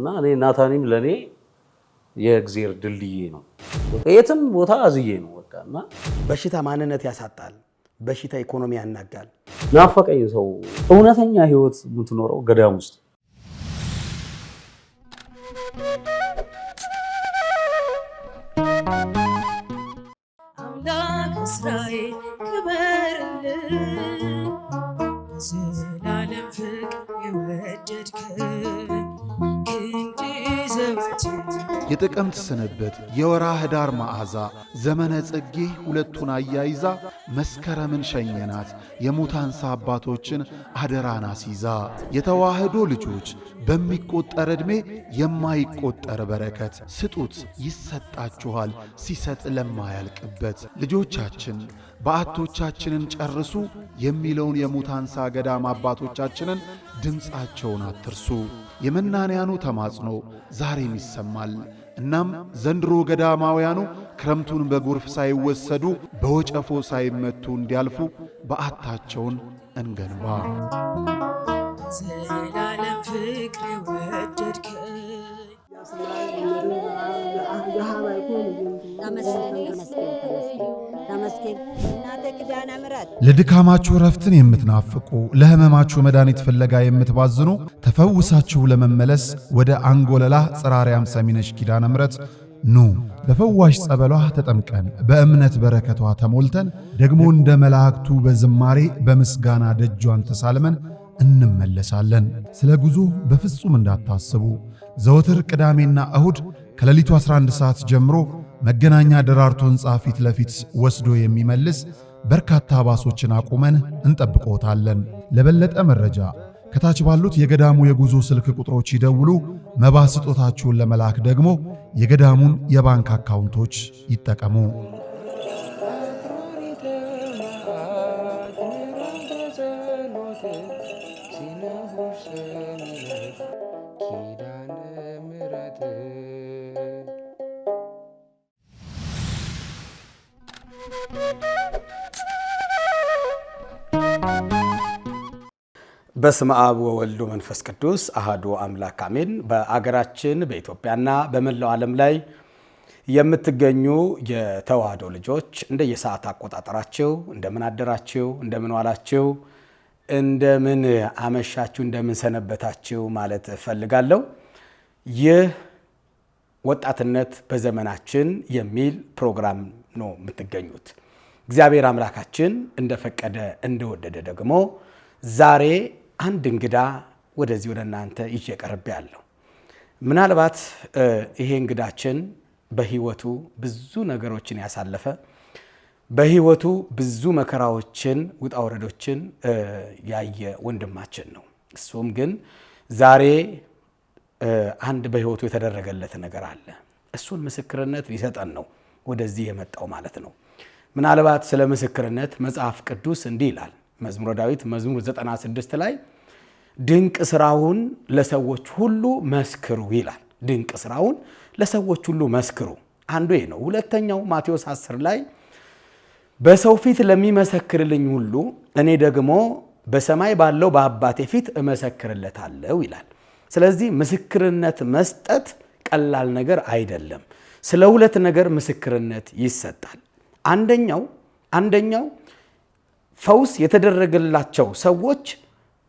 እና እኔ ናታኒም ለኔ የእግዚአብሔር ድልድይ ነው። የትም ቦታ አዝዬ ነው በቃና በሽታ ማንነት ያሳጣል። በሽታ ኢኮኖሚ ያናጋል። ናፈቀኝ ሰው እውነተኛ ህይወት የምትኖረው ገዳም ውስጥ አምላክ እስራኤል ክበርልን ዘላለም ፍቅር የወደድከን ክንድ ዘወትር የጥቅምት ስንብት የወርኃ ኅዳር መዓዛ ዘመነ ጽጌ ሁለቱን አያይዛ መስከረምን ሸኘናት የሙታንሳ አባቶችን አደራን አስይዛ የተዋህዶ ልጆች በሚቆጠር ዕድሜ የማይቆጠር በረከት ስጡት ይሰጣችኋል ሲሰጥ ለማያልቅበት ልጆቻችን በዓቶቻችንን ጨርሱ የሚለውን የሙታንሳ ገዳም አባቶቻችንን ድምፃቸውን አትርሱ። የመናንያኑ ተማጽኖ ዛሬም ይሰማል። እናም ዘንድሮ ገዳማውያኑ ክረምቱን በጎርፍ ሳይወሰዱ በወጨፎ ሳይመቱ እንዲያልፉ በዓታቸውን እንገንባ። ዘላለም ፍቅር የወደድከን ለድካማችሁ ረፍትን የምትናፍቁ ለሕመማችሁ መድኃኒት ፍለጋ የምትባዝኑ ተፈውሳችሁ ለመመለስ ወደ አንጎለላ ጽራርያም ሰሚነሽ ኪዳነ ምሕረት ኑ። በፈዋሽ ጸበሏ ተጠምቀን በእምነት በረከቷ ተሞልተን ደግሞ እንደ መላእክቱ በዝማሬ በምስጋና ደጇን ተሳልመን እንመለሳለን። ስለ ጉዞ በፍጹም እንዳታስቡ። ዘወትር ቅዳሜና እሁድ ከሌሊቱ 11 ሰዓት ጀምሮ መገናኛ ደራርቱ ሕንፃ ፊት ለፊት ወስዶ የሚመልስ በርካታ ባሶችን አቁመን እንጠብቆታለን። ለበለጠ መረጃ ከታች ባሉት የገዳሙ የጉዞ ስልክ ቁጥሮች ይደውሉ። መባ ስጦታችሁን ለመላክ ደግሞ የገዳሙን የባንክ አካውንቶች ይጠቀሙ። በስመ አብ ወወልድ ወመንፈስ ቅዱስ አሐዱ አምላክ አሜን። በአገራችን በኢትዮጵያና በመላው ዓለም ላይ የምትገኙ የተዋህዶ ልጆች እንደየሰዓት አቆጣጠራችሁ እንደምን አደራችሁ፣ እንደምን ዋላችሁ፣ እንደምን አመሻችሁ፣ እንደምን ሰነበታችሁ ማለት እፈልጋለሁ። ይህ ወጣትነት በዘመናችን የሚል ፕሮግራም ነው የምትገኙት። እግዚአብሔር አምላካችን እንደፈቀደ እንደወደደ ደግሞ ዛሬ አንድ እንግዳ ወደዚህ ወደ እናንተ ይዤ ቀርቤያለሁ። ምናልባት ይሄ እንግዳችን በህይወቱ ብዙ ነገሮችን ያሳለፈ በህይወቱ ብዙ መከራዎችን ውጣ ወረዶችን ያየ ወንድማችን ነው። እሱም ግን ዛሬ አንድ በህይወቱ የተደረገለት ነገር አለ። እሱን ምስክርነት ሊሰጠን ነው ወደዚህ የመጣው ማለት ነው። ምናልባት ስለ ምስክርነት መጽሐፍ ቅዱስ እንዲህ ይላል። መዝሙረ ዳዊት መዝሙር 96 ላይ ድንቅ ስራውን ለሰዎች ሁሉ መስክሩ ይላል። ድንቅ ስራውን ለሰዎች ሁሉ መስክሩ አንዱ ይሄ ነው። ሁለተኛው ማቴዎስ 10 ላይ በሰው ፊት ለሚመሰክርልኝ ሁሉ እኔ ደግሞ በሰማይ ባለው በአባቴ ፊት እመሰክርለታለሁ ይላል። ስለዚህ ምስክርነት መስጠት ቀላል ነገር አይደለም። ስለ ሁለት ነገር ምስክርነት ይሰጣል። አንደኛው ፈውስ የተደረገላቸው ሰዎች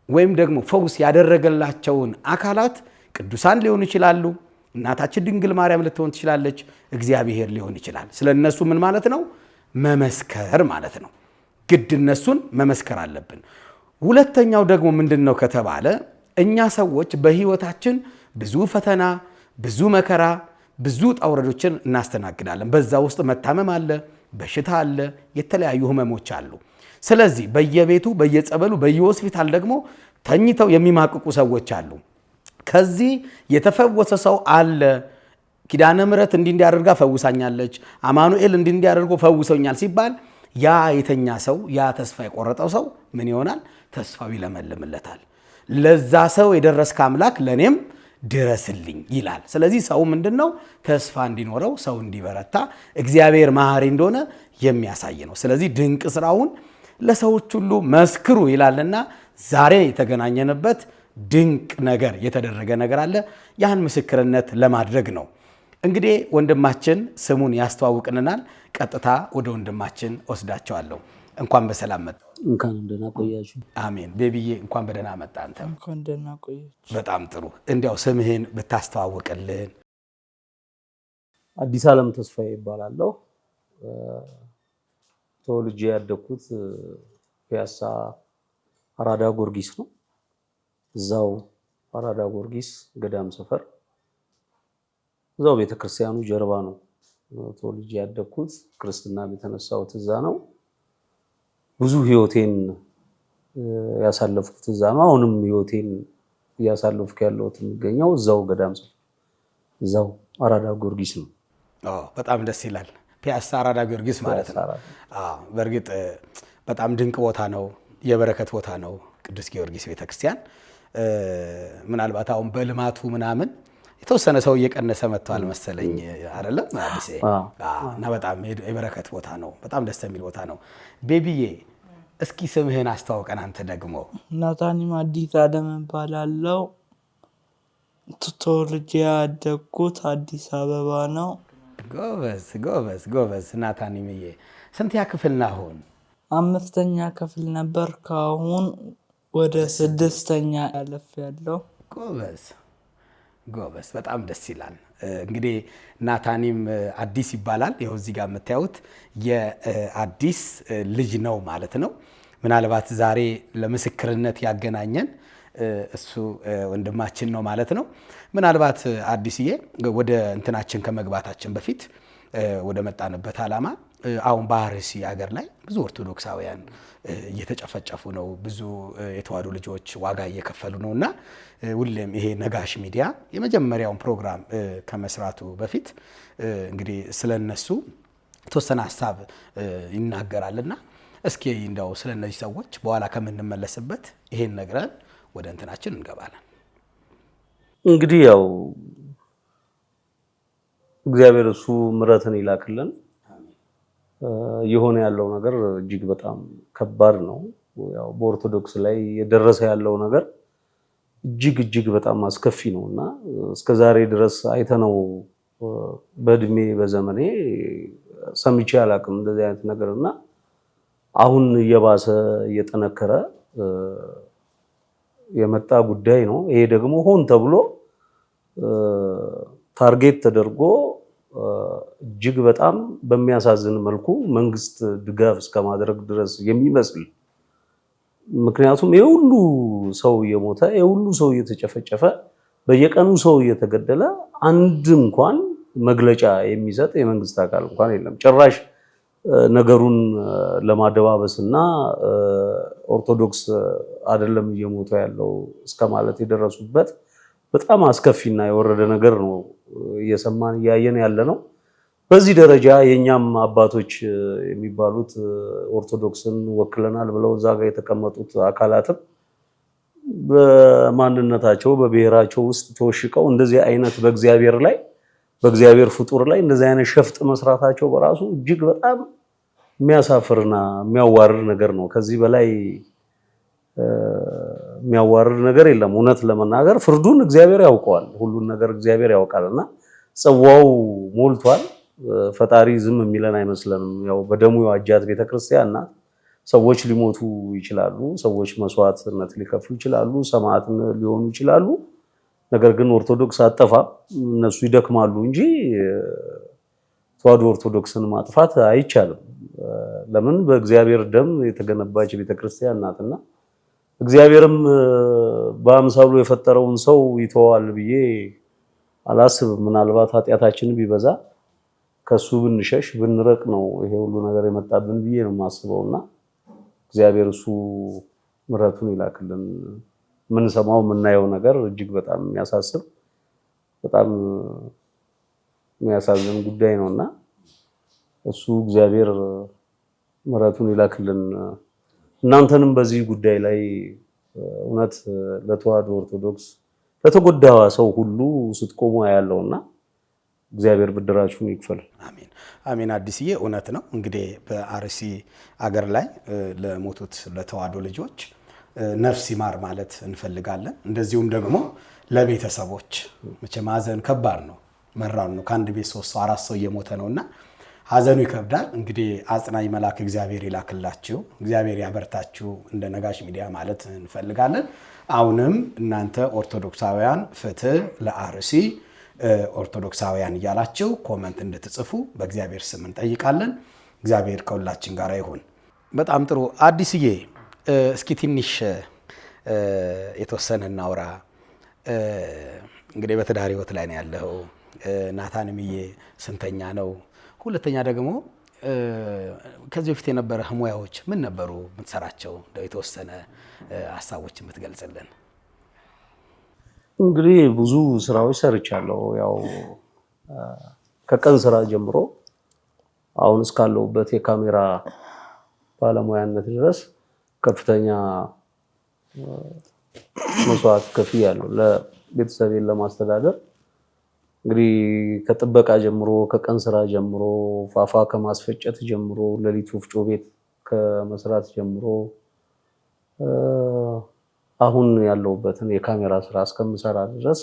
ወይም ደግሞ ፈውስ ያደረገላቸውን አካላት ቅዱሳን ሊሆኑ ይችላሉ። እናታችን ድንግል ማርያም ልትሆን ትችላለች። እግዚአብሔር ሊሆን ይችላል። ስለ እነሱ ምን ማለት ነው? መመስከር ማለት ነው። ግድ እነሱን መመስከር አለብን። ሁለተኛው ደግሞ ምንድነው ከተባለ እኛ ሰዎች በህይወታችን ብዙ ፈተና፣ ብዙ መከራ፣ ብዙ ጣውረዶችን እናስተናግዳለን። በዛ ውስጥ መታመም አለ፣ በሽታ አለ፣ የተለያዩ ህመሞች አሉ። ስለዚህ በየቤቱ በየጸበሉ በየሆስፒታል ደግሞ ተኝተው የሚማቅቁ ሰዎች አሉ። ከዚህ የተፈወሰ ሰው አለ። ኪዳነ ምሕረት እንዲያደርጋ ፈውሳኛለች፣ አማኑኤል እንዲያደርጎ ፈውሰኛል ሲባል ያ የተኛ ሰው ያ ተስፋ የቆረጠው ሰው ምን ይሆናል? ተስፋው ይለመልምለታል። ለዛ ሰው የደረስከ አምላክ ለኔም ድረስልኝ ይላል። ስለዚህ ሰው ምንድነው? ተስፋ እንዲኖረው ሰው እንዲበረታ እግዚአብሔር መሐሪ እንደሆነ የሚያሳይ ነው። ስለዚህ ድንቅ ስራውን ለሰዎች ሁሉ መስክሩ ይላልና ዛሬ የተገናኘንበት ድንቅ ነገር የተደረገ ነገር አለ። ያን ምስክርነት ለማድረግ ነው። እንግዲህ ወንድማችን ስሙን ያስተዋውቅልናል። ቀጥታ ወደ ወንድማችን ወስዳቸዋለሁ። እንኳን በሰላም መጣ። እንኳን ደህና ቆያችሁ። አሜን። ቤቢዬ እንኳን በደህና መጣ። አንተ እንኳን ደህና ቆያችሁ። በጣም ጥሩ። እንዲያው ስምህን ብታስተዋውቅልን። አዲስ ዓለም ተስፋዬ ይባላለሁ። ተወልጄ ያደግኩት ፒያሳ አራዳ ጊዮርጊስ ነው። እዛው አራዳ ጊዮርጊስ ገዳም ሰፈር እዛው ቤተክርስቲያኑ ጀርባ ነው ተወልጄ ያደግኩት። ክርስትና የተነሳሁት እዛ ነው። ብዙ ህይወቴን ያሳለፍኩት እዛ ነው። አሁንም ህይወቴን እያሳለፍኩ ያለሁት የሚገኘው እዛው ገዳም ሰፈር እዛው አራዳ ጊዮርጊስ ነው። በጣም ደስ ይላል። ፒያሳ አራዳ ጊዮርጊስ ማለት ነው። በእርግጥ በጣም ድንቅ ቦታ ነው። የበረከት ቦታ ነው ቅዱስ ጊዮርጊስ ቤተክርስቲያን። ምናልባት አሁን በልማቱ ምናምን የተወሰነ ሰው እየቀነሰ መጥቷል መሰለኝ አይደለም አዲስ እና በጣም የበረከት ቦታ ነው። በጣም ደስ የሚል ቦታ ነው። ቤቢዬ እስኪ ስምህን አስተዋውቀን። አንተ ደግሞ? ናታኒም አዲስ ዓለም እባላለሁ። ተወልጄ ያደግኩት አዲስ አበባ ነው። ጎበዝ ጎበዝ ጎበዝ። ናታኒምዬ ስንተኛ ክፍል ነህ አሁን? 5ኛ ክፍል ነበር። ከአሁን ወደ 6ኛ አልፌያለሁ። ጎበዝ ጎበዝ። በጣም ደስ ይላል። እንግዲህ ናታኒም አዲስ ይባላል። ይኸው እዚህ ጋር የምታዩት የአዲስ ልጅ ነው ማለት ነው። ምናልባት ዛሬ ለምስክርነት ያገናኘን እሱ ወንድማችን ነው ማለት ነው። ምናልባት አዲስዬ ወደ እንትናችን ከመግባታችን በፊት ወደ መጣንበት ዓላማ አሁን በአርሲ ሀገር ላይ ብዙ ኦርቶዶክሳውያን እየተጨፈጨፉ ነው። ብዙ የተዋሕዶ ልጆች ዋጋ እየከፈሉ ነው እና ሁሌም ይሄ ነጋሽ ሚዲያ የመጀመሪያውን ፕሮግራም ከመስራቱ በፊት እንግዲህ ስለነሱ የተወሰነ ሀሳብ ይናገራልና እስኪ እንደው ስለነዚህ ሰዎች በኋላ ከምንመለስበት ይሄን ነግረን ወደ እንትናችን እንገባለን። እንግዲህ ያው እግዚአብሔር እሱ ምሕረትን ይላክልን። የሆነ ያለው ነገር እጅግ በጣም ከባድ ነው። ያው በኦርቶዶክስ ላይ የደረሰ ያለው ነገር እጅግ በጣም አስከፊ ነውና እስከዛሬ ድረስ አይተነው በእድሜ በዘመኔ ሰምቼ አላቅም እንደዚህ አይነት ነገርና አሁን እየባሰ እየጠነከረ የመጣ ጉዳይ ነው። ይሄ ደግሞ ሆን ተብሎ ታርጌት ተደርጎ እጅግ በጣም በሚያሳዝን መልኩ መንግስት ድጋፍ እስከማድረግ ድረስ የሚመስል ምክንያቱም የሁሉ ሰው እየሞተ የሁሉ ሰው እየተጨፈጨፈ በየቀኑ ሰው እየተገደለ አንድ እንኳን መግለጫ የሚሰጥ የመንግስት አካል እንኳን የለም። ጭራሽ ነገሩን ለማደባበስና ኦርቶዶክስ አይደለም እየሞተ ያለው እስከማለት የደረሱበት በጣም አስከፊና የወረደ ነገር ነው እየሰማን እያየን ያለ ነው። በዚህ ደረጃ የኛም አባቶች የሚባሉት ኦርቶዶክስን ወክለናል ብለው እዛ ጋር የተቀመጡት አካላትም በማንነታቸው በብሔራቸው ውስጥ ተወሽቀው እንደዚህ አይነት በእግዚአብሔር ፍጡር ላይ እንደዚህ አይነት ሸፍጥ መስራታቸው በራሱ እጅግ በጣም የሚያሳፍርና የሚያዋርድ ነገር ነው። ከዚህ በላይ የሚያዋርድ ነገር የለም። እውነት ለመናገር ፍርዱን እግዚአብሔር ያውቀዋል። ሁሉን ነገር እግዚአብሔር ያውቃልና ጽዋው ሞልቷል። ፈጣሪ ዝም የሚለን አይመስለንም። ያው በደሙ የዋጃት ቤተክርስቲያን ናት። ሰዎች ሊሞቱ ይችላሉ። ሰዎች መስዋዕትነት ሊከፍሉ ይችላሉ። ሰማዕት ሊሆኑ ይችላሉ። ነገር ግን ኦርቶዶክስ አጠፋ እነሱ ይደክማሉ እንጂ ተዋሕዶ ኦርቶዶክስን ማጥፋት አይቻልም። ለምን? በእግዚአብሔር ደም የተገነባች ቤተክርስቲያን ናትና እግዚአብሔርም በአምሳሉ የፈጠረውን ሰው ይተዋል ብዬ አላስብም። ምናልባት ኃጢአታችን ቢበዛ ከሱ ብንሸሽ ብንረቅ ነው ይሄ ሁሉ ነገር የመጣብን ብዬ ነው የማስበውና እግዚአብሔር እሱ ምሕረቱን ይላክልን። የምንሰማው የምናየው ነገር እጅግ በጣም የሚያሳስብ በጣም የሚያሳዝን ጉዳይ ነውና እሱ እግዚአብሔር ምሕረቱን ይላክልን። እናንተንም በዚህ ጉዳይ ላይ እውነት ለተዋሕዶ ኦርቶዶክስ ለተጎዳዋ ሰው ሁሉ ስትቆሙ ያለውና እግዚአብሔር ብድራችሁን ይክፈል። አሜን አሜን። አዲስዬ እውነት ነው። እንግዲህ በአርሲ አገር ላይ ለሞቱት ለተዋሕዶ ልጆች ነፍስ ይማር ማለት እንፈልጋለን። እንደዚሁም ደግሞ ለቤተሰቦች መቼም ሐዘን ከባድ ነው፣ መራር ነው። ከአንድ ቤት 3 ሰው 4 ሰው እየሞተ ነውና ሐዘኑ ይከብዳል። እንግዲህ አጽናኝ መልአክ እግዚአብሔር ይላክላችሁ፣ እግዚአብሔር ያበርታችሁ እንደ ነጋሽ ሚዲያ ማለት እንፈልጋለን። አሁንም እናንተ ኦርቶዶክሳውያን ፍትህ ለአርሲ ኦርቶዶክሳውያን እያላችሁ ኮመንት እንድትጽፉ በእግዚአብሔር ስም እንጠይቃለን። እግዚአብሔር ከሁላችን ጋር ይሁን። በጣም ጥሩ። አዲስዬ እስኪ ትንሽ የተወሰነ እናውራ። እንግዲህ በትዳር ህይወት ላይ ነው ያለው። ናታንምዬ ስንተኛ ነው? ሁለተኛ ደግሞ ከዚህ በፊት የነበረ ሙያዎች ምን ነበሩ የምትሰራቸው? እንደው የተወሰነ ሀሳቦች የምትገልጽልን። እንግዲህ ብዙ ስራዎች ሰርቻለሁ። ያው ከቀን ስራ ጀምሮ አሁን እስካለሁበት የካሜራ ባለሙያነት ድረስ ከፍተኛ መስዋዕት ከፍያለሁ ለቤተሰቤን ለማስተዳደር። እንግዲህ ከጥበቃ ጀምሮ ከቀን ስራ ጀምሮ ፋፋ ከማስፈጨት ጀምሮ ሌሊት ወፍጮ ቤት ከመስራት ጀምሮ አሁን ያለሁበትን የካሜራ ስራ እስከምሰራ ድረስ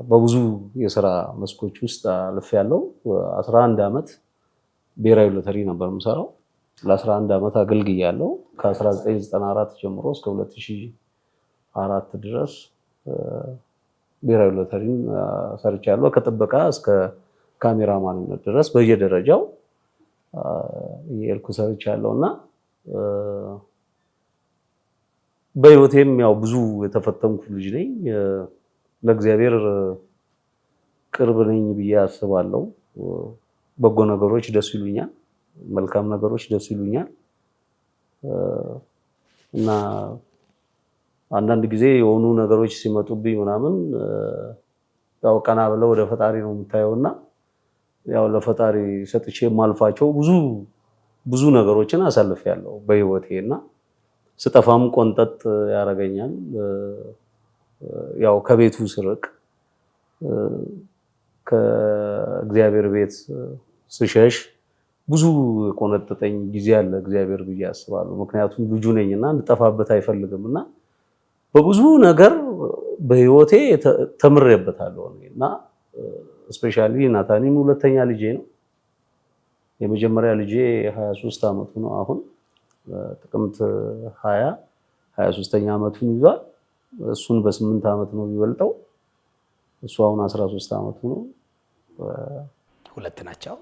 በብዙ የስራ መስኮች ውስጥ አልፌያለሁ። 11 ዓመት ብሔራዊ ሎተሪ ነበር የምሰራው። ለ11 ዓመት አገልግያለሁ። ከ1994 ጀምሮ እስከ 2004 ድረስ ብሔራዊ ሎተሪን ሰርቻለሁ። ከጥበቃ እስከ ካሜራማንነት ድረስ በየደረጃው የሄድኩ ሰርቻለሁ እና በህይወቴም ያው ብዙ የተፈተንኩ ልጅ ነኝ። ለእግዚአብሔር ቅርብ ነኝ ብዬ አስባለሁ። በጎ ነገሮች ደስ ይሉኛል፣ መልካም ነገሮች ደስ ይሉኛል እና አንዳንድ ጊዜ የሆኑ ነገሮች ሲመጡብኝ ምናምን ያው ቀና ብለው ወደ ፈጣሪ ነው የምታየውና ያው ለፈጣሪ ሰጥቼ የማልፋቸው ብዙ ነገሮችን አሳልፌያለሁ በህይወቴና ስጠፋም ቆንጠጥ ያረጋኛል። ያው ከቤቱ ስርቅ ከእግዚአብሔር ቤት ስሸሽ ብዙ የቆነጠጠኝ ጊዜ አለ እግዚአብሔር ብዬ አስባለሁ። ምክንያቱም ልጁ ነኝና እንድጠፋበት አይፈልግምና በብዙ ነገር በህይወቴ ተምሬበታለሁ እና ስፔሻሊ ናታኒም ሁለተኛ ልጄ ነው። የመጀመሪያ ልጄ 23 ዓመቱ ነው። አሁን ጥቅምት 23ኛ ዓመቱን ይዟል። እሱን በ8 ዓመት ነው የሚበልጠው። እሱ አሁን 13 ዓመቱ ነው። ሁለት ናቸው?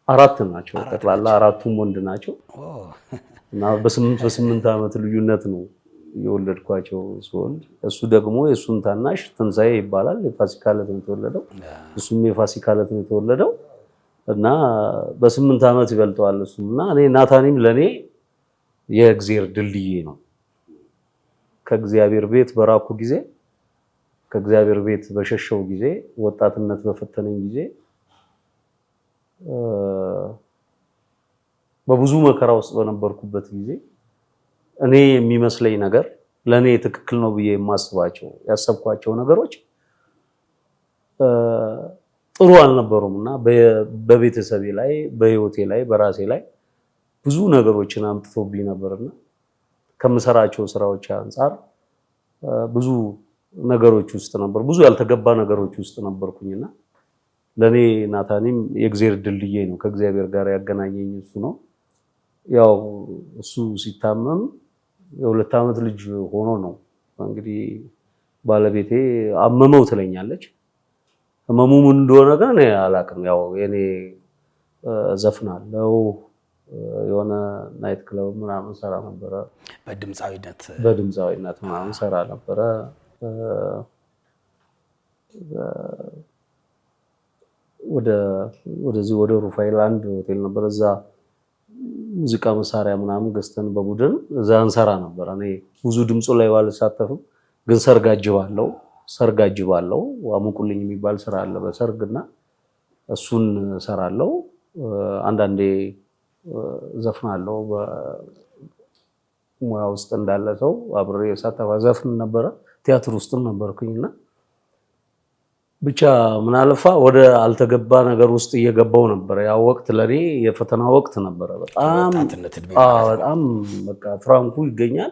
አራት ናቸው። ጠቅላላ አራቱም ወንድ ናቸው እና በ8 ዓመት ልዩነት ነው የወለድኳቸው ሲወልድ። እሱ ደግሞ የእሱን ታናሽ ትንሣኤ ይባላል። የፋሲካ ዕለት ነው የተወለደው። እሱም የፋሲካ ዕለት ነው የተወለደው እና በ8 ዓመት ይበልጠዋል እሱም እና እኔ ናታኒም ለኔ የእግዚአብሔር ድልድዬ ነው። ከእግዚአብሔር ቤት በራኩ ጊዜ፣ ከእግዚአብሔር ቤት በሸሸው ጊዜ፣ ወጣትነት በፈተነኝ ጊዜ፣ በብዙ መከራ ውስጥ በነበርኩበት ጊዜ እኔ የሚመስለኝ ነገር ለኔ ትክክል ነው ብዬ የማስባቸው ያሰብኳቸው ነገሮች ጥሩ አልነበሩምና በቤተሰቤ ላይ፣ በህይወቴ ላይ፣ በራሴ ላይ ብዙ ነገሮችን አምጥቶብኝ ነበርና ከምሰራቸው ስራዎች አንፃር ብዙ ነገሮች ውስጥ ነበር፣ ብዙ ያልተገባ ነገሮች ውስጥ ነበርኩኝና ለኔ ናታኒም የእግዚአብሔር ድልድዬ ነው። ከእግዚአብሔር ጋር ያገናኘኝ እሱ ነው። ያው እሱ ሲታመም የ2 ዓመት ልጅ ሆኖ ነው እንግዲህ ባለቤቴ አመመው ትለኛለች። ህመሙ ምን እንደሆነ ግን እኔ አላውቅም። ያው የኔ ዘፍናለሁ፣ የሆነ ናይት ክለብ ምናምን ሰራ ነበረ። በድምፃዊነት ምናምን ሰራ ነበረ። ወደዚህ ወደ ሩፋኤል አንድ ሆቴል ነበር። እዛ ሙዚቃ መሳሪያ ምናምን ገዝተን በቡድን እዛ እንሰራ ነበር። እኔ ብዙ ድምፁ ላይ ባልሳተፍም ግን ሰርግ አጅባለሁ። አሙቁልኝ የሚባል ስራ አለ በሰርግና እሱን ሰራለሁ። አንዳንዴ ዘፍናለሁ። በሙያ ውስጥ እንዳለ ሰው አብሬ ሳተፋ ዘፍን ነበረ። ቲያትር ውስጥም ነበርኩኝና ብቻ ምን አለፋ ወደ አልተገባ ነገር ውስጥ እየገባው ነበር። ያ ወቅት ለኔ የፈተና ወቅት ነበረ። በጣም በቃ ፍራንኩ ይገኛል።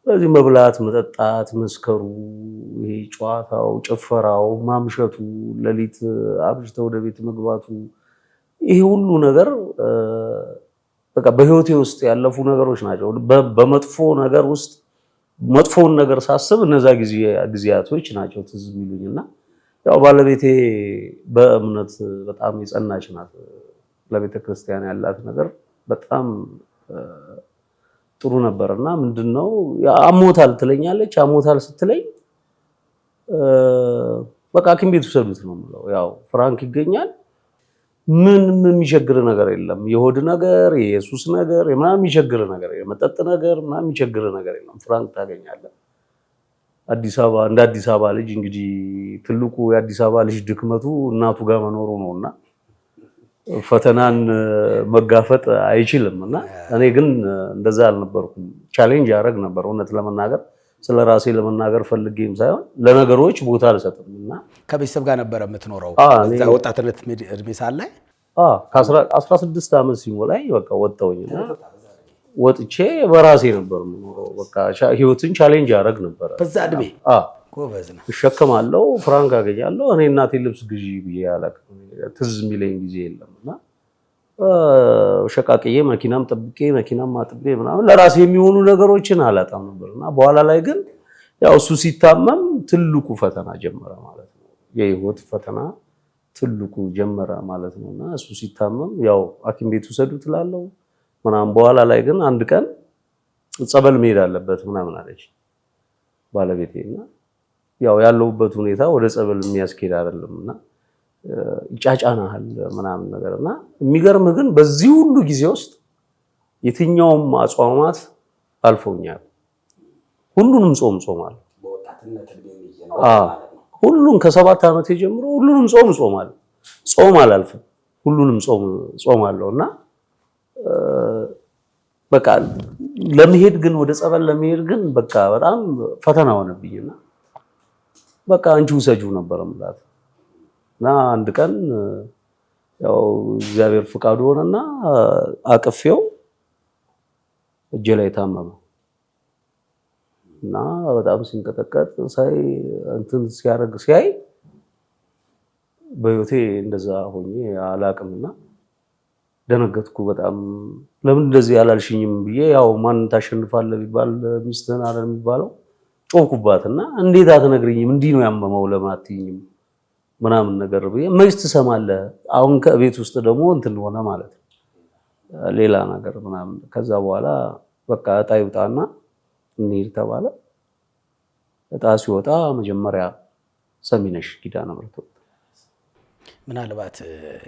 ስለዚህ መብላት፣ መጠጣት፣ መስከሩ፣ ይሄ ጨዋታው፣ ጭፈራው፣ ማምሸቱ፣ ሌሊት አብጅተው ወደ ቤት መግባቱ ይሄ ሁሉ ነገር በቃ በህይወቴ ውስጥ ያለፉ ነገሮች ናቸው። በመጥፎ ነገር ውስጥ መጥፎውን ነገር ሳስብ እነዛ ጊዜያቶች ናቸው ትዝ የሚሉኝና ያው ባለቤቴ በእምነት በጣም የጸናች ናት። ለቤተ ክርስቲያን ያላት ነገር በጣም ጥሩ ነበርና ምንድነው አሞታል ትለኛለች። አሞታል ስትለኝ በቃ ሐኪም ቤት ውሰዱት ነው የምለው። ያው ፍራንክ ይገኛል፣ ምንም የሚቸግር ነገር የለም። የሆድ ነገር፣ የኢየሱስ ነገር፣ ምናምን የሚቸግር ነገር የለም። መጠጥ ነገር ምናምን የሚቸግር ነገር የለም። ፍራንክ ታገኛለህ። አዲስ አበባ እንደ አዲስ አበባ ልጅ እንግዲህ ትልቁ የአዲስ አበባ ልጅ ድክመቱ እናቱ ጋር መኖሩ ነውና ፈተናን መጋፈጥ አይችልም። እና እኔ ግን እንደዛ አልነበርኩም። ቻሌንጅ ያደረግ ነበር እውነት ለመናገር ስለራሴ ለመናገር ፈልጌም ሳይሆን ለነገሮች ቦታ አልሰጥም። እና ከቤተሰብ ጋር ነበር የምትኖረው እዛ ወጣትነት እድሜ ሳለ? ከ16 ዓመት ሲሞላኝ በቃ ወጣሁኝና ወጥቼ በራሴ ነበር የምኖረው። በቃ ህይወትን ቻሌንጅ ያደረግ ነበር በዛ እድሜ። ጎበዝ ነህ። እሸከማለሁ፣ ፍራንክ አገኛለሁ። እኔ እናቴ ልብስ ግዢ ብዬ አላውቅም፣ ትዝ የሚለኝ ጊዜ የለምና ሸቃቅዬ መኪናም ጠብቄ መኪናም አጥቤ ምናምን ለራሴ የሚሆኑ ነገሮችን አላጣም ነበርና በኋላ ላይ ግን ያው እሱ ሲታመም ትልቁ ፈተና ጀመረ ማለት ነው። የህይወት ፈተና ትልቁ ጀመረ ማለት ነውና እሱ ሲታመም ያው ሐኪም ቤት ውሰዱት እላለሁ ምናምን። በኋላ ላይ ግን አንድ ቀን ጸበል መሄድ አለበት ምናምን አለች ባለቤቴና ያው ያለውበት ሁኔታ ወደ ጸበል የሚያስኬድ አይደለምና ይጫጫናል ምናምን ነገርና የሚገርም ግን በዚህ ሁሉ ጊዜ ውስጥ የትኛውም አጽዋማት አልፈውኛል። ሁሉንም ጾማለሁ። በወጣትነት እድሜ ሁሉን ከ7 ዓመት ጀምሮ ሁሉንም ጾማለሁ። ጾም አላልፍም፣ ሁሉንም ጾማለሁና በቃ ለመሄድ ግን ወደ ጸበል ለመሄድ ግን በቃ በጣም ፈተና ሆነብኝና በቃ አንቺ ውሰጂው ነበር ማለት እና አንድ ቀን ያው እግዚአብሔር ፍቃዱ ሆነና አቅፌው እጄ ላይ ታመመ እና በጣም ሲንቀጠቀጥ ሳይ እንትን ሲያይ በህይወቴ እንደዛ ሆኜ አላቅምና ደነገጥኩ በጣም። ለምን እንደዚህ ያላልሽኝም ብዬ ያው ማን ታሸንፋለህ ቢባል ሚስትህን አለ የሚባለው ጮኩባትና እንዴት አትነግሪኝም? እንዲህ ነው ያመመው ለምን አትይኝም ምናምን ነገር ብዬ መች ትሰማለህ? አሁን ከቤት ውስጥ ደግሞ እንትን ሆነ ማለት ነው ሌላ ነገር ምናምን። ከዛ በኋላ በቃ እጣ ይውጣና እንሂድ ተባለ። እጣ ሲወጣ መጀመሪያ ሰሚነሽ ኪዳነ ምሕረት ወጣ። ምናልባት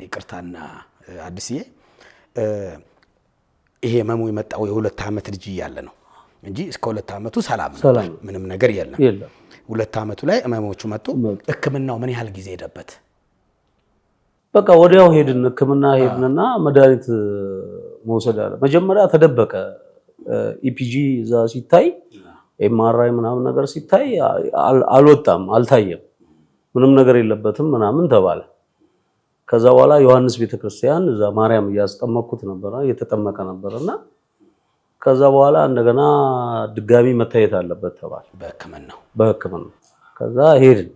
ይቅርታና አዲስዬ ይሄ ህመሙ የመጣው የ2 ዓመት ልጅ እያለ ነው እንጂ እስከ 2 ዓመቱ ሰላም ነበር፣ ምንም ነገር የለም። 2 ዓመቱ ላይ ህመሞቹ መጡ። ህክምናው ምን ያህል ጊዜ ሄደበት? በቃ ወዲያው ሄድን፣ ህክምና ሄድንና መድኃኒት መውሰድ አለ። መጀመሪያ ተደበቀ። ኢፒጂ እዛ ሲታይ ኤምአርአይ ምናምን ነገር ሲታይ አልወጣም፣ አልታየም፣ ምንም ነገር የለበትም ምናምን ተባለ። ከዛ በኋላ ዮሐንስ ቤተክርስቲያን እዛ ማርያም እያስጠመቅኩት ነበር፣ እየተጠመቀ ነበርና ከዛ በኋላ እንደገና ድጋሚ መታየት አለበት ተባለ በህክምና። ከዛ ሄድን።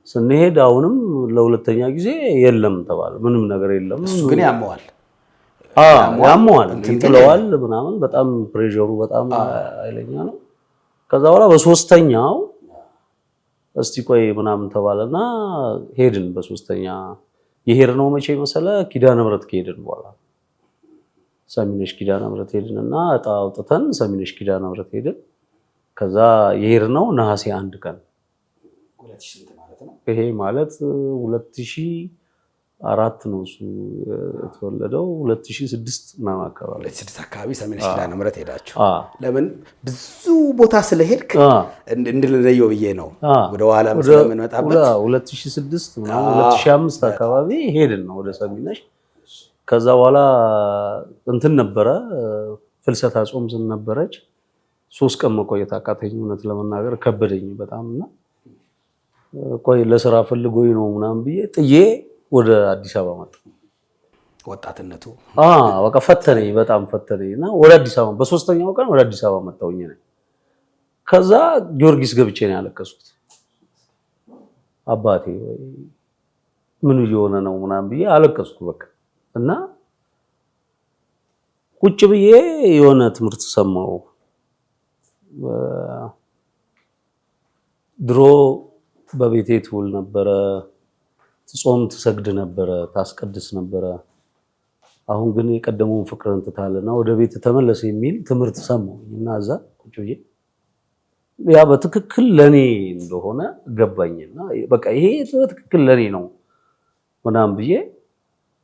ስንሄድ አሁንም ለሁለተኛ ጊዜ የለም ተባለ፣ ምንም ነገር የለም። እሱ ግን ያመዋል ይጥለዋል ምናምን፣ በጣም ፕሬሸሩ በጣም ኃይለኛ ነው። ከዛ በኋላ በሶስተኛው እስቲ ቆይ ምናምን ተባለና ሄድን። በሶስተኛ የሄድነው መቼ መሰለ? ኪዳነ ምሕረት ከሄድን በኋላ ሰሚነሽ ኪዳነ ምሕረት ሄድንና እጣ አውጥተን ሰሚነሽ ኪዳነ ምሕረት ሄድን። ከዛ የሄድነው ነሐሴ 1 ቀን ይሄ ማለት 2004 ነው እሱ የተወለደው 2006 ምናምን አካባቢ 2006 አካባቢ ሰሚነሽ ኪዳነ ምሕረት ሄዳችሁ። ለምን ብዙ ቦታ ስለሄድክ እንድንለየው ብዬ ነው። ወደ ኋላ ስለምንመጣበት 2006 ምናምን 2005 አካባቢ ሄድን ነው ወደ ሰሚነሽ። ከዛ በኋላ እንትን ነበረ ፍልሰታ ጾም ነበረች። 3 ቀን መቆየት አቃተኝ፣ እውነት ለመናገር ከበደኝ በጣምና ቆይ ለስራ ፈልጎኝ ነው ምናምን ብዬ ጥዬ ወደ አዲስ አበባ መጣ። ወጣትነቱ በቃ ፈተነኝ፣ በጣም ፈተነኝና ወደ አዲስ አበባ በሶስተኛው ቀን ወደ አዲስ አበባ መጣሁኝ ነኝ። ከዛ ጊዮርጊስ ገብቼ ነው ያለቀስኩት። አባቴ ምን እየሆነ ነው ምናምን ብዬ አለቀስኩ በቃ። እና ቁጭ ብዬ የሆነ ትምህርት ሰማሁ። ድሮ በቤቴ ትውል ነበረ፣ ትጾም ትሰግድ ነበረ፣ ታስቀድስ ነበረ። አሁን ግን የቀደመውን ፍቅርን ትታለና ወደ ቤት ተመለሰ የሚል ትምህርት ሰማሁ እና እዛ ቁጭ ብዬ ያ በትክክል ለኔ እንደሆነ ገባኝና በቃ ይሄ በትክክል ለኔ ነው ምናምን ብዬ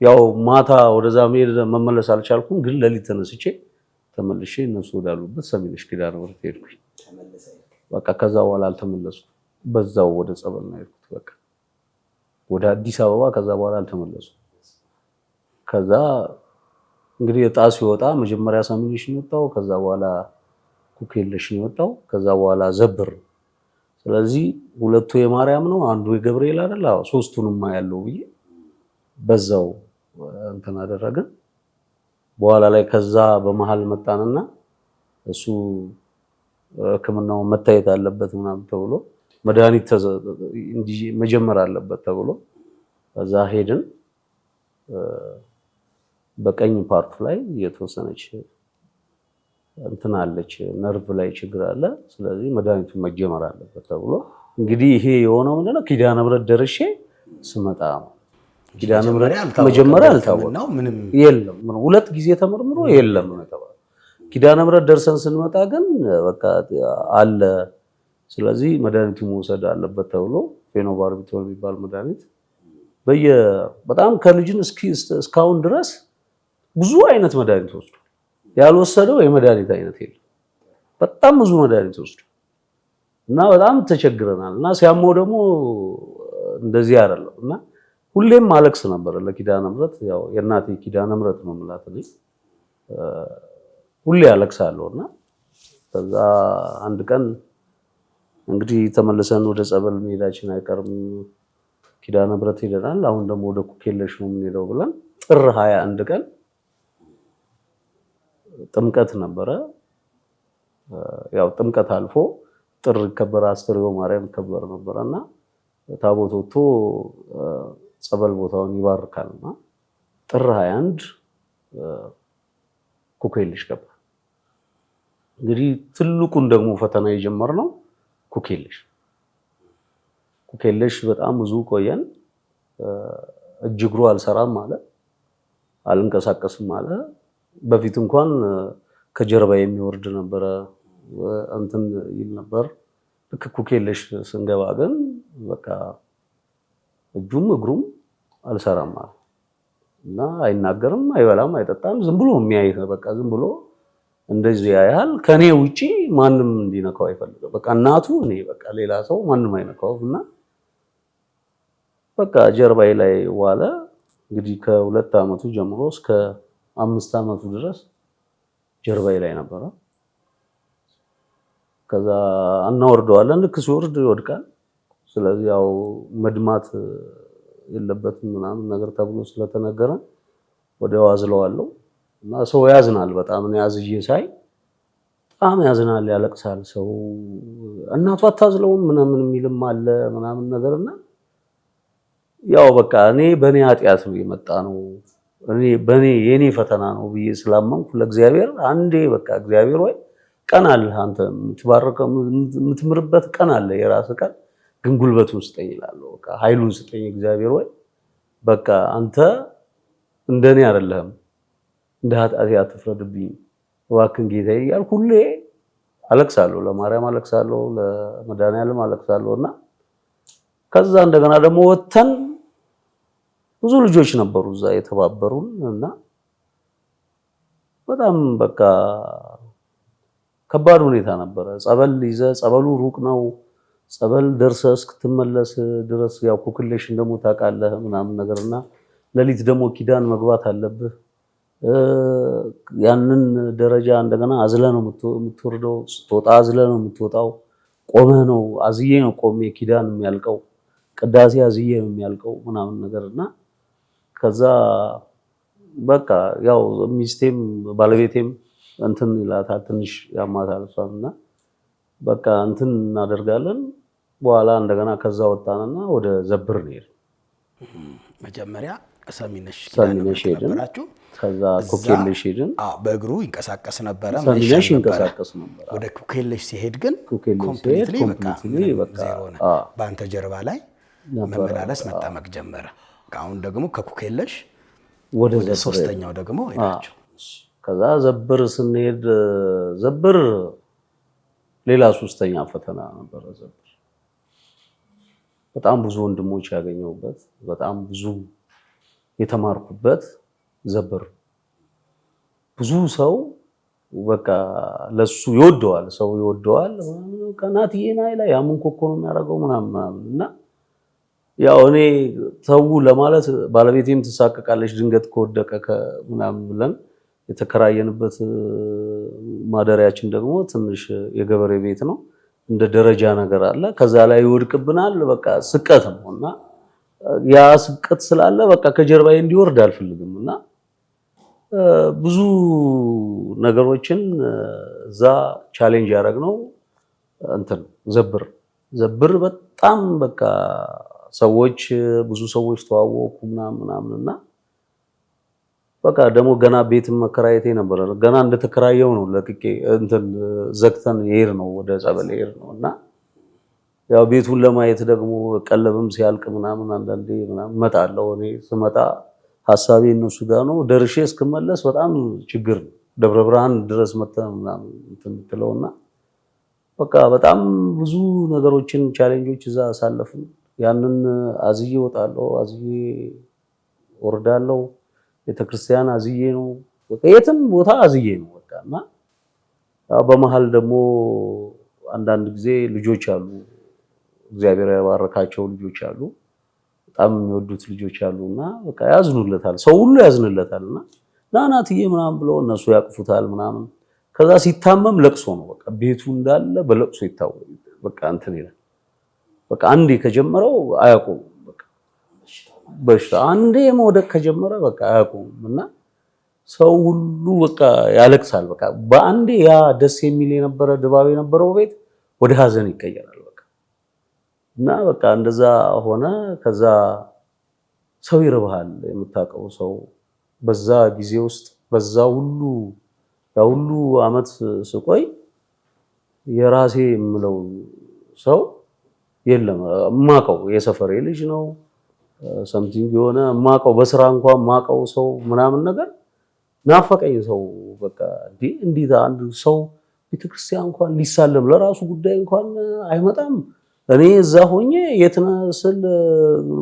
ያው ማታ ወደዛ መመለስ አልቻልኩም። ግን ለሊት ተነስቼ ተመልሼ እነሱ ወዳሉበት ሰሚነሽ ኪዳነ ምሕረት ሄድኩኝ። በቃ ከዛ በኋላ አልተመለስኩም። በዛው ወደ ጸበል ነው የሄድኩት። በቃ ወደ አዲስ አበባ ከዛ በኋላ አልተመለስኩም። ከዛ እንግዲህ እጣ ሲወጣ መጀመሪያ ሰሚነሽ ነው የወጣው። ከዛ በኋላ ኩክየለሽ ነው የወጣው። ከዛ በኋላ ዘብር። ስለዚህ ሁለቱ የማርያም ነው፣ አንዱ የገብርኤል አይደል? አዎ ሶስቱንም ያለው ብዬ በዛው እንትን አደረግን። በኋላ ላይ ከዛ በመሃል መጣንና እሱ ሕክምናው መታየት አለበት ምናምን ተብሎ መድኃኒት መጀመር አለበት ተብሎ ከዛ ሄድን። በቀኝ ፓርቱ ላይ የተወሰነች እንትን አለች፣ ነርቭ ላይ ችግር አለ። ስለዚህ መድኃኒቱ መጀመር አለበት ተብሎ እንግዲህ ይሄ የሆነው ምንድነው ኪዳነ ምሕረት ደርሼ ስመጣ ነው። ኪዳነ ምሕረት መጀመሪያ አልታወቀም፣ ምንም የለም። ሁለት ጊዜ ተመርምሮ የለም ነው የተባለው። ኪዳነ ምሕረት ደርሰን ስንመጣ ግን በቃ አለ። ስለዚህ መድኃኒቱ መውሰድ አለበት ተብሎ ፌኖባርቢቶል የሚባል መድኃኒት በጣም ከልጅን እስካሁን ድረስ ብዙ አይነት መድኃኒት ወስዶ ያልወሰደው የመድኃኒት አይነት የለም። በጣም ብዙ መድኃኒት ወስዶ እና በጣም ተቸግረናል። እና ሲያመው ደግሞ እንደዚህ አይደለም እና ሁሌም አለቅስ ነበር ለኪዳነ ምሕረት። ያው የእናቴ ኪዳነ ምሕረት ነው የምላት እኔ ሁሌ አለቅሳለሁና ከዛ አንድ ቀን እንግዲህ ተመልሰን ወደ ጸበል መሄዳችን አይቀርም፣ ኪዳነ ምሕረት ሄደናል። አሁን ደግሞ ወደ ኩክየለሽ ነው የምንሄደው ብለን ጥር 21 ቀን ጥምቀት ነበረ። ያው ጥምቀት አልፎ ጥር ይከበር አስተርእዮ ማርያም ይከበር ነበርና ታቦት ወጥቶ ጸበል ቦታውን ይባርካልና ጥር 21 ኩክየለሽ ገባ። እንግዲህ ትልቁን ደግሞ ፈተና የጀመርነው ኩክየለሽ በጣም ብዙ ቆየን። እጅ እግሩ አልሰራም አለ፣ አልንቀሳቀስም አለ። በፊት እንኳን ከጀርባ የሚወርድ ነበረ እንትን ይል ነበር። ልክ ኩክየለሽ ስንገባ ግን በቃ እጁም እግሩም አልሰራም አለ እና አይናገርም፣ አይበላም፣ አይጠጣም። ዝም ብሎ የሚያይ በቃ ዝም ብሎ እንደዚህ ያያል። ከኔ ውጪ ማንም እንዲነካው አይፈልግም። በቃ እናቱ እኔ በቃ ሌላ ሰው ማንም አይነካው እና በቃ ጀርባዬ ላይ ዋለ። እንግዲህ ከ2 ዓመቱ ጀምሮ እስከ 5 ዓመቱ ድረስ ጀርባዬ ላይ ነበረ። ከዛ እናወርደዋለን። ልክ ሲወርድ ይወድቃል። ስለዚህ ያው መድማት የለበትም ምናምን ነገር ተብሎ ስለተነገረ ወዲያው አዝለዋለሁ እና ሰው ያዝናል በጣም። እኔ አዝዬ ሳይ በጣም ያዝናል፣ ያለቅሳል ሰው። እናቱ አታዝለውም ምናምን የሚልም አለ ምናምን ነገርና ያው በቃ እኔ በኔ ኃጢአት ነው የመጣ ነው፣ እኔ የኔ ፈተና ነው ብዬ ስላመንኩ ለእግዚአብሔር አንዴ በቃ እግዚአብሔር ወይ ቀን አለ አንተ የምትባረከው የምትምርበት ቀን አለ፣ የራስህ ቀን ግን ጉልበቱን ስጠኝ እላለሁ። በቃ ኃይሉን ስጠኝ እግዚአብሔር ወይ በቃ አንተ እንደኔ አይደለህም፣ እንደ ኃጢአቴ አትፍረድብኝ እባክህን ጌታዬ እያልኩ ሁሌ አለቅሳለሁ። ለማርያም አለቅሳለሁ፣ ለመድኃኒዓለም አለቅሳለሁና ከዛ እንደገና ደግሞ ወተን ብዙ ልጆች ነበሩ እዛ የተባበሩን እና በጣም በቃ ከባድ ሁኔታ ነበረ። ጸበል ይዘህ ጸበሉ ሩቅ ነው። ጸበል ደርሰህ እስክትመለስ ድረስ ያው ኩክየለሽን ደግሞ ታውቃለህ ምናምን ነገርና ሌሊት ደግሞ ኪዳን መግባት አለብህ። ያንን ደረጃ እንደገና አዝለህ ነው የምትወርደው። ስትወጣ አዝለህ ነው የምትወጣው። ቆመህ ነው፣ አዝዬ ነው ቆሜ ኪዳን የሚያልቀው፣ ቅዳሴ አዝዬ ነው የሚያልቀው ምናምን ነገርና ከዛ በቃ ያው ሚስቴም ባለቤቴም እንትን ይላታል፣ ትንሽ ያማታል እሷና በቃ እንትን እናደርጋለን። በኋላ እንደገና ከዛ ወጣንና ወደ ዘብር ነው። መጀመሪያ ሰሚነሽ ሄድን። ከዛ ኩኬለሽ ሄድን። በእግሩ ይንቀሳቀስ ነበረ። ሰሚነሽ ይንቀሳቀስ ነበር። ወደ ኩኬለሽ ሲሄድ ግን ኮምፕሊትሊ በቃ በአንተ ጀርባ ላይ መመላለስ መጣመቅ ጀመረ። አሁን ደግሞ ከኩኬለሽ ወደ ሶስተኛው ደግሞ ሄዳችሁ ከዛ ዘብር ስንሄድ ዘብር ሌላ ሶስተኛ ፈተና ነበር። ዘብር በጣም ብዙ ወንድሞች ያገኘሁበት በጣም ብዙ የተማርኩበት ዘብር ብዙ ሰው በቃ ለሱ ይወደዋል፣ ሰው ይወደዋል። ከናትዬ ላይ ያምን ኮኮ ነው የሚያደርገው ምናምን እና ያው እኔ ተው ለማለት ባለቤቴም ትሳቀቃለች ድንገት ከወደቀ ምናምን ብለን የተከራየንበት ማደሪያችን ደግሞ ትንሽ የገበሬ ቤት ነው። እንደ ደረጃ ነገር አለ። ከዛ ላይ ይወድቅብናል። በቃ ስቀት ነውና ያ ስቀት ስላለ በቃ ከጀርባዬ እንዲወርድ አልፈልግም እና ብዙ ነገሮችን እዛ ቻሌንጅ ያደረግነው እንትን ዘብር በጣም በቃ ሰዎች ብዙ ሰዎች ተዋወቁ ምናምንና በቃ ደግሞ ገና ቤት መከራየቴ ነበር። ገና እንደተከራየው ነው ለቅቄ እንትን ዘግተን ይሄር ነው ወደ ጸበል ይሄር ነውና ያው ቤቱን ለማየት ደግሞ ቀለብም ሲያልቅ ምናምን አንዳንዴ ምናምን መጣለው። እኔ ስመጣ ሐሳቤ እነሱ ጋር ነው። ደርሼ እስክመለስ በጣም ችግር ነው። ደብረ ብርሃን ድረስ መተን ምናምን እንትን ትለውና በቃ በጣም ብዙ ነገሮችን ቻሌንጆች እዛ አሳለፍን። ያንን አዝዬ ወጣለሁ፣ አዝዬ ወርዳለሁ። ቤተክርስቲያን አዝዬ ነው የትም ቦታ አዝዬ ነው ወጣና በመሃል ደግሞ አንዳንድ ጊዜ ልጆች አሉ፣ እግዚአብሔር ያባረካቸው ልጆች አሉ፣ በጣም የሚወዱት ልጆች አሉና በቃ ያዝኑለታል፣ ሰው ሁሉ ያዝንለታልና ናናትዬ ምናምን ብለው እነሱ ያቅፉታል ምናምን። ከዛ ሲታመም ለቅሶ ነው በቃ ቤቱ እንዳለ በለቅሶ ይታወቅ በቃ እንትን ይላል። በቃ አንዴ ከጀመረው አያቆም በቃ በሽታ አንዴ መውደቅ ከጀመረ በቃ አያቆም እና ሰው ሁሉ በቃ ያለቅሳል። በቃ በአንዴ ያ ደስ የሚል የነበረ ድባብ የነበረው ቤት ወደ ሀዘን ይቀየራል በቃ እና በቃ እንደዛ ሆነ። ከዛ ሰው ይርባሃል የምታውቀው ሰው በዛ ጊዜ ውስጥ በዛ ሁሉ አመት ስቆይ የራሴ የምለው ሰው የለም። ማቀው የሰፈሬ ልጅ ነው ሰምቲንግ የሆነ ማቀው በስራ እንኳን ማቀው ሰው ምናምን ነገር ናፈቀኝ። ሰው በቃ እንዴት አንድ ሰው ቤተክርስቲያን እንኳን ሊሳለም ለራሱ ጉዳይ እንኳን አይመጣም። እኔ እዛ ሆኜ የትነስል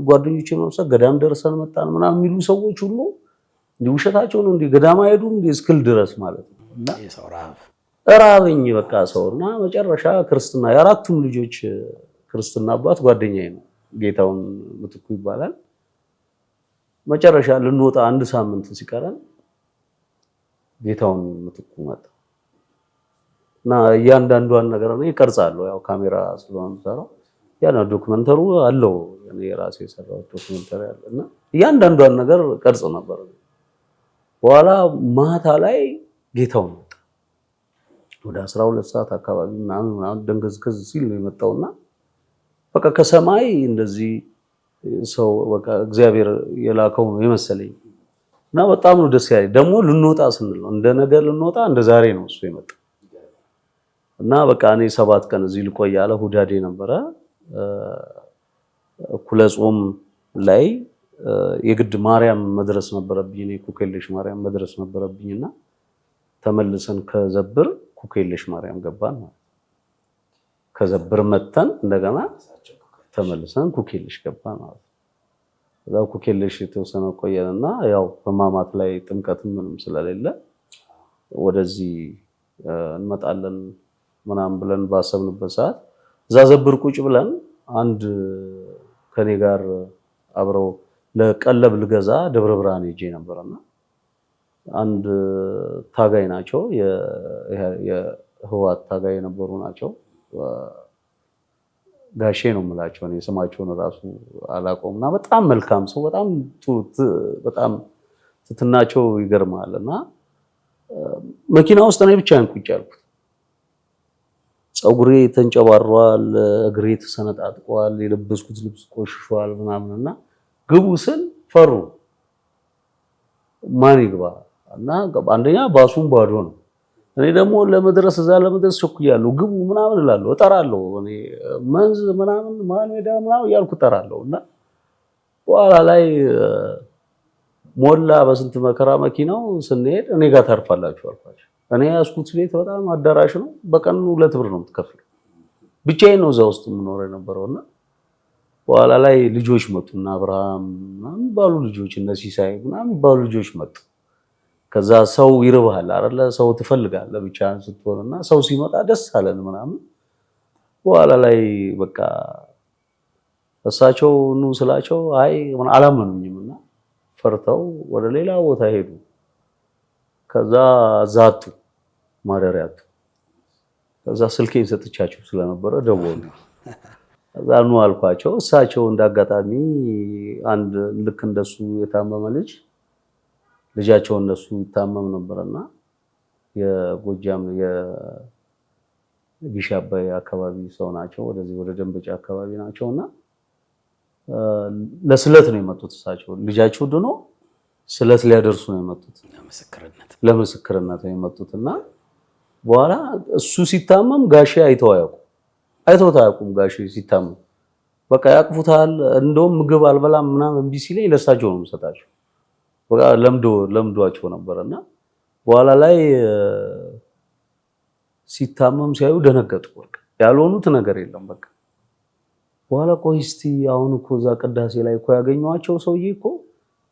ጓደኞቼ መምሰል ገዳም ደርሰን መጣን ምናምን የሚሉ ሰዎች ሁሉ እንዲህ ውሸታቸው ነው። እንዲህ ገዳም አይሄዱም እንዲህ እስክል ድረስ ማለት ነው። እና የሰው ራበኝ በቃ ሰውና መጨረሻ ክርስትና የአራቱም ልጆች ክርስትና አባት ጓደኛዬ ነው፣ ጌታውን ምትኩ ይባላል። መጨረሻ ልንወጣ አንድ ሳምንት ሲቀረን ጌታውን ምትኩ መጣ እና እያንዳንዷን ነገር እኔ እቀርጻለሁ። ያው ካሜራ ስለሆነ የምሰራው ያ ነው ዶክመንተሩ አለው እኔ ራሴ የሰራው ዶክመንተሪ አለና እያንዳንዷን ነገር ቀርጽ ነበር። በኋላ ማታ ላይ ጌታውን መጣ ወደ 12 ሰዓት አካባቢ ምናምን ደንገዝገዝ ሲል ነው የመጣውና በቃ ከሰማይ እንደዚህ ሰው በቃ እግዚአብሔር የላከው ነው የመሰለኝ እና በጣም ነው ደስ ያለኝ። ደግሞ ልንወጣ ስንል ነው እንደ ነገ ልንወጣ እንደ ዛሬ ነው እሱ የመጣው እና በቃ እኔ 7 ቀን እዚህ ልቆይ ያለ ሁዳዴ ነበረ። እኩለ ጾም ላይ የግድ ማርያም መድረስ ነበረብኝ። እኔ ኩኬለሽ ማርያም መድረስ ነበረብኝና ተመልሰን ከዘብር ኩኬለሽ ማርያም ገባን ማለት ከዘብር መተን እንደገና ተመልሰን ኩኬለሽ ገባን ማለት ነው። ኩኬለሽ የተወሰነ ቆየንና ያው በማማት ላይ ጥምቀት ምንም ስለሌለ ወደዚህ እንመጣለን ምናምን ብለን ባሰብንበት ሰዓት እዛ ዘብር ቁጭ ብለን አንድ ከኔ ጋር አብረው ለቀለብ ልገዛ ደብረ ብርሃን ሄጄ ነበርና አንድ ታጋይ ናቸው፣ የህዋት ታጋይ የነበሩ ናቸው። ጋሼ ነው የምላቸው እኔ ስማቸውን ራሱ አላውቀውምና በጣም መልካም ሰው በጣም ትትናቸው ይገርማልና መኪና ውስጥ እኔ ብቻዬን ቁጭ ያልኩት ፀጉሬ ተንጨባሯል፣ እግሬ ተሰነጣጥቋል፣ የለበስኩት ልብስ ቆሽሿል ምናምንና ግቡ ስል ፈሩ። ማን ይግባ እና አንደኛ ባሱን ባዶ ነው። እኔ ደግሞ ለመድረስ ቸኩያለሁ። ግቡ ምናምን እላለሁ፣ እጠራለሁ። እኔ መንዝ ምናምን ማን ሜዳ ምናምን እያልኩ እጠራለሁ እና በኋላ ላይ ሞላ በስንት መከራ መኪናው ስንሄድ እኔ ጋር ታርፋላችሁ አልኳቸው። እኔ ያስኩት ቤት በጣም አዳራሽ ነው። በቀን 2 ብር ነው የምትከፍለው። ብቻዬን ነው እዛ ውስጥ የምኖረው የነበረውና በኋላ ላይ ልጆች መጡና አብርሃም ምናምን ባሉ ልጆች እነ ሲሳይ ምናምን ባሉ ልጆች መጡ። ከዛ ሰው ይርባሃል አይደለ? ሰው ትፈልጋለህ ብቻህን ስትሆንና ሰው ሲመጣ ደስ አለን ምናምን። በኋላ ላይ በቃ እሳቸው ኑ ስላቸው አይ አላመኑኝምና ፈርተው ወደ ሌላ ቦታ ሄዱ። ከዛ ዛቱ ማደሪያቱ። ከዛ ስልኬን ሰጥቻቸው ስለነበረ ደወሉ። ከዛ ኑ አልኳቸው። እሳቸው እንዳጋጣሚ አንድ ልክ እንደሱ የታመመ ልጃቸው እነሱ ይታመም ነበርና የጎጃም የግሽ አባይ አካባቢ ሰው ናቸው። ወደዚህ ወደ ደንበጫ አካባቢ ናቸውና ለስለት ነው የመጡት። እሳቸው ልጃቸው ድኖ ስለት ሊያደርሱ ነው የመጡት። ለምስክርነት ነው የመጡትና በኋላ እሱ ሲታመም ጋሼ አይተውት አያውቁም። ጋሼ ሲታመም በቃ ያቅፉታል። እንደውም ምግብ አልበላም ምናምን እምቢ ሲለኝ ለእሳቸው ነው የምሰጣቸው። በቃ ለምዷቸው ነበርና በኋላ ላይ ሲታመም ሲያዩ ደነገጡ። በቃ ያልሆኑት ነገር የለም። በቃ በኋላ ቆይ እስቲ አሁን እኮ እዛ ቅዳሴ ላይ እኮ ያገኘኋቸው ሰውዬ እኮ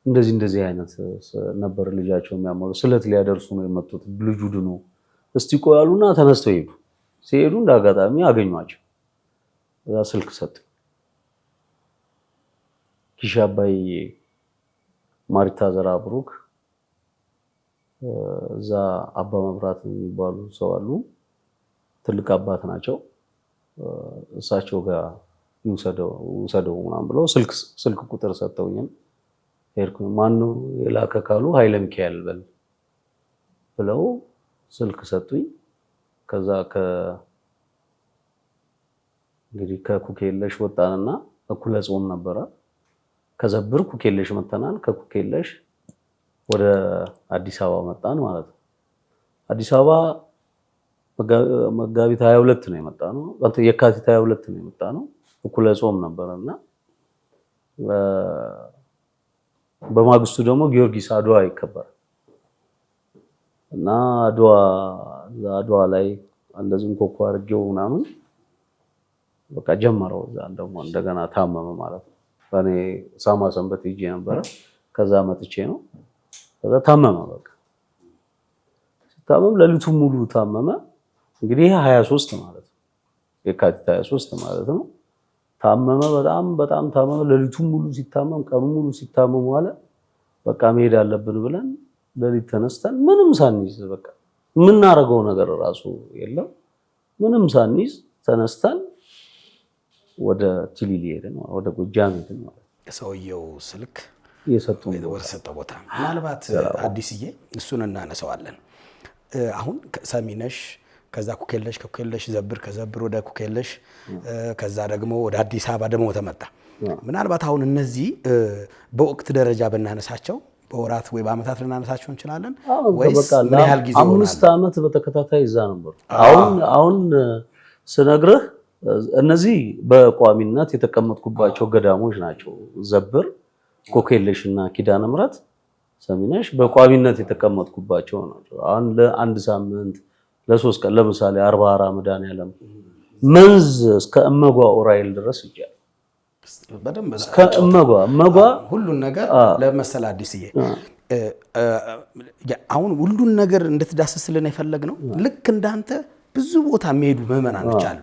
እንደዚህ አይነት ነበር ልጃቸው የሚያመሩ ስለት ሊያደርሱ ነው የመጡት ልጁ ድኖ እስቲ ቆይ ያሉና ተነስተው ሄዱ። ሲሄዱ እንዳጋጣሚ አገኟቸው። እዛ ስልክ ሰጡ። ጊሽ አባይ ማሪታ ዘራ ብሩክ እዛ አባ መብራት የሚባሉ ሰው አሉ። ትልቅ አባት ናቸው። እሳቸው ጋር ይውሰደው ምናምን ብለው ስልክ ቁጥር ሰጠውኝ። ሄድኩኝ። ማነው የላከ ካሉ ኃይለ ሚካኤል ብለው ስልክ ሰጡኝ። ከዛ እንግዲህ ከኩኬለሽ ወጣንና እኩለ ጾም ነበረ። ከዘብር ኩኬለሽ መተናል። ከኩኬለሽ ወደ አዲስ አበባ መጣን ማለት ነው። አዲስ አበባ መጋቢት 22 ነው የመጣነው። የካቲት 22 ነው የመጣነው። እኩለ ጾም ነበርና በማግስቱ ደግሞ ጊዮርጊስ አድዋ ይከበራል እና አድዋ ላይ እንደዚህ ኮኮ አድርጌው ምናምን በቃ ጀመረው። እዛ ደግሞ እንደገና ታመመ ማለት ነው። እኔ ሳማ ሰንበት ሂጄ ነበረ። ከዛ መጥቼ ነው። ከዛ ታመመ። በቃ ሲታመም ሌሊቱን ሙሉ ታመመ። እንግዲህ 23 ማለት ነው፣ የካቲት 23 ማለት ነው። ታመመ፣ በጣም ታመመ። ሌሊቱን ሙሉ ሲታመም፣ ቀኑን ሙሉ ሲታመም ዋለ። በቃ መሄድ አለብን ብለን ሌሊት ተነስተን ምንም ሳንይዝ በቃ የምናደርገው ነገር ራሱ የለም። ምንም ሳንይዝ ተነስተን ወደ ቲሊሊ ሄድን፣ ወደ ጎጃም ሄድን ማለት ነው። የሰውየው ስልክ የሰጠው ቦታ ምናልባት አዲስዬ እሱን እናነሳዋለን። አሁን ሰሚነሽ፣ ከዛ ኩኬለሽ፣ ከኩኬለሽ ዘብር፣ ከዘብር ወደ ኩኬለሽ፣ ከዛ ደግሞ ወደ አዲስ አበባ ደግሞ ተመጣ። ምናልባት አሁን እነዚህ በወቅት ደረጃ ብናነሳቸው በወራት ወይ በአመታት ልናነሳቸው እንችላለን ወይስ ምን ያህል ጊዜ ሆነ? 5 ዓመት በተከታታይ እዛ ነበር። አሁን ስነግርህ እነዚህ በቋሚነት የተቀመጥኩባቸው ገዳሞች ናቸው። ዘብር፣ ኮኬለሽ እና ኪዳነ ምሕረት፣ ሰሚነሽ በቋሚነት የተቀመጥኩባቸው ናቸው። አሁን ለአንድ ሳምንት ለ3 ቀን ለምሳሌ 44 መድኃኔዓለም መንዝ እስከ እመጓ ኦራይል ድረስ ይጃል። በደንብ እስከ እመጓ ሁሉን ነገር ለመሰለ አዲስዬ አሁን ሁሉን ነገር እንድትዳስስልን የፈለግነው ልክ እንዳንተ ብዙ ቦታ የሚሄዱ ምዕመናኖች አሉ።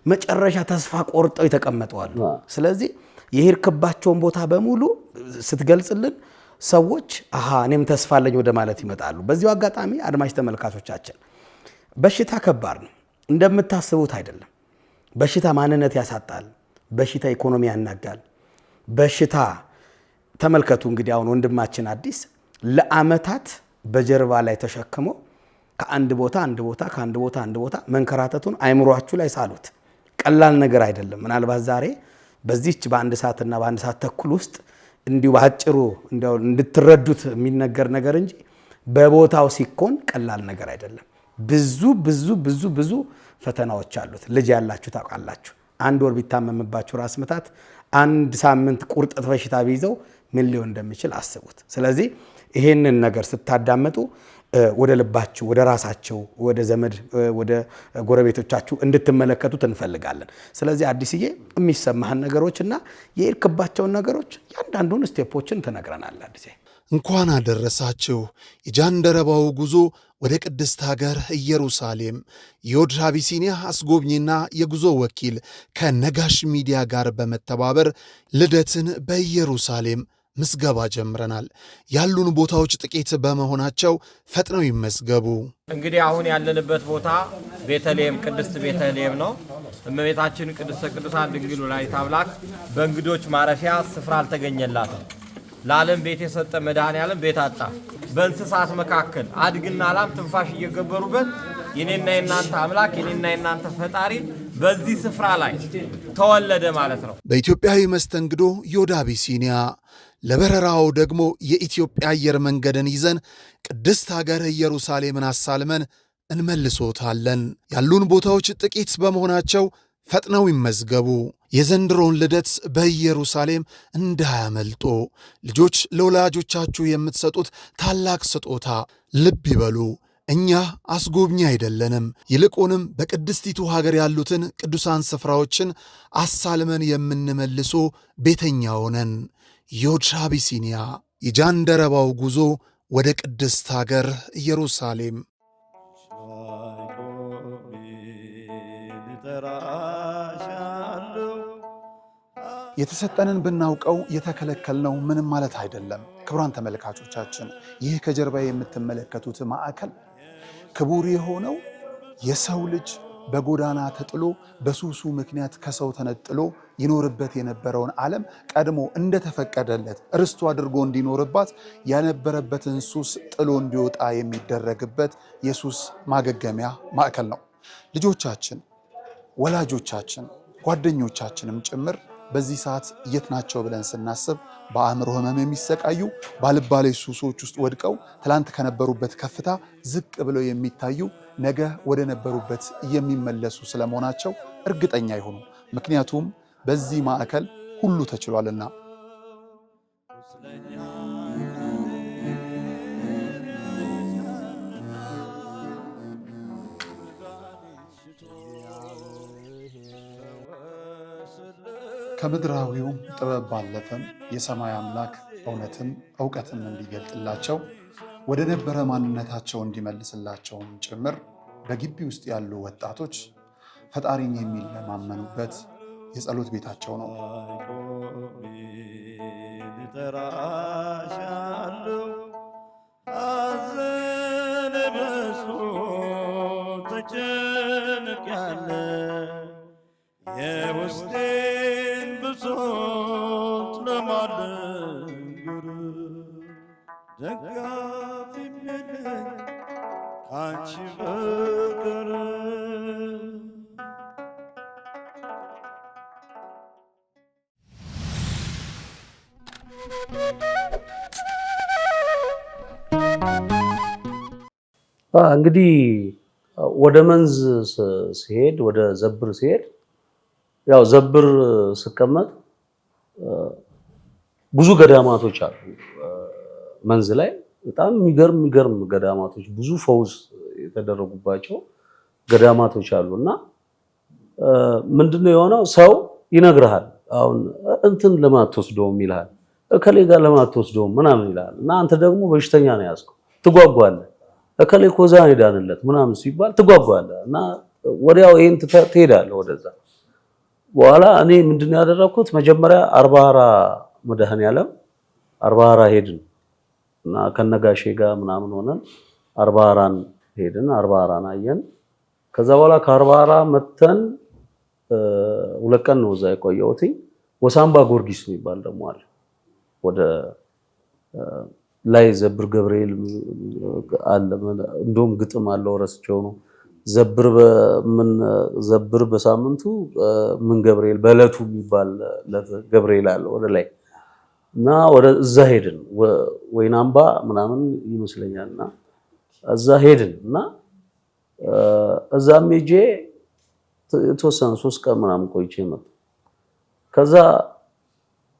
መጨረሻ ተስፋ ቆርጠው የተቀመጠዋል። ስለዚህ የሄድክባቸውን ቦታ በሙሉ ስትገልጽልን ሰዎች እኔም ተስፋ አለኝ ወደ ማለት ይመጣሉ። በዚሁ አጋጣሚ አድማጭ ተመልካቾቻችን በሽታ ከባድ ነው፣ እንደምታስቡት አይደለም። በሽታ ማንነት ያሳጣል። በሽታ ኢኮኖሚ ያናጋል። በሽታ ተመልከቱ እንግዲህ አሁን ወንድማችን አዲስ ለአመታት በጀርባ ላይ ተሸክሞ ከአንድ ቦታ አንድ ቦታ መንከራተቱን አይምሯችሁ ላይ ሳሉት። ቀላል ነገር አይደለም። ምናልባት ዛሬ በዚህች በአንድ ሰዓትና በአንድ ሰዓት ተኩል ውስጥ እንዲሁ ባጭሩ እንዲያው እንድትረዱት የሚነገር ነገር እንጂ በቦታው ሲኮን ቀላል ነገር አይደለም። ብዙ ፈተናዎች አሉት። ልጅ ያላችሁ ታውቃላችሁ። አንድ ወር ቢታመምባችሁ ራስ ምታት፣ አንድ ሳምንት ቁርጠት በሽታ ቢይዘው ምን ሊሆን እንደሚችል አስቡት። ስለዚህ ይሄንን ነገር ስታዳምጡ ወደ ልባችሁ፣ ወደ ራሳችሁ፣ ወደ ዘመድ፣ ወደ ጎረቤቶቻችሁ እንድትመለከቱት እንፈልጋለን። ስለዚህ አዲስዬ የሚሰማህን ነገሮችና የሄድክባቸውን ነገሮች ያንዳንዱን ስቴፖችን ትነግረናለህ። አዲስ እንኳን አደረሳችሁ። የጃንደረባው ጉዞ ወደ ቅድስት ሀገር ኢየሩሳሌም የዮድ አቢሲኒያ አስጎብኚና የጉዞ ወኪል ከነጋሽ ሚዲያ ጋር በመተባበር ልደትን በኢየሩሳሌም ምዝገባ ጀምረናል። ያሉን ቦታዎች ጥቂት በመሆናቸው ፈጥነው ይመዝገቡ። እንግዲህ አሁን ያለንበት ቦታ ቤተልሔም፣ ቅድስት ቤተልሔም ነው። እመቤታችን ቅድስተ ቅዱሳን ድንግል ወላዲተ አምላክ በእንግዶች ማረፊያ ስፍራ አልተገኘላትም። ለዓለም ቤት የሰጠ መድኃኔዓለም ቤት አጣ። በእንስሳት መካከል አድግና ላም ትንፋሽ እየገበሩበት የኔና የናንተ አምላክ የኔና የናንተ ፈጣሪ በዚህ ስፍራ ላይ ተወለደ ማለት ነው። በኢትዮጵያዊ መስተንግዶ ዮድ አቢሲኒያ፣ ለበረራው ደግሞ የኢትዮጵያ አየር መንገድን ይዘን ቅድስት ሀገር ኢየሩሳሌምን አሳልመን እንመልሶታለን። ያሉን ቦታዎች ጥቂት በመሆናቸው ፈጥነው ይመዝገቡ። የዘንድሮን ልደት በኢየሩሳሌም እንዳያመልጦ። ልጆች ለወላጆቻችሁ የምትሰጡት ታላቅ ስጦታ። ልብ ይበሉ፣ እኛ አስጎብኚ አይደለንም። ይልቁንም በቅድስቲቱ ሀገር ያሉትን ቅዱሳን ስፍራዎችን አሳልመን የምንመልሶ ቤተኛ ሆነን። ዮድ አቢሲኒያ፣ የጃንደረባው ጉዞ ወደ ቅድስት ሀገር ኢየሩሳሌም። የተሰጠንን ብናውቀው የተከለከልነው ምንም ማለት አይደለም። ክቡራን ተመልካቾቻችን፣ ይህ ከጀርባ የምትመለከቱት ማዕከል ክቡር የሆነው የሰው ልጅ በጎዳና ተጥሎ በሱሱ ምክንያት ከሰው ተነጥሎ ይኖርበት የነበረውን ዓለም ቀድሞ እንደተፈቀደለት ርስቱ አድርጎ እንዲኖርባት ያነበረበትን ሱስ ጥሎ እንዲወጣ የሚደረግበት የሱስ ማገገሚያ ማዕከል ነው። ልጆቻችን፣ ወላጆቻችን፣ ጓደኞቻችንም ጭምር በዚህ ሰዓት የት ናቸው ብለን ስናስብ በአእምሮ ህመም የሚሰቃዩ ባልባሌ ሱሶች ውስጥ ወድቀው ትላንት ከነበሩበት ከፍታ ዝቅ ብለው የሚታዩ ነገ ወደ ነበሩበት የሚመለሱ ስለመሆናቸው እርግጠኛ ይሁኑ። ምክንያቱም በዚህ ማዕከል ሁሉ ተችሏልና። ከምድራዊው ጥበብ ባለፈም የሰማይ አምላክ እውነትም እውቀትም እንዲገልጥላቸው ወደ ነበረ ማንነታቸው እንዲመልስላቸውም ጭምር በግቢ ውስጥ ያሉ ወጣቶች ፈጣሪን የሚለማመኑበት የጸሎት ቤታቸው ነው። እንግዲህ ወደ መንዝ ሲሄድ ወደ ዘብር ሲሄድ ያው ዘብር ስቀመጥ ብዙ ገዳማቶች አሉ። መንዝ ላይ በጣም የሚገርም ገዳማቶች፣ ብዙ ፈውስ የተደረጉባቸው ገዳማቶች አሉና ምንድነው የሆነው? ሰው ይነግርሃል። አሁን እንትን ለማትወስደውም ይልሃል፣ እከሌ ጋር ለማትወስደውም ምናምን ይልሃል። እና አንተ ደግሞ በሽተኛ ነው ያዝከው፣ ትጓጓለህ። እከሌ ኮዛ ሄዳንለት ምናምን ሲባል ትጓጓለህ እና ወዲያው ይሄን ትሄዳለህ ወደዛ። በኋላ እኔ ምንድነው ያደረኩት? መጀመሪያ አርባራ መድኃኔዓለም አርባራ ሄድን እና ከነጋሼ ጋር ምናምን ሆነን አርባራን ሄድን፣ አርባራን አየን። ከዛ በኋላ ከአርባራ መተን 2 ቀን ነው እዛ የቆየሁት። ወሳምባ ጊዮርጊስ የሚባል ደግሞ አለ። ወደ ላይ ዘብር ገብርኤል አለ እንደውም ግጥም አለው ረስቸው ነው ዘብር በሳምንቱ ምን ገብርኤል በእለቱ የሚባል ገብርኤል አለ ወደ ላይ እና ወደ እዛ ሄድን ወይናምባ ምናምን ይመስለኛልና እዛ ሄድን እና እዛም ሄጄ የተወሰነ 3 ቀን ምናምን ቆይቼ መጣሁ። ከዛ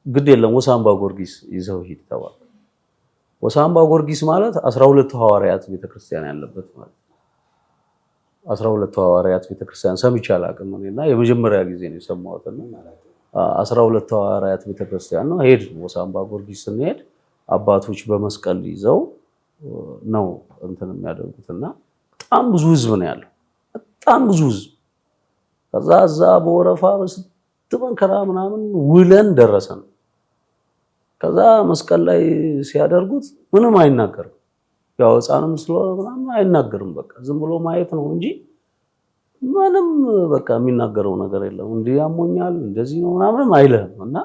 ግድ የለም ወሳምባ ጊዮርጊስ ይዘው ሂድ ተባለ። ወሳምባ ጊዮርጊስ ማለት 12 ሐዋርያት ቤተክርስቲያን ያለበት ማለት 12 ሐዋርያት ቤተክርስቲያን ሰምቼ አላውቅም እና የመጀመሪያ ጊዜ ነው የሰማሁት እና 12 ሐዋርያት ቤተክርስቲያን ነው። ሄድን ወሳምባ ጊዮርጊስ ስንሄድ አባቶች በመስቀል ይዘው ነው እንትን የሚያደርጉትና በጣም ብዙ ህዝብ ነው ያለው። በጣም ብዙ ህዝብ ከዛ እዛ በወረፋ በስትመንከራ ምናምን ውለን ደረሰን። ከዛ መስቀል ላይ ሲያደርጉት ምንም አይናገርም። ያው ህፃንም ስለሆነ ምናምን አይናገርም። በቃ ዝም ብሎ ማየት ነው እንጂ ምንም በቃ የሚናገረው ነገር የለም። እንዲህ ያሞኛል እንደዚህ ነው ምናምን አይልህም። እና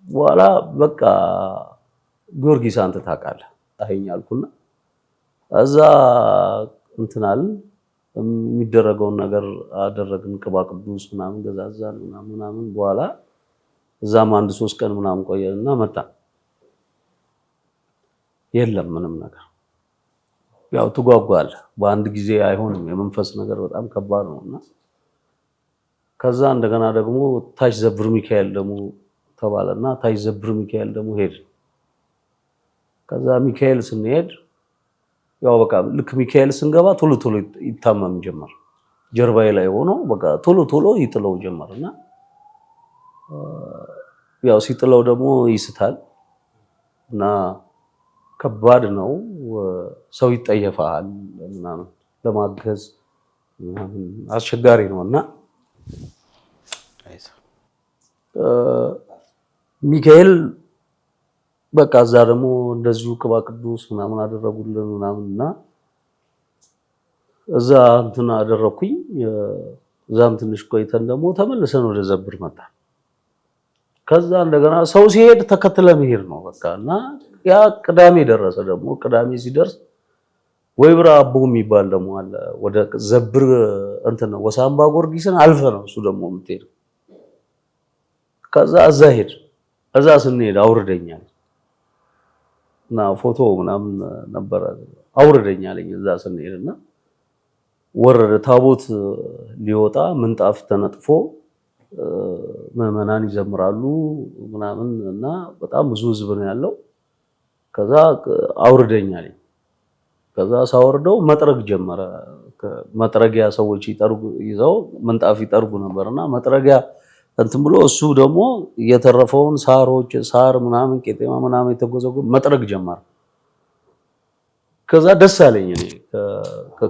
በኋላ በቃ ጊዮርጊስ አንተ ታውቃለህ አሄኝ አልኩና እዛ እንትናል የሚደረገውን ነገር አደረግን። ቅባ ቅዱስ ምናምን ገዛዛን ምናምን በኋላ እዛም 1-3 ቀን ምናምን ቆየንና መጣ። የለም ምንም ነገር። ያው ትጓጓለህ። በአንድ ጊዜ አይሆንም። የመንፈስ ነገር በጣም ከባድ ነውና ከዛ እንደገና ደግሞ ታች ዘብር ሚካኤል ደግሞ ተባለና ታች ዘብር ሚካኤል ደግሞ ሄድ። ከዛ ሚካኤል ስንሄድ ያው በቃ ልክ ሚካኤል ስንገባ ቶሎ ቶሎ ይታመም ጀመር። ጀርባዬ ላይ ሆኖ በቃ ቶሎ ቶሎ ይጥለው ጀመርና ያው ሲጥለው ደግሞ ይስታል እና ከባድ ነው። ሰው ይጠየፋል ምናምን ለማገዝ ምናምን አስቸጋሪ ነውና ሚካኤል በቃ እዛ ደግሞ እንደዚሁ ቅባ ቅዱስ ምናምን አደረጉልን ምናምንና እዛ እንትን አደረኩኝ። እዛም ትንሽ ቆይተን ደግሞ ተመልሰን ወደ ዘብር መጣ። ከዛ እንደገና ሰው ሲሄድ ተከትለ መሄድ ነው በቃና ያ ቅዳሜ ደረሰ። ደግሞ ቅዳሜ ሲደርስ ወይብራ አቦ የሚባል ደግሞ አለ ወደ ዘብር እንትን ነው ወሳምባ ጊዮርጊስን አልፈ ነው እሱ ደግሞ የምትሄድ። ከዛ እዛ ሄድ እዛ ስንሄድ አውርደኛል እና ፎቶ ምናምን ነበር አውርደኛል እዛ ስንሄድና ወረደ። ታቦት ሊወጣ ምንጣፍ ተነጥፎ ምዕመናን ይዘምራሉ ምናምን እና በጣም ብዙ ህዝብ ነው ያለው። ከዛ አውርደኛል። ከዛ ሳወርደው መጥረግ ጀመረ። መጥረጊያ ሰዎች ይዘው ምንጣፍ ይጠርጉ ነበርና መጥረጊያ እንትን ብሎ እሱ ደግሞ የተረፈውን ሳር ምናምን ቄጤማ ምናምን የተጎዘጉ መጥረግ ጀመረ። ከዛ ደስ አለኝ እኔ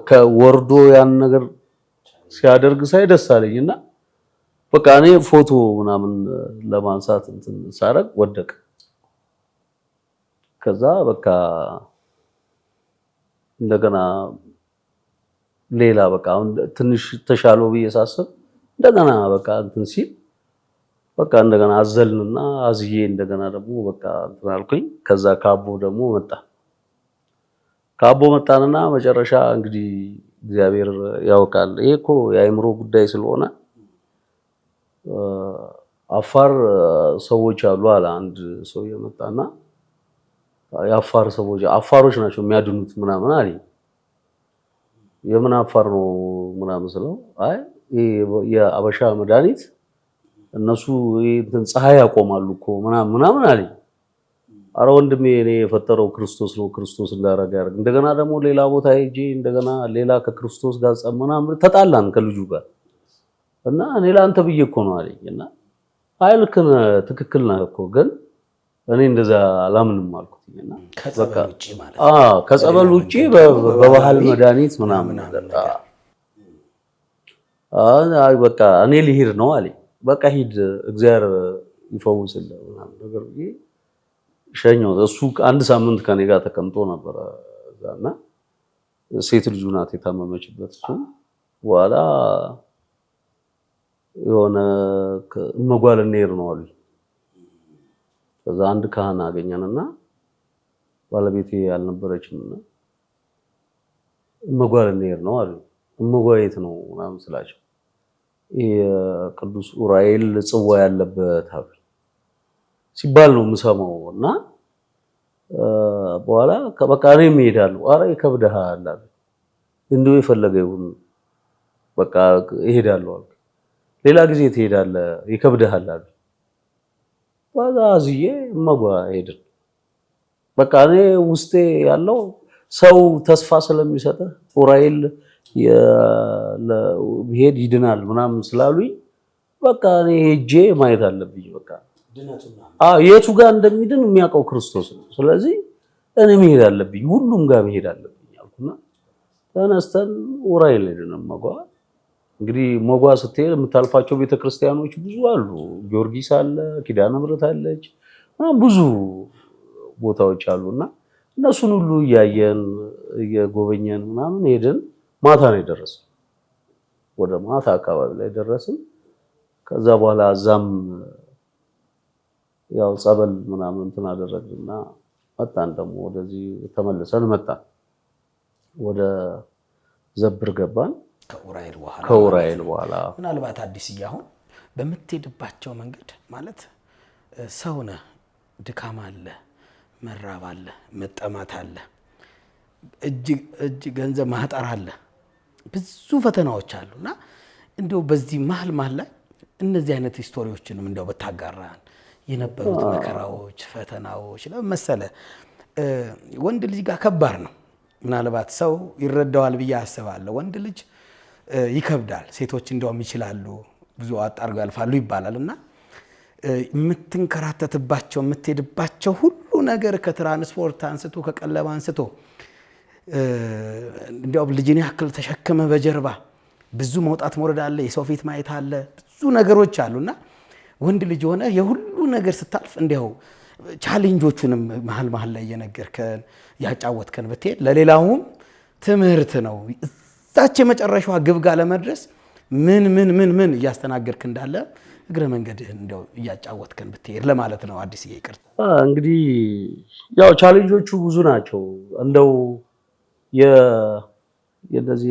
ከወርዶ ያን ነገር ሲያደርግ ሳይ ደስ አለኝና በቃ እኔ ፎቶ ምናምን ለማንሳት እንትን ሳረግ ወደቀ። ከዛ በቃ እንደገና ሌላ በቃ ትንሽ ተሻለው ብዬ ሳስብ እንደገና በቃ እንትን ሲል በቃ እንደገና አዘልንና አዝዬ እንደገና ደግሞ በቃ እንትን አልኩኝ። ከዛ ካቦ ደግሞ መጣ። ካቦ መጣንና መጨረሻ እንግዲህ እግዚአብሔር ያውቃል። ይሄ እኮ የአእምሮ ጉዳይ ስለሆነ አፋር ሰዎች አሉ አለ አንድ ሰው የመጣና የአፋር ሰዎች አፋሮች ናቸው የሚያድኑት ምናምን አለኝ። የምን አፋር ነው ምናምን ስለው አይ የአበሻ መድኃኒት እነሱ እንትን ፀሐይ ያቆማሉ እኮ ምናምን አለኝ። አረ ወንድሜ እኔ የፈጠረው ክርስቶስ ነው፣ ክርስቶስ እንዳረጋ ያርግ። እንደገና ደግሞ ሌላ ቦታ ሄጄ እንደገና ሌላ ከክርስቶስ ጋር ምናምን ተጣላን ከልጁ ጋር እና እኔ ላንተ ብዬ እኮ ነው አለኝና አይ ልክ ነህ ትክክል ነህ እኮ ግን እኔ እንደዛ አላምንም አልኩትና በቃ ከጸበል ውጪ በባህል መድኃኒት ምናምን ነገር አይ በቃ እኔ ልሂድ ነው አለኝ። በቃ ሂድ እግዚአብሔር ይፈውስልህ ምናምን ነገር ሸኘው። እሱ 1 ሳምንት ከኔ ጋር ተቀምጦ ነበር እዛና ሴት ልጁ ናት የታመመችበት። እሱ በኋላ የሆነ መጓል እንሄድ ነው አሉኝ ከዛ አንድ ካህን አገኘንና ባለቤቴ ያልነበረችና እመጓል እንሄድ ነው አሉ። እመጓየት ነው ምናምን ስላቸው የቅዱስ ኡራኤል ጽዋ ያለበት አሉ ሲባል ነው የምሰማው። እና በኋላ በቃ እኔም እሄዳለሁ። ኧረ ይከብድሃል አሉ። እንደው የፈለገ ይሁን በቃ እሄዳለሁ አሉ። ሌላ ጊዜ ትሄዳለህ ይከብድሃል አሉ። በዛ አዝዬ እመጓ ሄድን። በቃ እኔ ውስጤ ያለው ሰው ተስፋ ስለሚሰጥህ ኡራኤል ሄድ ይድናል ምናምን ስላሉኝ በቃ እኔ ሄጄ ማየት አለብኝ። በቃ የቱ ጋር እንደሚድን የሚያውቀው ክርስቶስ ነው። ስለዚህ እኔ መሄድ አለብኝ፣ ሁሉም ጋር መሄድ አለብኝ አልኩና ተነስተን ኡራኤል ሄድን። እመጓ እንግዲህ እመጓ ስትሄድ የምታልፋቸው ቤተክርስቲያኖች ብዙ አሉ። ጊዮርጊስ አለ፣ ኪዳነ ምሕረት አለች፣ ብዙ ቦታዎች አሉና እነሱን ሁሉ እያየን እየጎበኘን ምናምን ሄድን። ማታ ነው የደረስን። ወደ ማታ አካባቢ ላይ ደረስን። ከዛ በኋላ እዛም ያው ጸበል ምናምን እንትን አደረግንና መጣን። ደግሞ ወደዚህ ተመልሰን መጣን። ወደ ዘብር ገባን። ከኡራኤል በኋላ ምናልባት አዲስ አሁን በምትሄድባቸው መንገድ ማለት ሰው ነህ፣ ድካም አለ፣ መራብ አለ፣ መጠማት አለ፣ እጅ ገንዘብ ማህጠር አለ፣ ብዙ ፈተናዎች አሉና እንደው በዚህ መሀል ላይ እነዚህ አይነት ስቶሪዎችንም እንደው በታጋራን የነበሩት መከራዎች፣ ፈተናዎች ለመሰለ ወንድ ልጅ ጋር ከባድ ነው። ምናልባት ሰው ይረዳዋል ብዬ አስባለሁ። ወንድ ልጅ ይከብዳል፣ ሴቶች እንደውም ይችላሉ፣ ብዙ አጣርገው ያልፋሉ ይባላልና የምትንከራተትባቸው የምትሄድባቸው ሁሉ ነገር ከትራንስፖርት አንስቶ ከቀለብ አንስቶ እንዲያው ልጅን ያክል ተሸክመ በጀርባ ብዙ መውጣት መውረድ አለ፣ የሰው ፊት ማየት አለ፣ ብዙ ነገሮች አሉና ወንድ ልጅ ሆነ የሁሉ ነገር ስታልፍ እንዲያው ቻሌንጆቹንም መሀል ላይ እየነገርከን ያጫወትከን ብትሄድ ለሌላውም ትምህርት ነው። እዛች የመጨረሻዋ ግብ ጋር ለመድረስ ምን እያስተናገርክ እንዳለ እግረ መንገድህን እንደው እያጫወትከን ብትሄድ ለማለት ነው። አዲስ ይቅርታ። እንግዲህ ያው ቻሌንጆቹ ብዙ ናቸው። እንደው የነዚህ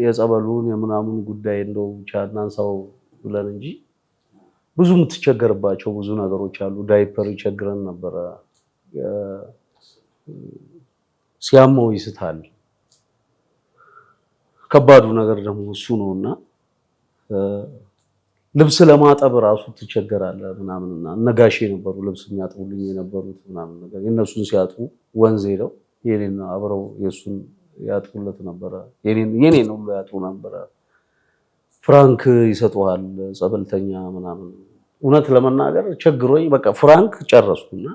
የጸበሉን የምናምን ጉዳይ እንደው ብቻ እናንሳው ብለን እንጂ ብዙ የምትቸገርባቸው ብዙ ነገሮች አሉ። ዳይፐር ይቸግረን ነበረ። ሲያመው ይስታል። ከባዱ ነገር ደግሞ እሱ ነውና ልብስ ለማጠብ ራሱ ትቸገራለህ ምናምንና ነጋሼ ነበሩ ልብስ የሚያጥቡልኝ የነበሩት ምናምን ነገር የነሱን ሲያጡ ወንዝ ሄደው የኔን አብረው የሱን ያጥቡለት ነበረ። የኔን ሁሉ ያጡ ነበረ። ፍራንክ ይሰጡሃል ጸበልተኛ ምናምን። እውነት ለመናገር ቸግሮኝ በቃ ፍራንክ ጨረስኩና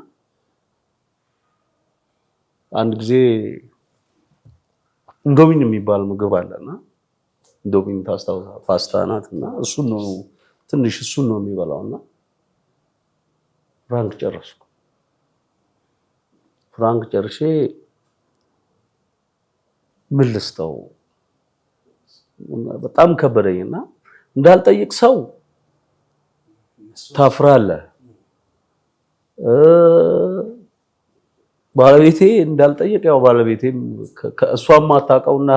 አንድ ጊዜ እንዶሚን የሚባል ምግብ አለና እንዶሚን ፓስታ ናትና እሱን ነው የሚበላውና ፍራንክ ጨረስኩ። ፍራንክ ጨርሼ ምን ልስጠው በጣም ከበደኝና እንዳልጠይቅ ሰው ታፍራለህ። ባለቤቴ እንዳልጠይቅ ያው ባለቤቴም ከእሷም ማታውቀውና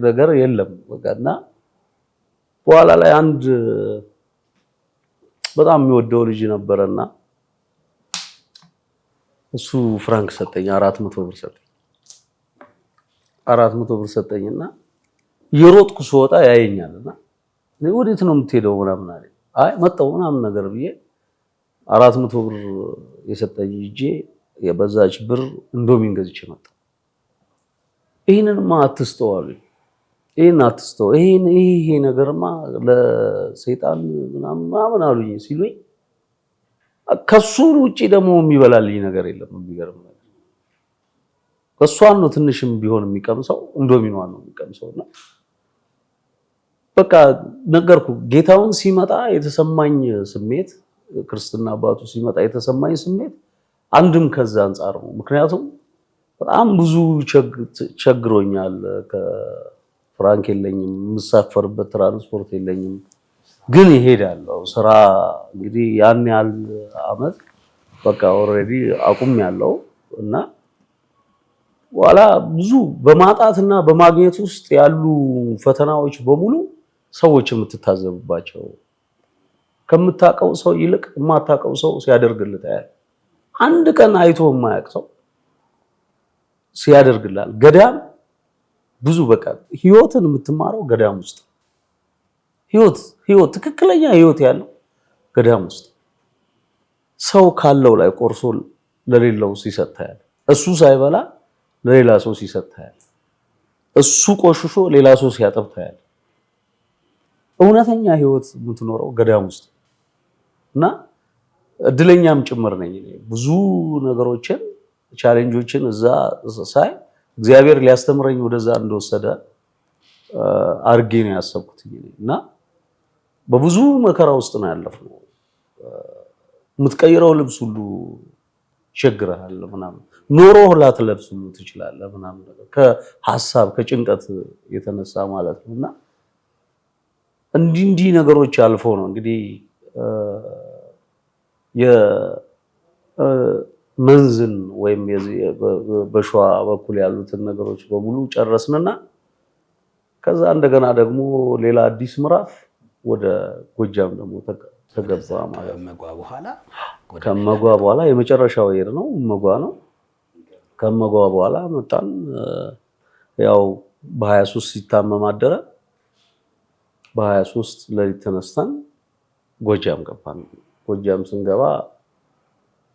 ነገር የለም በቃና በኋላ ላይ አንድ በጣም የሚወደው ልጅ ነበርና እሱ ፍራንክ ሰጠኝ። 400 ብር ሰጠኝ። 400 ብር ሰጠኝና የሮጥኩ ስወጣ ያየኛልና ወዴት ነው የምትሄደው ምናምን አለኝ። አይ መጣሁ ምናምን ነገር ብዬ 400 ብር የሰጠኝ እጄ የበዛች ብር እንዶሚን ገዝቼ መጣሁ። ይሄንንማ አትስተዋሉኝ። ይሄን አትስተው ይሄ ነገርማ ለሰይጣን ምናምን አሉኝ ሲሉኝ ከሱ ውጪ ደግሞ የሚበላልኝ ነገር የለም። የሚገርም ነገር እሷን ነው ትንሽም ቢሆን የሚቀምሰው እንዶሚኗን ነው የሚቀምሰውና በቃ ነገርኩ። ጌታውን ሲመጣ የተሰማኝ ስሜት ክርስትና አባቱ ሲመጣ የተሰማኝ ስሜት አንድም ከዛ አንፃር ነው። ምክንያቱም በጣም ብዙ ቸግሮኛል። ከፍራንክ የለኝም፣ የምሳፈርበት ትራንስፖርት የለኝም፣ ግን ይሄዳለሁ። ስራ እንግዲህ ያን ያህል አመት በቃ ኦልሬዲ አቁም ያለው እና በኋላ ብዙ በማጣትና በማግኘት ውስጥ ያሉ ፈተናዎች በሙሉ ሰዎች የምትታዘብባቸው ከምታቀው ሰው ይልቅ የማታቀው ሰው ሲያደርግልህ ታያለህ። አንድ ቀን አይቶ የማያውቅ ሰው ሲያደርግላል። ገዳም ብዙ በቃ ህይወትን የምትማረው ገዳም ውስጥ ህይወት ትክክለኛ ህይወት ያለው ገዳም ውስጥ ሰው ካለው ላይ ቆርሶ ለሌላው ሲሰጥ ታያለህ። እሱ ሳይበላ ለሌላ ሰው ሲሰጥ ታያለህ። እሱ ቆሽሾ ሌላ ሰው ሲያጠብ ታያለህ። እውነተኛ ህይወት የምትኖረው ገዳም ውስጥ እና እድለኛም ጭምር ነኝ። ብዙ ነገሮችን ቻሌንጆችን እዛ ሳይ እግዚአብሔር ሊያስተምረኝ ወደዛ እንደወሰደ አርጌ ነው ያሰብኩት እና በብዙ መከራ ውስጥ ነው ያለፍነው። የምትቀይረው ልብስ ሁሉ ይቸግርሃል ምናምን ኖሮ ላትለብስ ሁሉ ትችላለህ ምናምን ከሐሳብ ከጭንቀት የተነሳ ማለት ነውና እንዲህ ነገሮች አልፈው ነው እንግዲህ የመንዝን ወይም በሸዋ በኩል ያሉትን ነገሮች በሙሉ ጨረስንና ከዛ እንደገና ደግሞ ሌላ አዲስ ምዕራፍ ወደ ጎጃም ደግሞ ተገባ ማለት ነው። ከመጓ በኋላ የመጨረሻው ሄድ ነው መጓ ነው። ከመጓ በኋላ መጣን። ያው በ23 ሲታመም አደረ። በ23 ለሊት ተነስተን ጎጃም ገባን። ጎጃም ስንገባ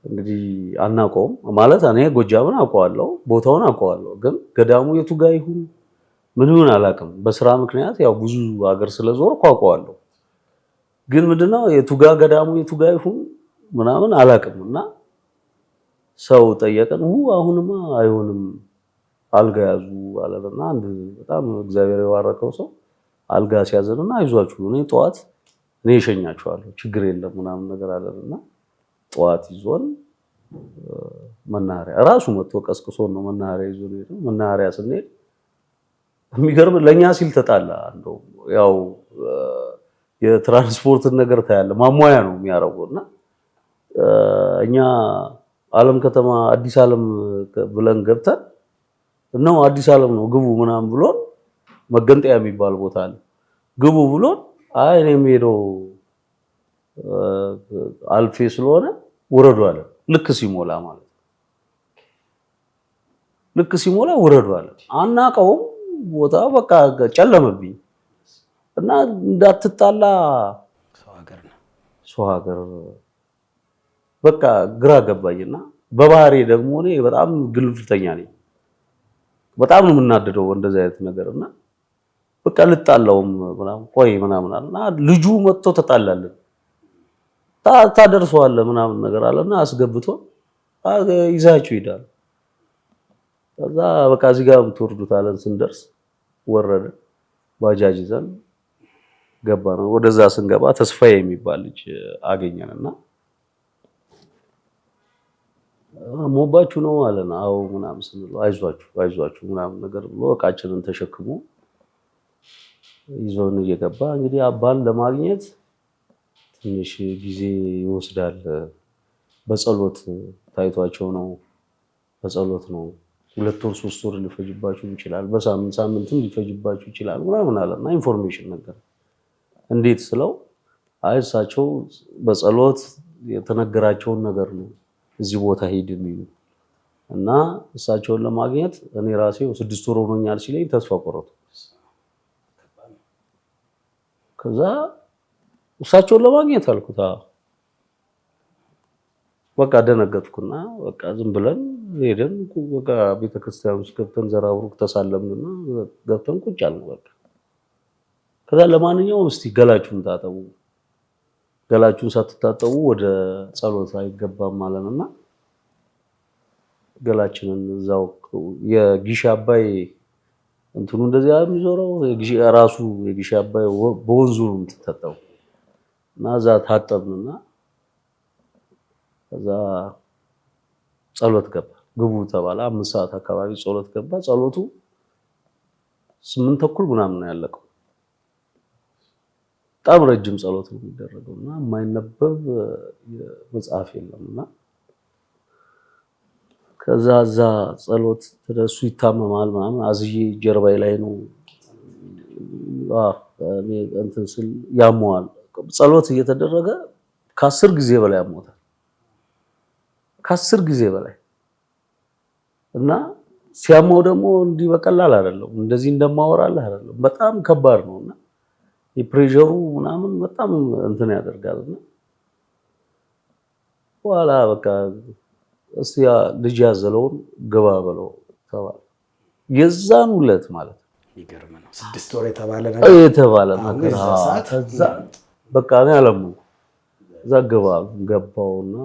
እንግዲህ አናውቀውም ማለት እኔ ጎጃምን አውቀዋለሁ፣ ቦታውን አውቀዋለሁ፣ ግን ገዳሙ የቱ ጋር ይሁን ምን ይሁን አላውቅም። በስራ ምክንያት ያው ብዙ ሀገር ስለዞርኩ አውቀዋለሁ፣ ግን ምንድነው የቱ ጋር ገዳሙ የቱ ጋር ይሁን ምናምን አላውቅም። እና ሰው ጠየቀን፣ አሁንማ አይሆንም አልጋ ያዙ አለና አንድ በጣም እግዚአብሔር የባረከው ሰው አልጋ ሲያዘንና አይዟችሁ እኔ ጠዋት እኔ እሸኛችኋለሁ ችግር የለም ምናምን ነገር አለና ጠዋት ይዞን መናኸሪያ ራሱ መጥቶ ቀስቅሶን ነው መናኸሪያ ይዞን ሄደ። መናኸሪያ ስንሄድ የሚገርም ለኛ ሲል ተጣላ። እንደው ያው የትራንስፖርትን ነገር ታያለ ማሟያ ነው የሚያረጉና እኛ ዓለም ከተማ አዲስ ዓለም ብለን ገብተን ነው አዲስ ዓለም ነው ግቡ ምናምን ብሎን መገንጠያ የሚባል ቦታ አለ ግቡ ብሎን አይ እኔ የምሄደው አልፌ ስለሆነ ወረዱ አለ። ልክ ሲሞላ ማለት ልክ ሲሞላ ወረዱ አለ። አናውቀውም ቦታው በቃ ጨለመብኝ እና እንዳትጣላ ሰው ሀገር በቃ ግራ ገባኝና በባህሪ ደግሞ እኔ በጣም ግልፍተኛ ነኝ። በጣም ነው የምናደደው እንደዚህ አይነት ነገርና በቃ ልጣላውም ምናምን ቆይ ምናምን አለና ልጁ መጥቶ ተጣላልን። ታደርሰዋለህ ምናምን ነገር አለና አስገብቶ ይዛችሁ ይዳል። ከዛ በቃ እዚህ ጋር የምትወርዱት አለን። ስንደርስ ወረደ። ባጃጅ ይዘን ገባ ነው። ወደዛ ስንገባ ተስፋዬ የሚባል ልጅ አገኘንና ሞባችሁ ነው አለና አዎ ምናምን ስንለው አይዟችሁ ምናምን ነገር ብሎ እቃችንን ተሸክሞ ይዞን እየገባ እንግዲህ አባን ለማግኘት ትንሽ ጊዜ ይወስዳል። በጸሎት ታይቷቸው ነው። በጸሎት ነው 2 ወር 3 ወር ሊፈጅባችሁ ይችላል። በሳምንትም ሊፈጅባችሁ ይችላል ምናምን አለና ኢንፎርሜሽን ነገር እንዴት ስለው አይ እሳቸው በጸሎት የተነገራቸውን ነገር ነው እዚህ ቦታ ሄድ የሚሉ እና እሳቸውን ለማግኘት እኔ ራሴ 6 ወር ሆኖኛል ሲለኝ ተስፋ ቆረጥኩ። ከዛ እሳቸውን ለማግኘት አልኩት በቃ ደነገጥኩና በቃ ዝም ብለን ሄደን በቃ ቤተክርስቲያን ውስጥ ገብተን ዘራብሩክ ተሳለምንና ገብተን ቁጭ አልን በቃ። ከዛ ለማንኛውም እስቲ ገላችሁን ታጠቡ፣ ገላችሁን ሳትታጠቡ ወደ ጸሎት አይገባም ማለትና ገላችንን እዛው የጊሽ አባይ እንትኑ እንደዚህ የሚዞረው ራሱ የጊሽ አባይ በወንዙ ነው የምትታጠበው እና እዛ ታጠብንና ከዛ ጸሎት ገባ። ግቡ ተባለ። 5 ሰዓት አካባቢ ጸሎት ገባ። ጸሎቱ 8 ተኩል ምናምን ነው ያለቀው። በጣም ረጅም ጸሎት ነው የሚደረገውና የማይነበብ መጽሐፍ የለምና ከዛ እዛ ጸሎት ተደሱ ይታመማል ምናምን አዝዬ ጀርባይ ላይ ነው እንትን ስል ያመዋል። ጸሎት እየተደረገ ከ10 ጊዜ በላይ ያሞታል። ከ10 ጊዜ በላይ እና ሲያመው ደግሞ እንዲህ በቀላል አይደለም፣ እንደዚህ እንደማወራለህ አይደለም። በጣም ከባድ ነውና የፕሬሸሩ ምናምን በጣም እንትን ያደርጋልና በኋላ በቃ እስቲ ልጅ ያዘለውን ግባ በለው ተባለ። የዛን ዕለት ማለት ነው። ይገርም ነው። 6 ወር የተባለ ነገር ከዛ በቃ እኔ አለምኩ። እዛ ገባውና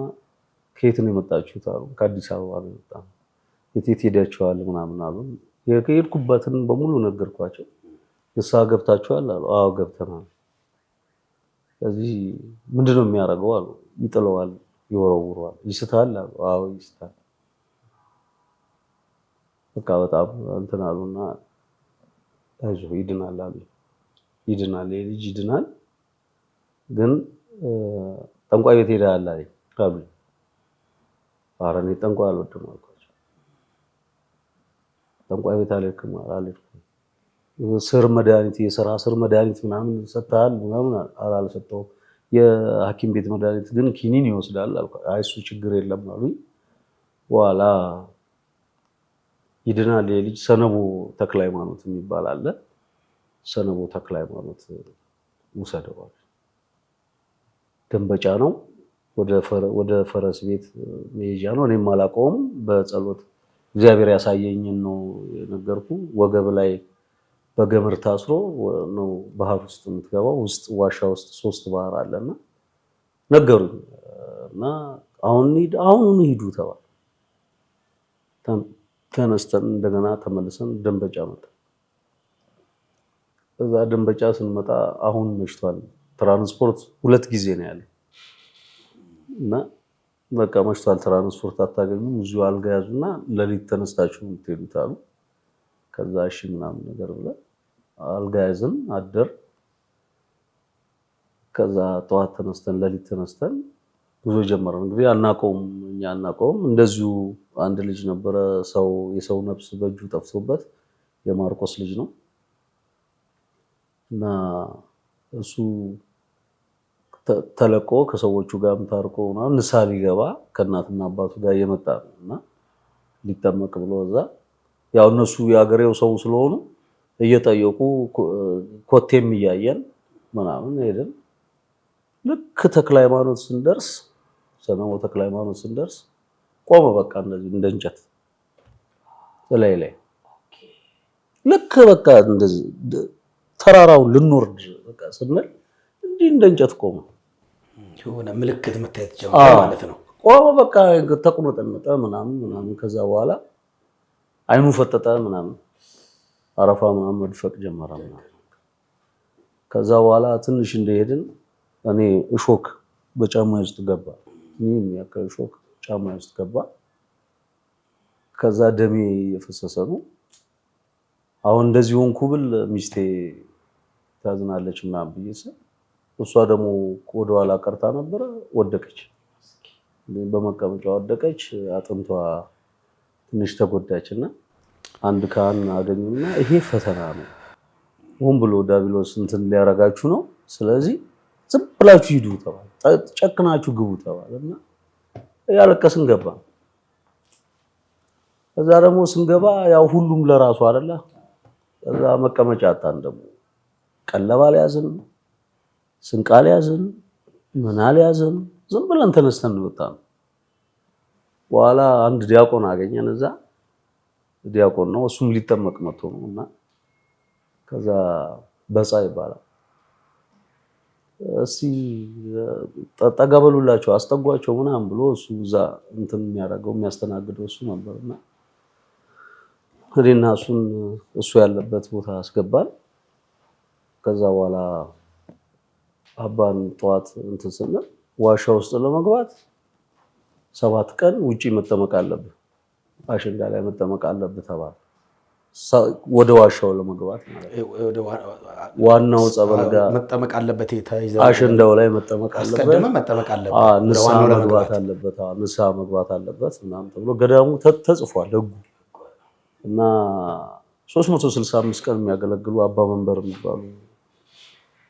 ከየት ነው የመጣችሁት አሉ። ከአዲስ አበባ ነው የመጣው። የት ሄዳችኋል ምናምን አሉ። የሄድኩበትን በሙሉ ነገርኳቸው። ንስሐ ገብታችኋል አሉ። አዎ ገብተናል። ስለዚህ ምንድነው የሚያደርገው አሉ። ይጥለዋል፣ ይወረውረዋል። ይስታል አሉ። አዎ ይስታል። በቃ በጣም እንትን አሉና አይዞህ ይድናል አሉ። ይድናል፣ የልጅ ይድናል፣ ግን ጠንቋይ ቤት ሄደሃል አሉኝ። ኧረ እኔ ጠንቋይ አልወድም አልኳቸው። ጠንቋይ ቤት አልሄድኩም። ስር መድኃኒት የሥራ ስር መድኃኒት ምናምን ሰጥተሃል ምናምን አልሰጠሁም። የሐኪም ቤት መድኃኒት ግን ኪኒን ይወስዳል አልኳቸው። አይ እሱ ችግር የለም አሉኝ። በኋላ ይድናል የልጅ ሰነቦ ተክለ ሃይማኖት የሚባል አለ። ሰነቦ ተክለ ሃይማኖት ውሰደው አሉ። ደንበጫ ነው። ወደ ፈረስ ቤት መሄጃ ነው። እኔም አላውቀውም። በጸሎት እግዚአብሔር ያሳየኝን ነው የነገርኩ። ወገብ ላይ በገመድ ታስሮ ነው ባህር ውስጥ የምትገባው። ውስጥ ዋሻ ውስጥ 3 ባህር አለና ነገሩኝ። እና አሁን ሂዱ ተባለ። ተነስተን እንደገና ተመልሰን ደንበጫ መጣ። እዛ ደንበጫ ስንመጣ አሁን መሽቷል። ትራንስፖርት 2 ጊዜ ነው ያለው እና በቃ መሽቷል፣ ትራንስፖርት አታገኙም፣ እዚሁ አልጋ ያዙና ለሊት ተነስታችሁ የምትሄዱት አሉ። ከዛ እሺ ምናምን ነገር ብለን አልጋ ያዝን አደር። ከዛ ጠዋት ተነስተን ለሊት ተነስተን ጉዞ ጀመረን። እንግዲህ እኛ አናውቀውም። እንደዚሁ አንድ ልጅ ነበረ፣ የሰው ነፍስ በእጁ ጠፍቶበት የማርቆስ ልጅ ነው እና እሱ ተለቆ ከሰዎቹ ጋርም ታርቆ ምናምን ንስሐ ሊገባ ከእናትና አባቱ ጋር እየመጣ ነው እና ሊጠመቅ ብሎ እዛ ያው እነሱ የአገሬው ሰው ስለሆኑ እየጠየቁ ኮቴም እያየን ምናምን ሄደን ልክ ተክለ ሃይማኖት ስንደርስ ሰነሞ ተክለ ሃይማኖት ስንደርስ ቆመ። በቃ እንደዚህ እንደ እንጨት ላይ ልክ በቃ እንደዚህ ተራራውን ልንወርድ በቃ ስንል እንዲህ እንደ እንጨት ቆመ። የሆነ ምልክት መታየት ጀመረ ማለት ነው። ቆመ በቃ ተቁነጠነጠ ምናምን። ከዛ በኋላ አይኑ ፈጠጠ ምናምን፣ አረፋ ምናምን መድፈቅ ጀመረ ምናምን። ከዛ በኋላ ትንሽ እንደሄድን እኔ እሾክ በጫማዬ ውስጥ ገባ። የሚያክል እሾክ ጫማዬ ውስጥ ገባ። ከዛ ደሜ የፈሰሰ ነው። አሁን እንደዚህ ሆንኩ ብል ሚስቴ ታዝናለች ምናምን ብዬ ስል እሷ ደግሞ ወደኋላ ቀርታ ነበረ፣ ወደቀች። በመቀመጫ ወደቀች። አጥንቷ ትንሽ ተጎዳችና አንድ ካህን አገኙና ይሄ ፈተና ነው፣ ሆን ብሎ ዲያብሎስ እንትን ሊያረጋችሁ ነው፣ ስለዚህ ዝም ብላችሁ ሂዱ ተባለ፣ ጨክናችሁ ግቡ ተባለና ያለቀስን ገባ። ከዛ ደግሞ ስንገባ ያው ሁሉም ለራሱ አይደለ። ከዛ መቀመጫ አጣን። ደግሞ ቀለባ አልያዝን፣ ስንቅ አልያዝን፣ ምን አልያዝን፣ ዝም ብለን ተነስተን ወጣን። በኋላ አንድ ዲያቆን አገኘን። እዛ ዲያቆን ነው፣ እሱም ሊጠመቅ መጥቶ ነውና ከዛ በጻ ይባላል። እስቲ ጠጋበሉላቸው አስጠጓቸው ምናምን ብሎ እሱ እዛ እንትን የሚያደርገው የሚያስተናግደው እሱ ነበርና እኔና እሱ ያለበት ቦታ አስገባል። ከዛ በኋላ አባን ጠዋት እንትን ስንል ዋሻ ውስጥ ለመግባት 7 ቀን ውጪ መጠመቅ አለብህ፣ አሸንዳ ላይ መጠመቅ አለብህ ተባለ። ወደ ዋሻው ለመግባት ማለት ዋናው ጸበል ጋር መጠመቅ አለበት። አሸንዳው ላይ መጠመቅ አለበት። አስቀድመ መጠመቅ አለበት። ንስሐ መግባት አለበት። ንስሐ መግባት አለበት ምናምን ተብሎ ገዳሙ ተጽፏል ህጉ። እና 365 ቀን የሚያገለግሉ አባ መንበር የሚባሉ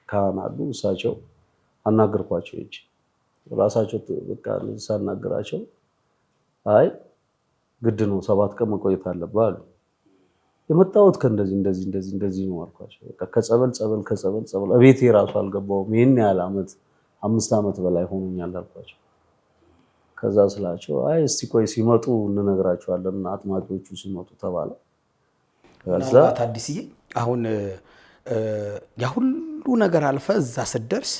ካህን አሉ። እሳቸው አናገርኳቸው እንጂ ራሳቸው በቃ ሳናገራቸው አይ ግድ ነው 7 ቀን መቆየት አለበት አሉ። የመጣሁት እንደዚህ ነው አልኳቸው። በቃ ከጸበል እቤቴ ራሱ አልገባሁም። ይሄን ያህል ዓመት 5 ዓመት በላይ ሆኖኛል አልኳቸው። ከዛ ስላቸው አይ እስቲ ቆይ ሲመጡ እንነግራቸዋለን አጥማቂዎቹ ሲመጡ ተባለ። ከዛ አዲስዬ አሁን ያ ሁሉ ነገር አልፈ እዛ ስትደርስ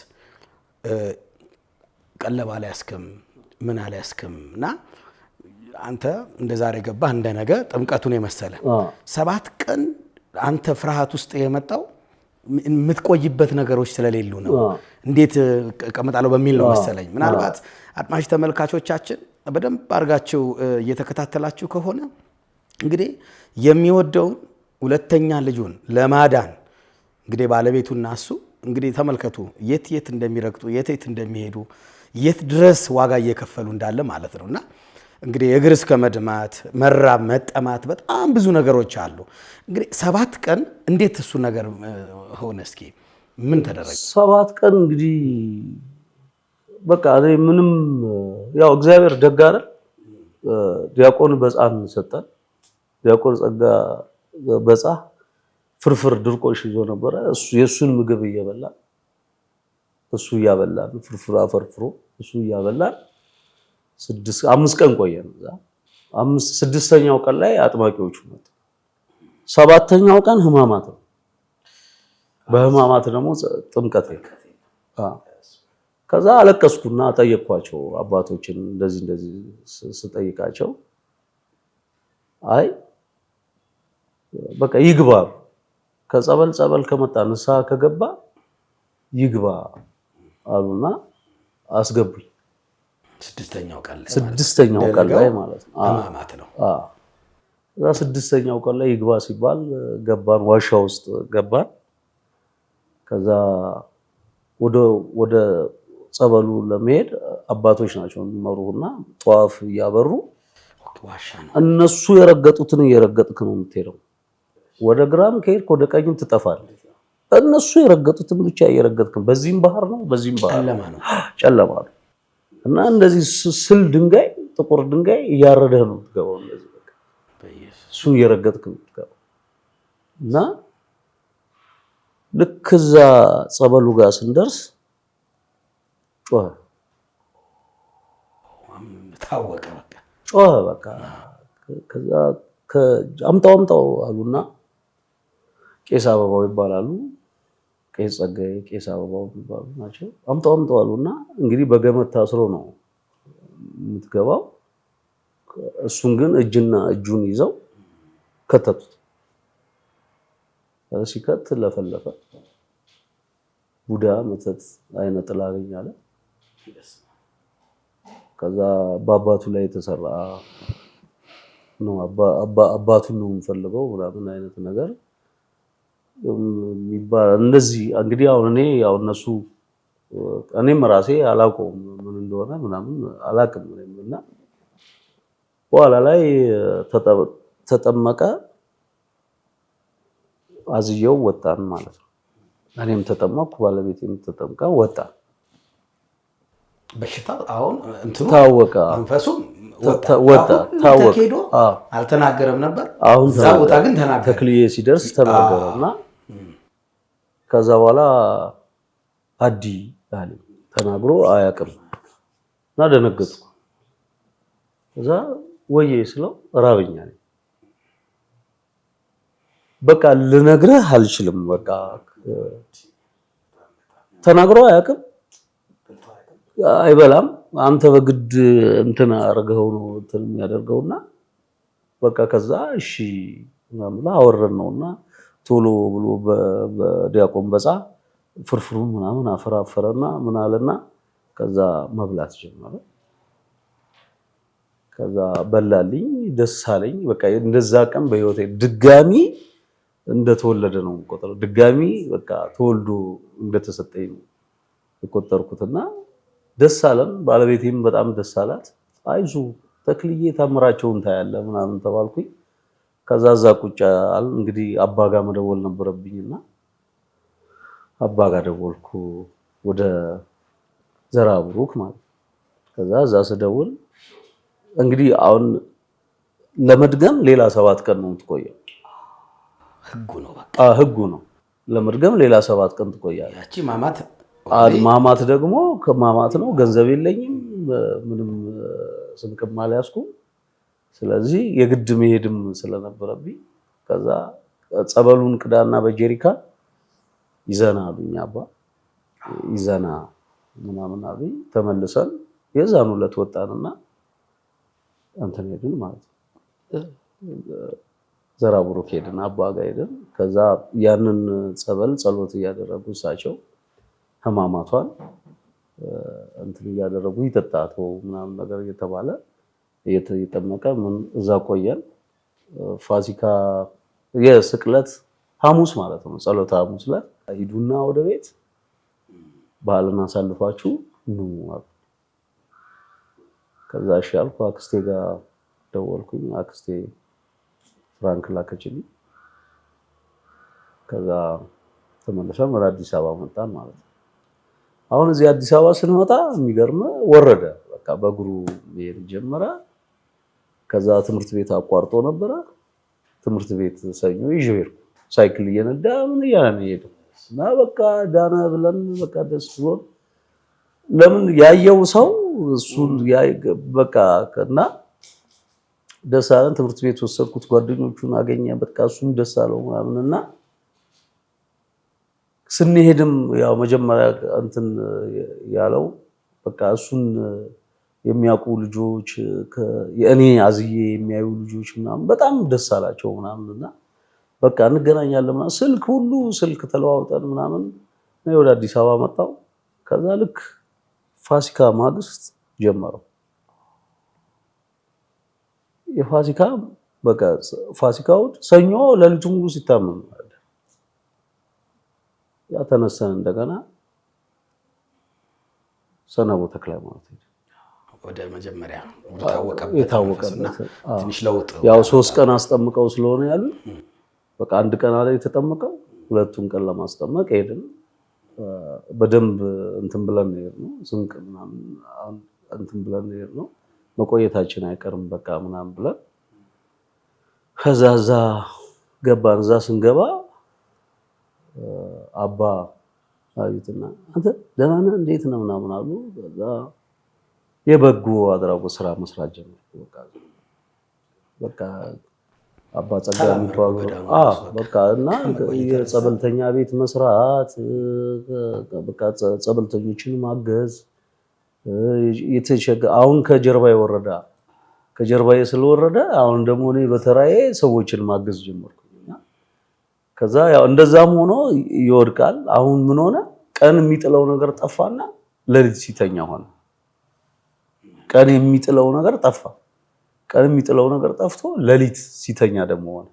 ቀለባ ላይ አስከም ምን አለ ያስከም እና አንተ እንደ ዛሬ ገባህ እንደ ነገ ጥምቀቱን የመሰለ 7 ቀን አንተ ፍርሃት ውስጥ የመጣው የምትቆይበት ነገሮች ስለሌሉ ነው። እንዴት እቀመጣለሁ በሚል ነው መሰለኝ። ምናልባት አድማጭ ተመልካቾቻችን በደንብ አድርጋችሁ እየተከታተላችሁ ከሆነ እንግዲህ የሚወደውን ሁለተኛ ልጁን ለማዳን እንግዲህ ባለቤቱና እሱ እንግዲህ ተመልከቱ የት እንደሚረግጡ የት እንደሚሄዱ የት ድረስ ዋጋ እየከፈሉ እንዳለ ማለት ነውና እንግዲህ እግር እስከ መድማት መራብ መጠማት በጣም ብዙ ነገሮች አሉ። እንግዲህ 7 ቀን እንዴት እሱ ነገር ሆነ? እስኪ ምን ተደረገ? 7 ቀን እንግዲህ በቃ ምንም ያው እግዚአብሔር ደግ አይደል። ዲያቆን በጻን ሰጠን። ዲያቆን ጸጋ በጻ ፍርፍር ድርቆሽ ይዞ ነበር። እሱ የሱን ምግብ እየበላ እሱ እያበላን ፍርፍር አፈርፍሮ እሱ እያበላን 5 ቀን ቆየን። 6ኛው ቀን ላይ አጥማቂዎቹ መጡ። 7ኛው ቀን ህማማት ነው። በህማማት ደግሞ ጥምቀት ነው። ከዛ አለቀስኩና ጠየቅኳቸው አባቶችን እንደዚህ ስጠይቃቸው አይ በቃ ይግባ ከጸበል ከመጣ ንስሐ ከገባ ይግባ አሉና አስገቡኝ። 6ኛው ቀን ላይ ማለት ነው። ህማማት ነው። እዛ 6ኛው ቀን ላይ ይግባ ሲባል ገባን፣ ዋሻ ውስጥ ገባን። ከዛ ወደ ጸበሉ ለመሄድ አባቶች ናቸው የሚመሩና ጧፍ እያበሩ ዋሻ ነው። እነሱ የረገጡትን እየረገጥክ ነው የምትሄደው። ወደ ግራም ከሄድክ ወደ ቀኝም ትጠፋለህ። እነሱ የረገጡትን ብቻ እየረገጥክ በዚህም ባህር ነው በዚህም ባህር ጨለማ ነው። እና እንደዚህ ስል ድንጋይ ጥቁር ድንጋይ እያረደህ ነው የምትገባው። እንደዚህ በቃ እሱ እየረገጥክ ነው የምትገባው። እና ልክ እዛ ጸበሉ ጋር ስንደርስ ጮኸ በቃ ከዛ አምጣው አሉና ቄስ አበባው ይባላሉ። ቄስ ጸጋዬ ቄስ አበባው ይባሉ ናቸው። አምጣው አሉና እንግዲህ በገመድ ታስሮ ነው የምትገባው። እሱን ግን እጁን ይዘው ከተቱት። ሲከት ለፈለፈ ቡዳ መተት አይነ ጥላ አገኛለ። ከዛ በአባቱ ላይ የተሰራ ነው አባቱን ነው የምፈልገው ምናምን አይነት ነገር የሚባል እንደዚህ እንግዲህ አሁን እነሱ እኔም ራሴ አላውቀውም ምን እንደሆነ ምናምን አላውቅም። እና በኋላ ላይ ተጠመቀ። አዝየው ወጣን ማለት ነው። እኔም ተጠመቅኩ፣ ባለቤቴም ተጠምቃ ወጣ። በሽታው አሁን ታወቀ፣ መንፈሱ ወጣ ታወቀ። አልተናገረም ነበር። አሁን ወጣ ግን ተናገረ። ተክልዬ ሲደርስ ተናገረና ከዛ በኋላ አዲ አለ ተናግሮ አያውቅም እና ደነገጥኩ። ከዛ ወዬ ስለው ራበኛ ነኝ በቃ ልነግርህ አልችልም። በቃ ተናግሮ አያውቅም፣ አይበላም። አንተ በግድ እንትን አርገው ነው እንትን የሚያደርገውና በቃ ከዛ እሺ ምናምን አወረን ነውና ቶሎ ብሎ በዲያቆን በጻ ፍርፍሩን ምናምን አፈራፈረና ምን አለና ከዛ መብላት ጀመረ። ከዛ በላልኝ ደስ አለኝ። በቃ እንደዛ ቀን በህይወቴ ድጋሚ እንደተወለደ ነው የምቆጥረው። ድጋሚ በቃ ተወልዶ እንደተሰጠኝ ነው የቆጠርኩትና ደስ አለን። ባለቤቴም በጣም ደስ አላት። አይዞ ተክልዬ ታምራቸውን ታያለህ ምናምን ተባልኩኝ። ከዛ እዛ ቁጭ አል እንግዲህ አባ ጋር መደወል ነበረብኝና አባ ጋር ደወልኩ ወደ ዘራብሩክ ማለት። ከዛ እዛ ስደውል እንግዲህ አሁን ለመድገም ሌላ 7 ቀን ነው የምትቆየው። ህጉ ነው በቃ ህጉ ነው። ለመድገም ሌላ 7 ቀን ትቆያለህ። ያቺ ማማት ማማት ደግሞ ከማማት ነው። ገንዘብ የለኝም ምንም ስንቅም አልያዝኩም። ስለዚህ የግድ መሄድም ስለነበረብኝ ከዛ ጸበሉን ቅዳና በጀሪካ ይዘና አሉኝ አባ ይዘና ምናምን አሉኝ። ተመልሰን የዛኑ ዕለት ወጣንና እንትን ሄድን ማለት ዘራብሩክ ሄድን፣ አባ ጋር ሄድን። ከዛ ያንን ጸበል ጸሎት እያደረጉ እሳቸው ህማማቷን እንትን እያደረጉ ይጠጣቶ ምናምን ነገር እየተባለ እየተጠመቀ ምን እዛ ቆየን። ፋሲካ የስቅለት ሐሙስ ማለት ነው ጸሎተ ሐሙስ ላይ ሂዱና ወደ ቤት በዓልን አሳልፋችሁ ኑ አሉ። ከዛ እሺ አልኩ። አክስቴ ጋር ደወልኩኝ። አክስቴ ፍራንክ ላከችልኝ። ከዛ ተመልሰን ወደ አዲስ አበባ መጣን ማለት ነው። አሁን እዚህ አዲስ አበባ ስንመጣ የሚገርም ወረደ። በቃ በእግሩ መሄድ ጀመረ። ከዛ ትምህርት ቤት አቋርጦ ነበረ። ትምህርት ቤት ሰኞ ይዤው ሄድኩ። ሳይክል እየነዳ ምን እያለ ነው የሄደው እና በቃ ዳነ ብለን በቃ ደስ ብሎን ለምን ያየው ሰው እሱን በቃ እና ደስ አለን። ትምህርት ቤት ወሰድኩት። ጓደኞቹን አገኘ። በቃ እሱም ደስ አለው ምናምንና ስንሄድም ያው መጀመሪያ እንትን ያለው በቃ እሱን የሚያውቁ ልጆች የእኔ አዝዬ የሚያዩ ልጆች ምናምን በጣም ደስ አላቸው ምናምንና በቃ እንገናኛለን ምናምን ስልክ ተለዋውጠን ምናምን ወደ አዲስ አበባ መጣው። ከዛ ልክ ፋሲካ ማግስት ጀመረው የፋሲካ በቃ ፋሲካው ሰኞ ለሊቱን ሙሉ ሲታመም ያ ተነሳን። እንደገና ሰነቦ ተክለ ማለት ወደ መጀመሪያ የታወቀበት ትንሽ ለውጥ ያው 3 ቀን አስጠምቀው ስለሆነ ያሉ በቃ 1 ቀን ላይ የተጠመቀው 2ቱን ቀን ለማስጠመቅ ሄድን። በደንብ እንትን ብለን ነው ስንቅ ምናምን እንትን ብለን ነው መቆየታችን አይቀርም በቃ ምናምን ብለን ከዛ ገባን። እዛ ስንገባ አባ አዩትና አንተ ደህና ነህ እንዴት ነው ምናምን አሉ። ከዛ የበጎ አድራጎት ስራ መስራት ጀመርኩ። በቃ አባ ጸጋ የሚባሉ በቃ እና የጸበልተኛ ቤት መስራት በቃ ጸበልተኞችን ማገዝ አሁን ከጀርባዬ ስለወረደ አሁን ደግሞ እኔ በተራዬ ሰዎችን ማገዝ ጀመርኩ። ከዛ ያው እንደዛም ሆኖ ይወድቃል። አሁን ምን ሆነ? ቀን የሚጥለው ነገር ጠፋና ለሊት ሲተኛ ሆነ። ቀን የሚጥለው ነገር ጠፋ። ቀን የሚጥለው ነገር ጠፍቶ ለሊት ሲተኛ ደግሞ ሆነ።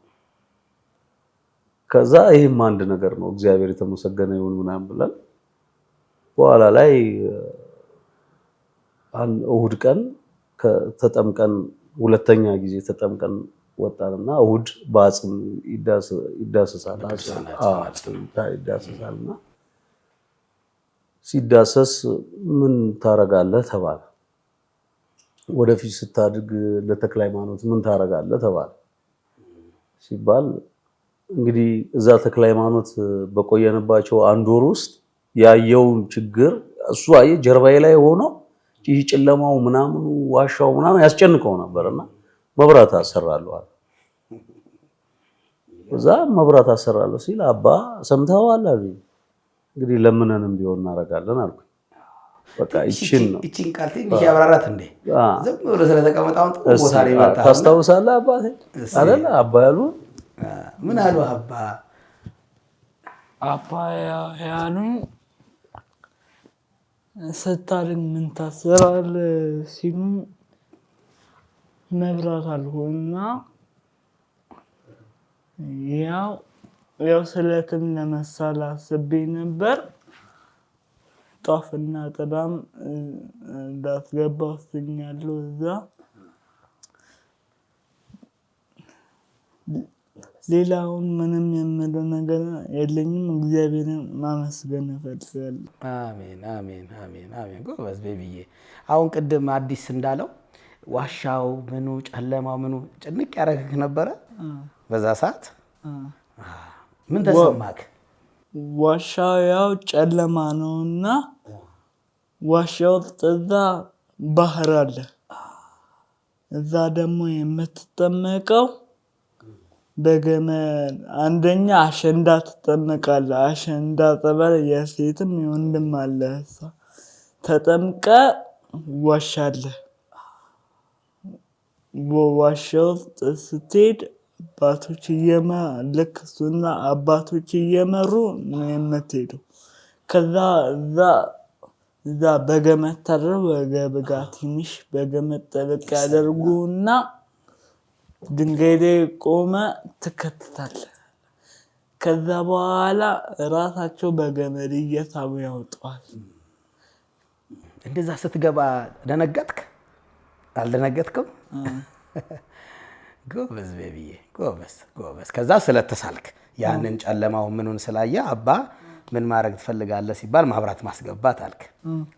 ከዛ ይሄም አንድ ነገር ነው። እግዚአብሔር የተመሰገነ ይሁን ምናምን ብለን በኋላ ላይ እሁድ ቀን ተጠምቀን 2ኛ ጊዜ ተጠምቀን ወጣንና እሁድ በአጽም ይዳሰሳልና ሲዳሰስ ምን ታረጋለህ ተባለ። ወደፊት ስታድግ ለተክለ ሃይማኖት ምን ታረጋለህ ተባለ ሲባል እንግዲህ እዛ ተክለ ሃይማኖት በቆየንባቸው 1 ወር ውስጥ ያየው ችግር እሱ አየ ጀርባዬ ላይ ሆኖ ይህ ጨለማው ምናምኑ ዋሻው ምናምን ያስጨንቀው ነበርና መብራት አሰራለሁ አለ። እዛ መብራት አሰራለሁ ሲል አባ ሰምተዋል አሉ። እንግዲህ ለምንንም ቢሆን እናረጋለን አልኩ። በቃ ይቺን ቃል ትንሽ ያብራራት እንዴ ዝም ብሎ ስለተቀመጣው ቦታ ላይ መጣ። ታስታውሳለህ አባቴ አይደል? አባ ያሉ ምን አሉ? አባ ያሉኝ ስታድግ ምን ታስራለህ ሲሉ መብራት አልሆንና ያው ስለትም ለመሳል አስቤ ነበር። ጧፍና ጥላም እንዳስገባ ወስኛለሁ እዛ። ሌላውን ምንም የምለው ነገር የለኝም። እግዚአብሔርን ማመስገን እፈልጋለሁ። አሜን አሜን አሜን አሜን። ጎበዝ ቤቢዬ። አሁን ቅድም አዲስ እንዳለው ዋሻው ምኑ ጨለማው ምኑ ጭንቅ ያደረግህ ነበረ በዛ ሰዓት? ምን ተሰማክ? ዋሻው ያው ጨለማ ነውና ዋሻው ውስጥ እዛ ባህር አለ። እዛ ደግሞ የምትጠመቀው በገመድ አንደኛ አሸንዳ ትጠመቃለህ። አሸንዳ ጸበል የሴትም የወንድም አለ። እዛ ተጠምቀ ዋሻለህ። ዋሻው ውስጥ ስትሄድ አባቶች ልክ እሱና አባቶች እየመሩ ነው የምትሄደው። ከዛ እዛ በገመድ ታድረው ወገብ ጋር ትንሽ በገመድ ጠበቅ ያደርጉና ድንጋይ ላይ ቆመ ትከተታለህ። ከዛ በኋላ ራሳቸው በገመድ እየሳቡ ያወጣዋል። እንደዛ ስትገባ ደነገጥክ? አልደነገጥክም? ጎበዝ ቤቢዬ ጎበዝ ጎበዝ። ከዛ ስለተሳልክ ያንን ጨለማው ምኑን ስላየ አባ ምን ማድረግ ትፈልጋለህ ሲባል ማብራት ማስገባት አልክ።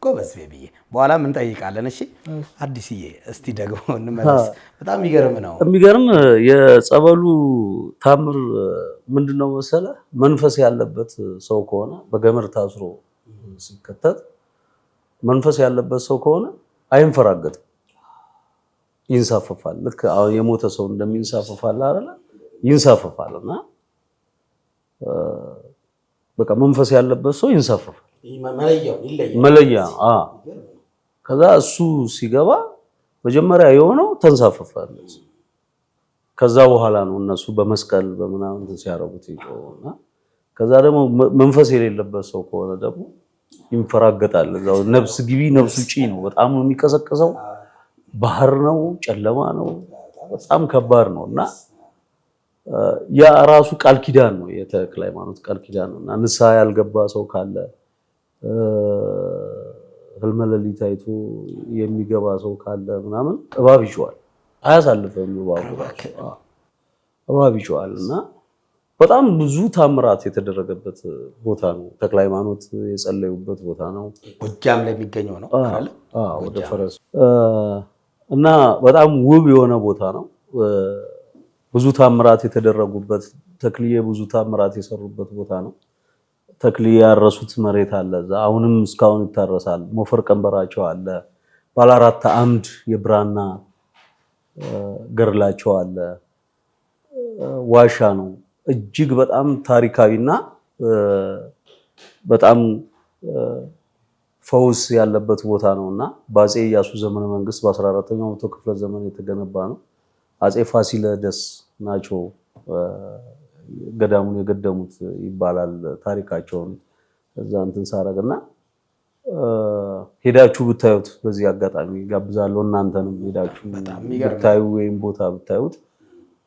ጎበዝ ቤቢዬ። በኋላ ምን ጠይቃለን? እሺ አዲስዬ እስቲ ደግሞ እንመለስ። በጣም የሚገርም ነው። የሚገርም የጸበሉ ታምር ምንድነው መሰለ? መንፈስ ያለበት ሰው ከሆነ በገመድ ታስሮ ሲከተት መንፈስ ያለበት ሰው ከሆነ አይንፈራገጥም፣ ይንሳፈፋል። ልክ አሁን የሞተ ሰው እንደሚንሳፈፋል አይደል? ይንሳፈፋልና በቃ መንፈስ ያለበት ሰው ይንሳፈፋል። መለያ ከዛ እሱ ሲገባ መጀመሪያ የሆነው ተንሳፈፋል። ከዛ በኋላ ነው እነሱ በመስቀል በምናምን ሲያረጉት ይቆና። ከዛ ደግሞ መንፈስ የሌለበት ሰው ከሆነ ደግሞ ይንፈራገጣል። እዛው ነፍስ ግቢ ነፍስ ውጪ ነው። በጣም ነው የሚቀሰቅሰው። ባህር ነው፣ ጨለማ ነው፣ በጣም ከባድ ነውና ያ ራሱ ቃል ኪዳን ነው። የተክለ ሃይማኖት ቃል ኪዳን ነውና ንስሐ ያልገባ ሰው ካለ ህልመ ሌሊት አይቶ የሚገባ ሰው ካለ ምናምን እባብ ይጮሃል፣ አያሳልፈም። እባብ ይጮሃልና በጣም ብዙ ታምራት የተደረገበት ቦታ ነው። ተክለ ሃይማኖት የጸለዩበት ቦታ ነው። ጎጃም ላይ የሚገኘው ነው አይደል? ወደ ፈረስ እና በጣም ውብ የሆነ ቦታ ነው። ብዙ ታምራት የተደረጉበት ተክልዬ ብዙ ታምራት የሰሩበት ቦታ ነው። ተክልዬ ያረሱት መሬት አለ እዛ፣ አሁንም እስካሁን ይታረሳል። ሞፈር ቀንበራቸው አለ። ባለ 4 አምድ የብራና ገርላቸው አለ። ዋሻ ነው። እጅግ በጣም ታሪካዊና በጣም ፈውስ ያለበት ቦታ ነውና በአፄ ኢያሱ ዘመነ መንግስት በ14ኛው መቶ ክፍለ ዘመን የተገነባ ነው። አፄ ፋሲለደስ ናቸው ገዳሙን የገደሙት ይባላል። ታሪካቸውን እዛ እንትን ሳረግና ሄዳችሁ ብታዩት በዚህ አጋጣሚ ጋብዛለሁ። እናንተንም ሄዳችሁ ብታዩ ወይም ቦታ ብታዩት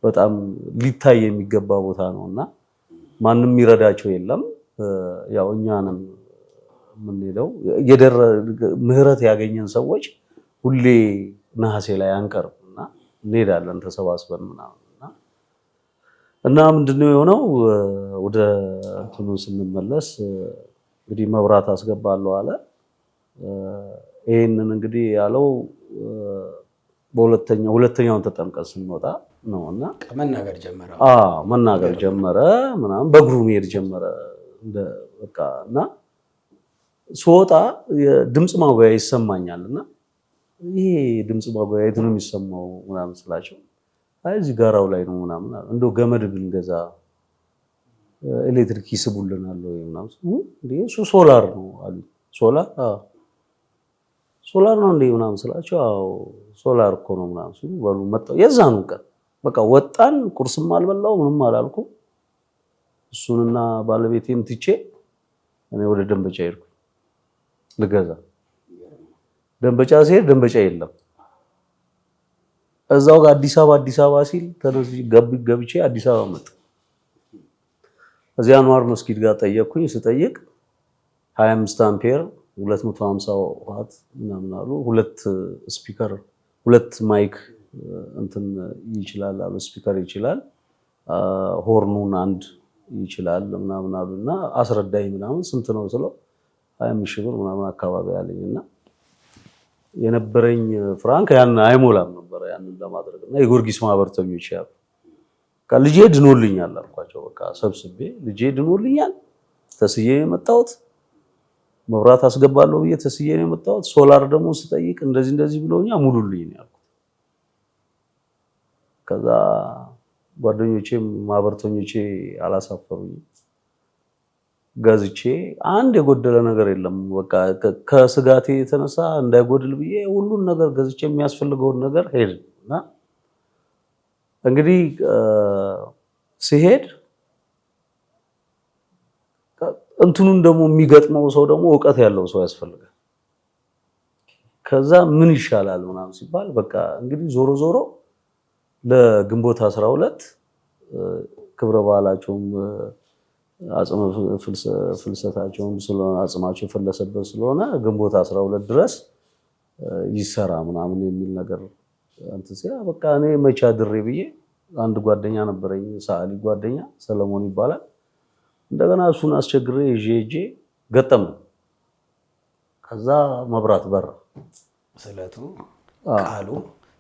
በጣም ሊታይ የሚገባ ቦታ ነውና ማንም ይረዳቸው የለም። ያው እኛንም የምንሄደው ምህረት ያገኘን ሰዎች ሁሌ ነሐሴ ላይ አንቀርምና እንሄዳለን ተሰባስበን ምናምንና እና ምንድነው የሆነው ወደ እንትኑ ስንመለስ እንግዲህ መብራት አስገባለሁ አለ። ይሄንን እንግዲህ ያለው ሁለተኛውን ተጠምቀን ስንወጣ ነውና መናገር ጀመረ ምናምን በእግሩ መሄድ ጀመረ በቃና ስወጣ የድምጽ ማጉያ ይሰማኛልና ይሄ ድምጽ ማጉያ የት ነው የሚሰማው ምናምን ስላቸው አይ እዚህ ጋራው ላይ ነው ምናምን እንደው ገመድ ብንገዛ ኤሌክትሪክ ይስቡልናል ወይ ምናምን እንዴ እሱ ሶላር ነው አሉ። ሶላር ነው እንዴ ምናምን ስላቸው አዎ ሶላር እኮ ነው ምናምን ሲሉ በሉ መጣው። የዛኑ ቀን በቃ ወጣን። ቁርስም አልበላው ምንም አላልኩ። እሱንና ባለቤቴን ትቼ እኔ ወደ ደንበጫ ሄድኩ ልገዛ። ደንበጫ ሲሄድ ደንበጫ የለም። እዛው ጋር አዲስ አበባ ሲል ተነስቼ ገብቼ አዲስ አበባ መጣ። እዚያ አንዋር መስጊድ ጋር ጠየቅኩኝ። ስጠይቅ 25 አምፔር 250 ዋት ምናምን አሉ። ሁለት ስፒከር ሁለት ማይክ እንትን ይችላል አሉ። ስፒከር ይችላል፣ ሆርኑን አንድ ይችላል ምናምን አሉና አስረዳኝ ምናምን። ስንት ነው ስለው 25 ሺህ ብር ምናምን አካባቢ ያለኝና የነበረኝ ፍራንክ ያን አይሞላም ነበር ያንን ለማድረግና የጊዮርጊስ ማህበርተኞች ያሉ ልጄ ድኖልኛል አልኳቸው። በቃ ሰብስቤ ልጄ ድኖልኛል ተስዬ የመጣሁት መብራት አስገባለሁ ብዬ ተስዬ ነው የመጣሁት። ሶላር ደግሞ ስጠይቅ እንደዚህ ብለውኛል ሙሉልኝ ነው ያልኩት። ከዛ ጓደኞቼም ማህበርተኞቼ አላሳፈሩኝ። ገዝቼ አንድ የጎደለ ነገር የለም። በቃ ከስጋቴ የተነሳ እንዳይጎድል ብዬ ሁሉን ነገር ገዝቼ የሚያስፈልገውን ነገር ሄድና እንግዲህ ሲሄድ እንትኑን ደግሞ የሚገጥመው ሰው ደግሞ ዕውቀት ያለው ሰው ያስፈልጋል። ከዛ ምን ይሻላል ምናምን ሲባል በቃ እንግዲህ ዞሮ ለግንቦት 12 ክብረ በዓላቸውም አጽመ ፍልሰታቸውም ስለሆነ አጽማቸው የፈለሰበት ስለሆነ ግንቦት 12 ድረስ ይሰራ ምናምን የሚል ነገር እንትን ሲያ በቃ እኔ መቻ ድሬ ብዬ አንድ ጓደኛ ነበረኝ፣ ሰዓሊ ጓደኛ ሰለሞን ይባላል። እንደገና እሱን አስቸግሬ ይዤ ገጠም። ከዛ መብራት በራ፣ ስለቱ ቃሉ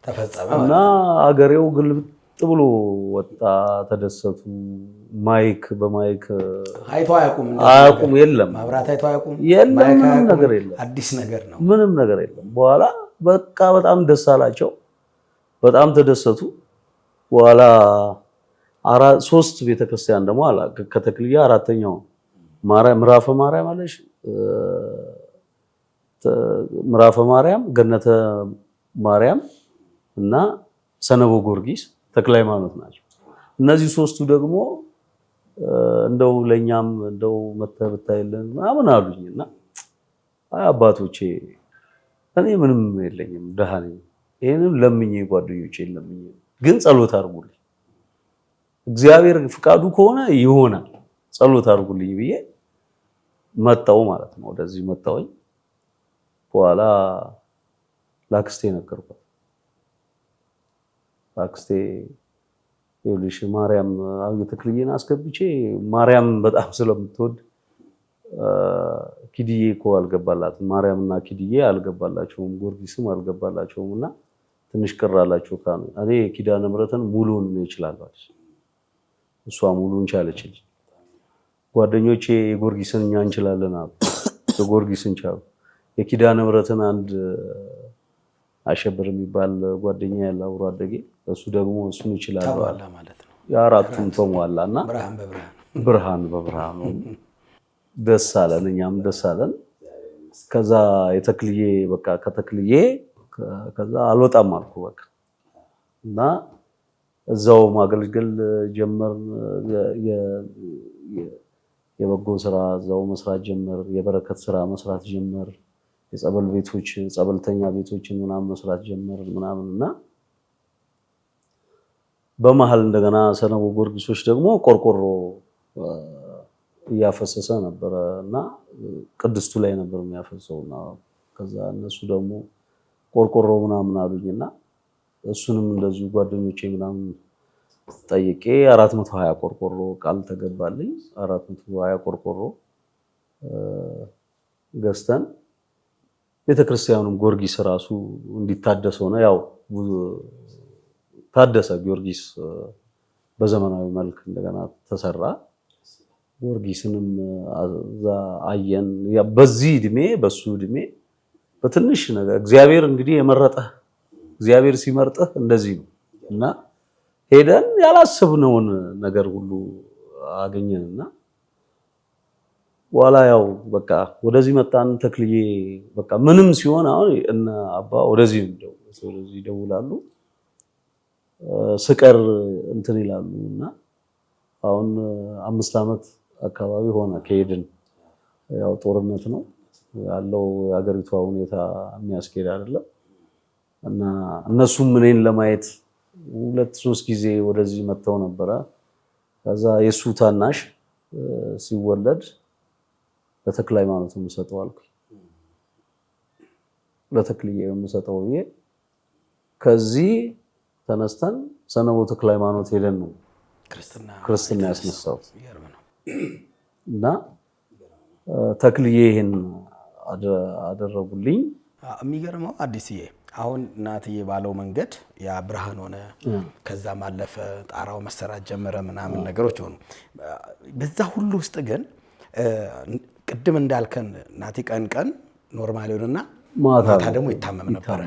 ተፈጸመ እና አገሬው ግልብጥ ብሎ ወጣ። ተደሰቱ። ማይክ በማይክ አይቶ አያውቁም። የለም መብራት አይቶ አያውቁም። ምንም ነገር የለም። አዲስ ነገር ነው። ምንም ነገር የለም። በኋላ በቃ በጣም ደስ አላቸው። በጣም ተደሰቱ። በኋላ ሶስት ቤተክርስቲያን ደግሞ አላ ከተክልያ አራተኛው ምዕራፈ ማርያም አለሽ፣ ምዕራፈ ማርያም፣ ገነተ ማርያም እና ሰነቦ ጊዮርጊስ ተክለ ሃይማኖት ናቸው። እነዚህ ሶስቱ ደግሞ እንደው ለኛም እንደው መተህ ብታይልን ምናምን አሉኝና አይ አባቶቼ እኔ ምንም የለኝም ደሃ ነኝ፣ ይሄንን ለምኜ ጓደኞቼ ለምኜ ግን ጸሎት አድርጉልኝ፣ እግዚአብሔር ፍቃዱ ከሆነ ይሆናል፣ ጸሎት አድርጉልኝ ብዬ መጣው ማለት ነው። ወደዚህ መጣውኝ። በኋላ ላክስቴ ነገርኳት። ላክስቴ ይኸውልሽ ማርያም ተክልዬን አስገብቼ ማርያም በጣም ስለምትወድ ኪድዬ እኮ አልገባላትም፣ ማርያምና ኪድዬ አልገባላቸውም፣ ጊዮርጊስም አልገባላቸውም እና ትንሽ ቅር አላቸው ካሉ እኔ ኪዳነ ምሕረትን ሙሉን እችላለሁ አለች። እሷ ሙሉን ቻለችልኝ። ጓደኞቼ የጊዮርጊስን እኛ እንችላለን አሉ። የጊዮርጊስን ቻሉ። የኪዳነ ምሕረትን አንድ አሸብር የሚባል ጓደኛ ያለ አብሮ አደጌ እሱ ደግሞ እሱን ይችላል ማለት ነው። የአራቱም ተሟላና ብርሃን በብርሃኑ ደስ አለን፣ እኛም ደስ አለን። ከዛ የተክልዬ በቃ ከተክልዬ ከዛ አልወጣም አልኩ በቃ እና እዛው ማገልገል ጀመር። የበጎ ስራ እዛው መስራት ጀመር። የበረከት ስራ መስራት ጀመር። የጸበል ቤቶች ጸበልተኛ ቤቶችን ምናምን መስራት ጀመር ምናምንና በመሃል እንደገና ሰነቦ ጊዮርጊሶች ደግሞ ቆርቆሮ እያፈሰሰ ነበርና ቅድስቱ ላይ ነበር የሚያፈሰውና ከዛ እነሱ ደግሞ ቆርቆሮ ምናምን አሉኝና እሱንም እንደዚሁ ጓደኞቼ ምናምን ጠይቄ 420 ቆርቆሮ ቃል ተገባልኝ። 420 ቆርቆሮ ገዝተን ቤተክርስቲያኑም ጊዮርጊስ ራሱ እንዲታደስ ሆነ። ያው ታደሰ ጊዮርጊስ በዘመናዊ መልክ እንደገና ተሰራ። ጊዮርጊስንም አዛ አየን። በዚህ እድሜ በሱ እድሜ በትንሽ ነገር እግዚአብሔር እንግዲህ የመረጠህ እግዚአብሔር ሲመርጥህ እንደዚህ ነው እና ሄደን ያላሰብነውን ነገር ሁሉ አገኘንና በኋላ ያው በቃ ወደዚህ መጣን። ተክልዬ በቃ ምንም ሲሆን አሁን እና አባ ወደዚህ ይደውላሉ ስቀር እንትን ይላሉና አሁን 5 ዓመት አካባቢ ሆነ ከሄድን። ያው ጦርነት ነው ያለው የሀገሪቷ ሁኔታ የሚያስኬድ አይደለም። እና እነሱም እኔን ለማየት 2-3 ጊዜ ወደዚህ መጥተው ነበረ። ከዛ የሱ ታናሽ ሲወለድ ለተክለ ሃይማኖት የምሰጠው አልኩኝ። ለተክልዬ የምሰጠው ይሄ ከዚህ ተነስተን ሰነቦ ተክለ ሃይማኖት ሄደን ነው ክርስትና ያስነሳው እና ተክልዬ ይሄን አደረጉልኝ። የሚገርመው አዲስዬ አሁን እናትዬ ባለው መንገድ ያ ብርሃን ሆነ፣ ከዛ ማለፈ ጣራው መሰራት ጀመረ ምናምን ነገሮች ሆኑ። በዛ ሁሉ ውስጥ ግን ቅድም እንዳልከን እናቴ ቀን ኖርማል ሆነና ማታ ደግሞ ይታመም ነበር።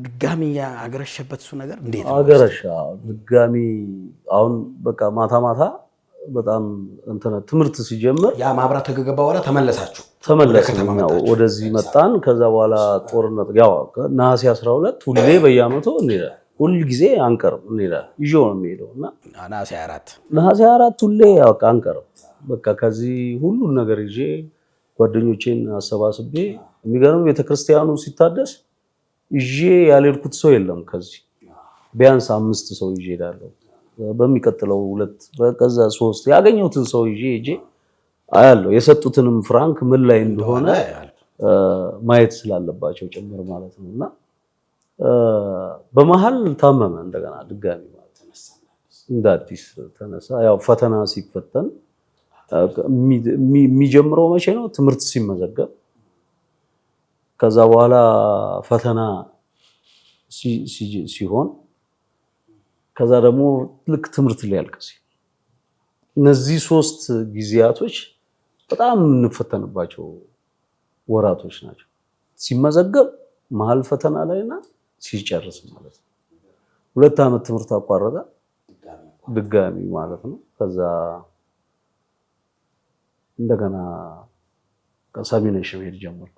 ድጋሚ ያገረሸበት እሱ ነገር እንዴት ነው አገረሻ? ድጋሚ አሁን በቃ ማታ በጣም ትምህርት ሲጀምር ያ ማብራት ከገባ በኋላ ተመለስን ወደዚህ መጣን። ከዛ በኋላ ጦርነት ያው ነሐሴ 12 ሁሌ በየዓመቱ እንሄዳለን። ሁሉ ጊዜ አንቀርም እንሄዳለን። ይዤው ነው የሚሄደው እና ነሐሴ 4 ሁሌ በቃ አንቀርም። በቃ ከዚህ ሁሉን ነገር ይዤ ጓደኞቼን አሰባስቤ የሚገርም ቤተክርስቲያኑ ሲታደስ ይዤ ያልሄድኩት ሰው የለም። ከዚህ ቢያንስ 5 ሰው ይዤ እሄዳለሁ። በሚቀጥለው 2 በከዛ 3 ያገኘሁትን ሰው ይዤ አያለው። የሰጡትንም ፍራንክ ምን ላይ እንደሆነ ማየት ስላለባቸው ጭምር ማለት ነውና በመሃል ታመመ እንደገና ድጋሚ ማለት ነው። እንደ አዲስ ተነሳ። ያው ፈተና ሲፈተን የሚጀምረው መቼ ነው? ትምህርት ሲመዘገብ ከዛ በኋላ ፈተና ሲሆን ከዛ ደግሞ ልክ ትምህርት ሊያልቅ ሲል እነዚህ 3 ጊዜያቶች በጣም እንፈተንባቸው ወራቶች ናቸው። ሲመዘገብ መሀል ፈተና ላይና ሲጨርስ ማለት ነው። 2 ዓመት ትምህርት አቋረጠ ድጋሚ ማለት ነው። ከዛ እንደገና ሰሚነሽ መሄድ ጀመርኩ።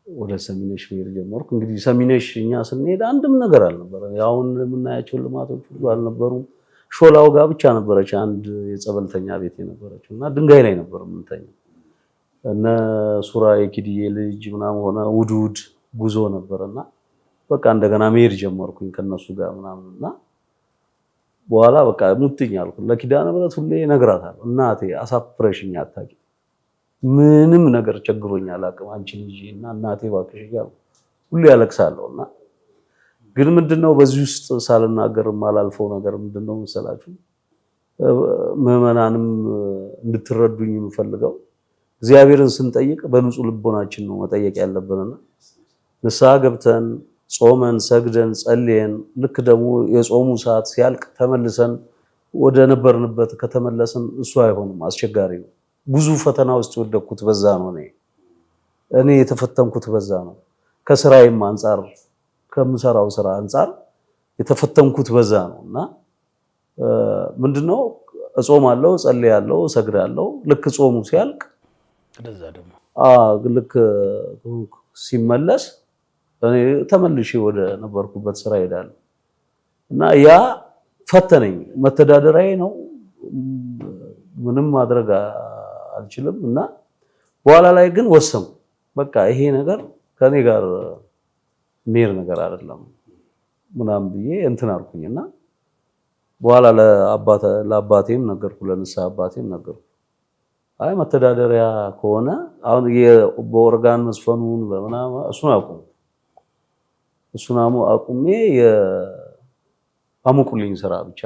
ወደ ሰሚነሽ መሄድ ጀመርኩ። እንግዲህ ሰሚነሽ እኛ ስንሄድ አንድም ነገር አልነበረ። ያውን የምናያቸው ልማቶች ሁሉ አልነበሩም። ሾላው ጋር ብቻ ነበረች አንድ የጸበልተኛ ቤት የነበረችው እና ድንጋይ ላይ ነበር የምንተኛው። እነ ሱራ የኪድዬ ልጅ ምናምን ሆነ ውድ ጉዞ ነበርና በቃ እንደገና መሄድ ጀመርኩኝ ከነሱ ጋር ምናምንና በኋላ በቃ ሙጥኝ አልኩ። ለኪዳነ ምሕረት ሁሌ እነግራታለሁ፣ እናቴ አሳፍረሽኝ አታውቂም፣ ምንም ነገር ቸግሮኝ አላውቅም አንቺን ይዤና እናቴ እባክሽ እያልኩ ሁሌ ያለቅሳለሁና ግን ምንድነው በዚህ ውስጥ ሳልናገር ማላልፈው ነገር ምንድነው መሰላችሁ? ምዕመናንም እንድትረዱኝ የምፈልገው እግዚአብሔርን ስንጠይቅ በንጹህ ልቦናችን ነው መጠየቅ ያለብንና ንስሐ ገብተን ጾመን ሰግደን ጸልየን ልክ ደግሞ የጾሙ ሰዓት ሲያልቅ ተመልሰን ወደ ነበርንበት ከተመለስን እሱ አይሆንም፣ አስቸጋሪ ነው። ብዙ ፈተና ውስጥ ወደኩት በዛ ነው። እኔ የተፈተንኩት በዛ ነው። ከስራዬም አንፃር ከምሰራው ስራ አንፃር የተፈተንኩት በዛ ነውና ምንድነው እጾማለሁ፣ ጸልያለሁ፣ ሰግዳለሁ። ልክ ጾሙ ሲያልቅ እንደዛ ደግሞ ልክ ሲመለስ እኔ ተመልሼ ወደ ነበርኩበት ስራ ሄዳለሁ እና ያ ፈተነኝ። መተዳደሪያዬ ነው፣ ምንም ማድረግ አልችልም እና በኋላ ላይ ግን ወሰንኩ። በቃ ይሄ ነገር ከኔ ጋር ሜር ነገር አይደለም ምናምን ብዬ እንትን አልኩኝና በኋላ ለአባቴም ነገርኩ፣ ለንስሐ አባቴም ነገርኩ። አይ መተዳደሪያ ከሆነ አሁን በኦርጋን መስፈኑን በምናምን እሱን አቁሜ የአሙቁልኝ ስራ ብቻ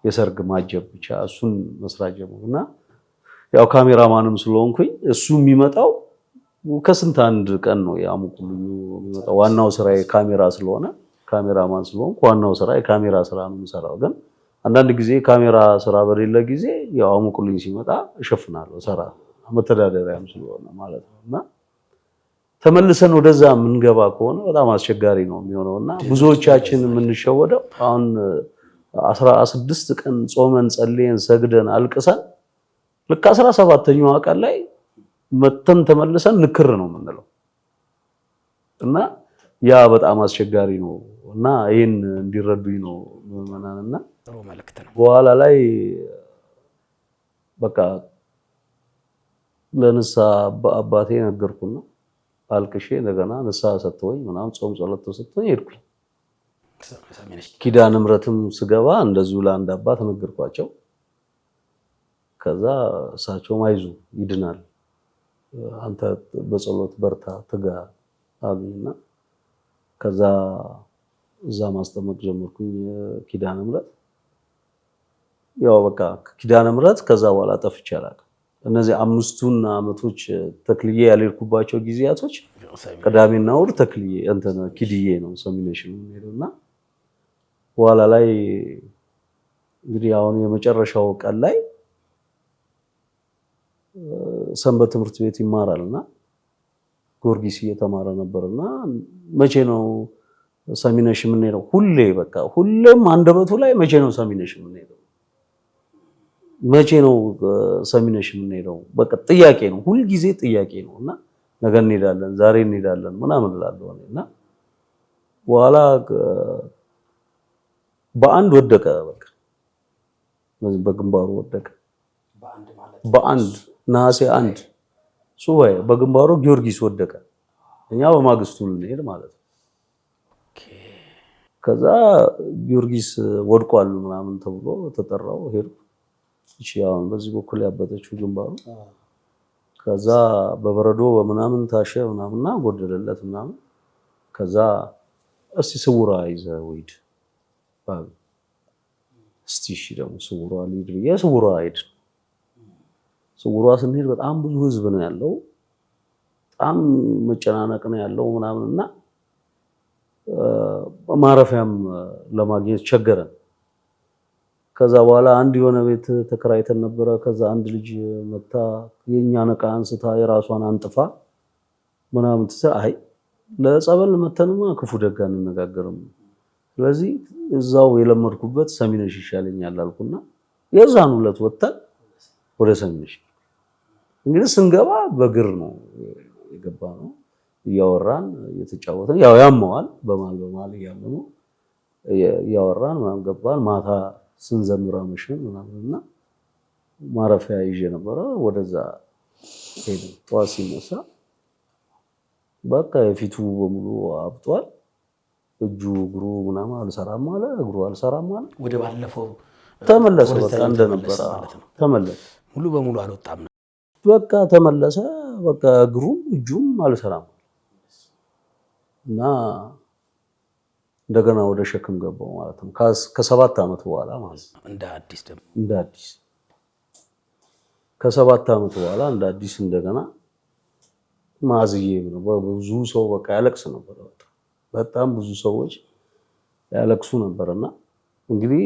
የሰርግ ማጀብ ብቻ እሱን መስራት ጀመርኩና ያው ካሜራማንም ስለሆንኩኝ እሱ የሚመጣው ከስንት አንድ ቀን ነው የአሙቁልኝ የሚመጣው። ዋናው ስራዬ ካሜራ ስለሆነ ካሜራማን ስለሆንኩ ዋናው ስራ የካሜራ ስራ ነው የምሰራው። ግን አንዳንድ ጊዜ ካሜራ ስራ በሌለ ጊዜ ያው አሙቁልኝ ሲመጣ እሸፍናለሁ ሰራ መተዳደሪያም ስለሆነ ማለት ነውና ተመልሰን ወደዛ የምንገባ ከሆነ በጣም አስቸጋሪ ነው የሚሆነውና ብዙዎቻችን የምንሸወደው አሁን 16 ቀን ጾመን ጸልየን ሰግደን አልቅሰን ልክ 17ኛው ቀን ላይ መተን ተመልሰን ንክር ነው የምንለው እና ያ በጣም አስቸጋሪ ነው እና ይሄን እንዲረዱኝ ነው ምዕመናንና ጥሩ መልእክት ነው። በኋላ ላይ በቃ ለንስሐ አባቴ ነገርኩና አልቅሼ እንደገና ንስሐ ሰጥቶኝ ምናምን ጾም ጸሎት ተሰጥቶኝ ሄድኩኝ። ኪዳነ ምሕረትም ስገባ እንደዚሁ ለአንድ አባት ነገርኳቸው። ከዛ እሳቸውም አይዞ ይድናል፣ አንተ በጸሎት በርታ ትጋ አሉኝና ከዛ እዛ ማስጠመቅ ጀመርኩኝ ኪዳነ ምሕረት። ያው በቃ ኪዳነ ምሕረት ከዛ በኋላ ጠፍቼ አላውቅም። እነዚህ 5ቱን ዓመቶች ተክልዬ ያልሄድኩባቸው ጊዜያቶች ቅዳሜና እሑድ ተክልዬ እንትን ኪድዬ ነው ሰሚነሽ ሄደውና በኋላ ላይ እንግዲህ አሁን የመጨረሻው ቀን ላይ ሰንበት ትምህርት ቤት ይማራልና ጊዮርጊስ እየተማረ ነበርና መቼ ነው ሰሚነሽ የምንሄደው? ሁሌ በቃ ሁሌም አንደበቱ ላይ መቼ ነው ሰሚነሽ የምንሄደው? መቼ ነው ሰሚነሽ የምንሄደው? በቃ ጥያቄ ነው፣ ሁል ጊዜ ጥያቄ ነው። እና ነገ እንሄዳለን፣ ዛሬ እንሄዳለን ምናምን እላለሁ እና በኋላ በአንድ ወደቀ፣ በቃ በግንባሩ ወደቀ። በአንድ ነሐሴ 1 ሱባኤ በግንባሩ ጊዮርጊስ ወደቀ። እኛ በማግስቱ ልንሄድ ማለት ነው። ከዛ ጊዮርጊስ ወድቋል ምናምን ተብሎ ተጠራው፣ ሄድኩ። እሺ አሁን በዚህ በኩል ያበጠችው ግንባሩ ከዛ በበረዶ በምናምን ታሸ ምናምንና ጎደለለት ምናምን። ከዛ እስቲ ስውራ ይዘህ ወይድ ባል እስቲ እሺ ደግሞ ስውራ ልሂድ ብዬ ስውራ ሄድ። ስውራ ስንሄድ በጣም ብዙ ህዝብ ነው ያለው፣ በጣም መጨናነቅ ነው ያለው ምናምንና ማረፊያም ለማግኘት ቸገረን። ከዛ በኋላ አንድ የሆነ ቤት ተከራይተን ነበረ። ከዛ አንድ ልጅ መታ የኛን ዕቃ አንስታ የራሷን አንጥፋ ምናምን ትሰራ። አይ ለጸበል መተንማ ክፉ ደግ አንነጋገርም፣ ስለዚህ እዛው የለመድኩበት ሰሚነሽ ይሻለኛል አልኩና የዛን ሁለት ወጣን ወደ ሰሚነሽ። እንግዲህ ስንገባ በግር ነው የገባ ነው፣ እያወራን እየተጫወተን ያው ያመዋል በማል እያመመው እያወራን ምናምን ገባን። ማታ ስንዘምር አመሸን ምናምንና ማረፊያ ይዤ ነበረ። ወደዛ ሄድን። ጠዋት ሲነሳ በቃ የፊቱ በሙሉ አብጧል። እጁ እግሩ ምናምን አልሰራም አለ፣ እግሩ አልሰራም አለ። ወደ ባለፈው ተመለሰ። በቃ እንደነበረ ተመለሰ። ሙሉ በሙሉ አልወጣም ነው በቃ ተመለሰ። በቃ እግሩም እጁም አልሰራም እና እንደገና ወደ ሸክም ገባው ማለት ነው። ከ7 ዓመት በኋላ ማለት ነው። እንደ አዲስ ከ7 ዓመት በኋላ እንደ አዲስ እንደገና ማዝዬ ነው። ብዙ ሰው በቃ ያለቅስ ነበር። በጣም ብዙ ሰዎች ያለቅሱ ነበርና እንግዲህ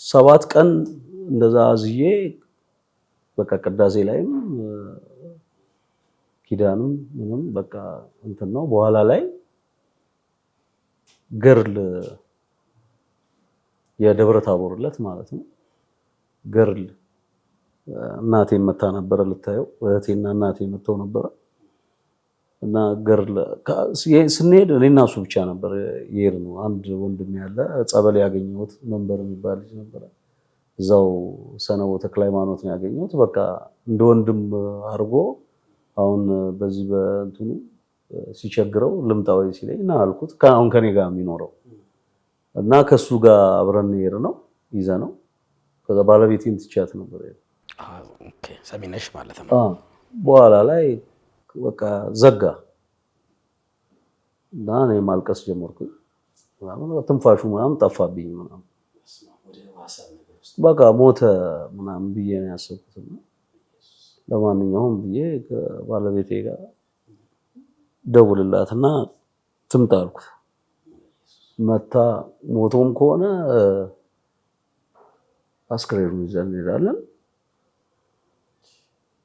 7 ቀን እንደዛ አዝዬ በቃ ቅዳሴ ላይም ኪዳንም ምንም በቃ እንትን ነው። በኋላ ላይ ገርል የደብረ ታቦር ዕለት ማለት ነው። ገርል እናቴ መታ ነበረ ልታየው፣ እህቴና እናቴ መተው ነበረ እና ገርል ስንሄድ እኔና እሱ ብቻ ነበር የሄድነው። አንድ ወንድም ያለ ጸበል ያገኘሁት መንበር የሚባል ልጅ ነበረ። እዛው ሰነቦ ተክለ ሃይማኖት ነው ያገኘሁት። በቃ እንደ ወንድም አድርጎ አሁን በዚህ በእንትኑ ሲቸግረው ልምጣው ሲለኝ እና አልኩት። አሁን ከኔ ጋር የሚኖረው እና ከሱ ጋር አብረን ሄር ነው ይዘ ነው። ከዛ ባለቤቴን ትቻት ነበር። ኦኬ ሰሚነሽ ማለት ነው። በኋላ ላይ በቃ ዘጋ እና እኔ ማልቀስ ጀመርኩኝ። ምናምን ትንፋሹ ምናምን ጠፋብኝ ምናምን በቃ ሞተ ምናምን ብዬ ነው ያሰብኩት። ለማንኛውም ብዬ ከባለቤቴ ጋር ደውልላትና ትምጣ አልኩት። መታ ሞቶም ከሆነ አስክሬኑን ይዘን እንሄዳለን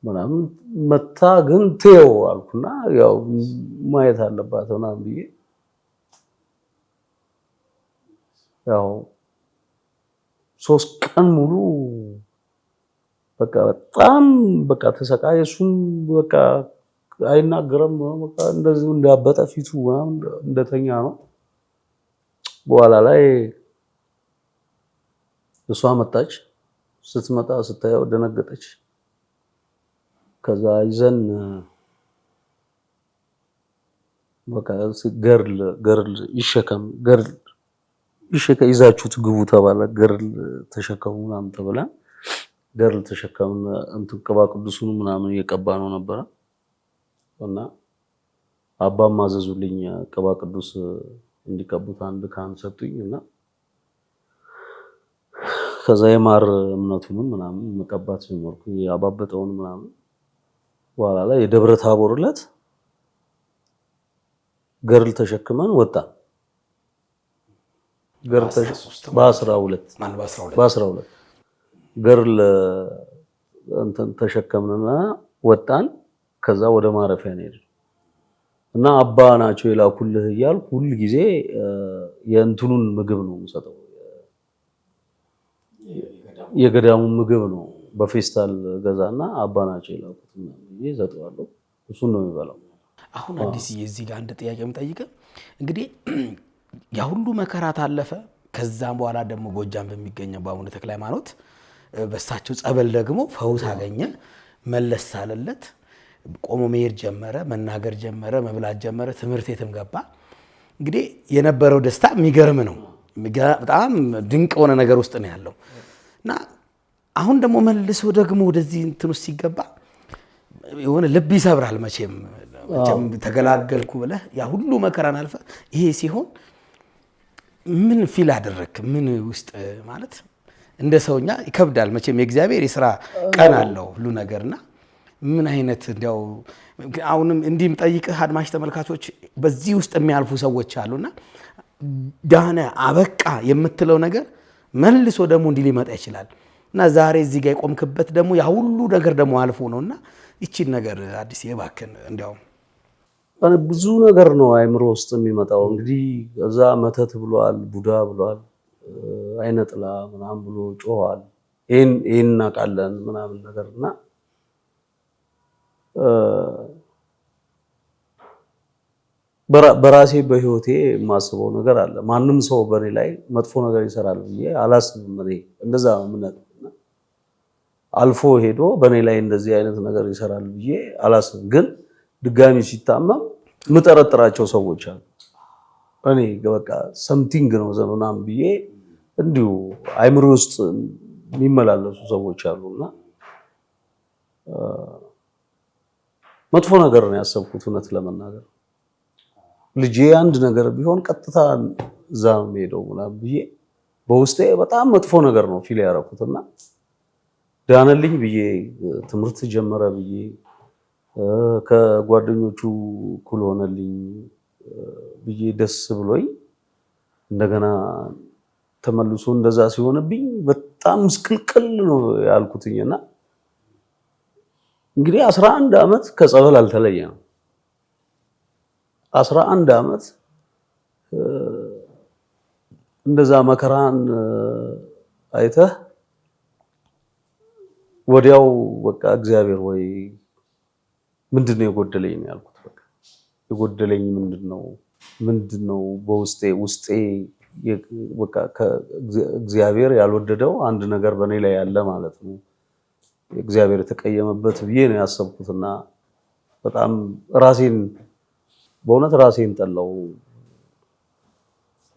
ምናምን፣ መታ ግን ተው አልኩና ያው ማየት አለባት ምናምን ብዬ ያው 3 ቀን ሙሉ በቃ በጣም በቃ ተሰቃየ። እሱም በቃ አይናገርም፣ በቃ እንደዚህ እንዳበጠ ፊቱ ምናምን እንደተኛ ነው። በኋላ ላይ እሷ መጣች። ስትመጣ ስታየው ደነገጠች። ከዛ ይዘን በቃ ገርል ይሸከም ይዛችሁት ግቡ ተባለ። ገርል ተሸከሙ ምናምን ተብለን ገርል ተሸከምን። እንትን ቅባ ቅዱሱን ምናምን እየቀባ ነው ነበረ እና አባም አዘዙልኝ ቅባ ቅዱስ እንዲቀቡት አንድ ካህን ሰጡኝ እና ከዛ የማር እምነቱንም ምናምን መቀባት ጀመርኩ። ያባበጠውን ምናምን በኋላ ላይ የደብረ ታቦር ዕለት ገርል ተሸክመን ወጣ። ገርል በ12 ገርል እንትን ተሸከምንና ወጣን። ከዛ ወደ ማረፊያ ነው እና አባ ናቸው የላኩልህ እያልኩ ሁሉ ጊዜ የእንትኑን ምግብ ነው የምሰጠው፣ የገዳሙ ምግብ ነው በፌስታል ገዛና አባ ናቸው የላኩት እና ይዘጣዋለሁ። እሱን ነው የሚበላው። አሁን አዲስ እዚህ ጋር አንድ ጥያቄ የምጠይቅህ እንግዲህ ያ ሁሉ መከራ ታለፈ። ከዛም በኋላ ደግሞ ጎጃም በሚገኘው በአቡነ ተክለ ሃይማኖት በሳቸው ጸበል ደግሞ ፈውስ አገኘ። መለስ አለለት፣ ቆሞ መሄድ ጀመረ፣ መናገር ጀመረ፣ መብላት ጀመረ፣ ትምህርት ቤትም ገባ። እንግዲህ የነበረው ደስታ የሚገርም ነው። በጣም ድንቅ የሆነ ነገር ውስጥ ነው ያለው እና አሁን ደግሞ መልሶ ደግሞ ወደዚህ እንትን ውስጥ ሲገባ የሆነ ልብ ይሰብራል። መቼም ተገላገልኩ ብለህ ያ ሁሉ መከራን አልፈ ይሄ ሲሆን ምን ፊል አደረክ? ምን ውስጥ ማለት እንደ ሰውኛ ይከብዳል። መቼም የእግዚአብሔር የሥራ ቀን አለው ሁሉ ነገርና ምን አይነት እንዲያው አሁንም እንዲህም ጠይቅህ አድማጭ ተመልካቾች በዚህ ውስጥ የሚያልፉ ሰዎች አሉና ዳነ አበቃ የምትለው ነገር መልሶ ደግሞ እንዲህ ሊመጣ ይችላል እና ዛሬ እዚህ ጋር የቆምክበት ደግሞ ያ ሁሉ ነገር ደግሞ አልፎ ነውና ይቺን ነገር አዲስ የባክን እንዲያው ብዙ ነገር ነው አይምሮ ውስጥ የሚመጣው። እንግዲህ እዛ መተት ብሏል፣ ቡዳ ብሏል፣ አይነ ጥላ ምናምን ብሎ ጮኋል። ይሄን እናውቃለን ምናምን ነገርና በራሴ በህይወቴ የማስበው ነገር አለ። ማንም ሰው በኔ ላይ መጥፎ ነገር ይሰራል ብዬ አላስብም። እኔ እንደዛ ምንነት አልፎ ሄዶ በኔ ላይ እንደዚህ አይነት ነገር ይሰራል ብዬ አላስብም። ግን ድጋሚ ሲታመም ምጠረጥራቸው ሰዎች አሉ። እኔ በቃ ሰምቲንግ ነው ዘመናም ብዬ እንዲሁ አይምሮ ውስጥ የሚመላለሱ ሰዎች አሉና መጥፎ ነገር ነው ያሰብኩት። እውነት ለመናገር ልጄ አንድ ነገር ቢሆን ቀጥታ እዛ ሄደው ምናምን ብዬ በውስጤ በጣም መጥፎ ነገር ነው ፊል ያደረኩትና ዳነልኝ ብዬ ትምህርት ጀመረ ብዬ ከጓደኞቹ እኩል ሆነልኝ ብዬ ደስ ብሎኝ እንደገና ተመልሶ እንደዛ ሲሆንብኝ በጣም ምስቅልቅል ነው ያልኩትኝና እንግዲህ 11 ዓመት ከጸበል አልተለየም። 11 ዓመት እንደዛ መከራን አይተህ ወዲያው በቃ እግዚአብሔር ወይ ምንድነው የጎደለኝ ነው ያልኩት። በቃ የጎደለኝ ምንድነው በውስጤ በቃ እግዚአብሔር ያልወደደው አንድ ነገር በኔ ላይ ያለ ማለት ነው። እግዚአብሔር የተቀየመበት ብዬ ነው ያሰብኩትና በጣም በእውነት ራሴን ጠላው።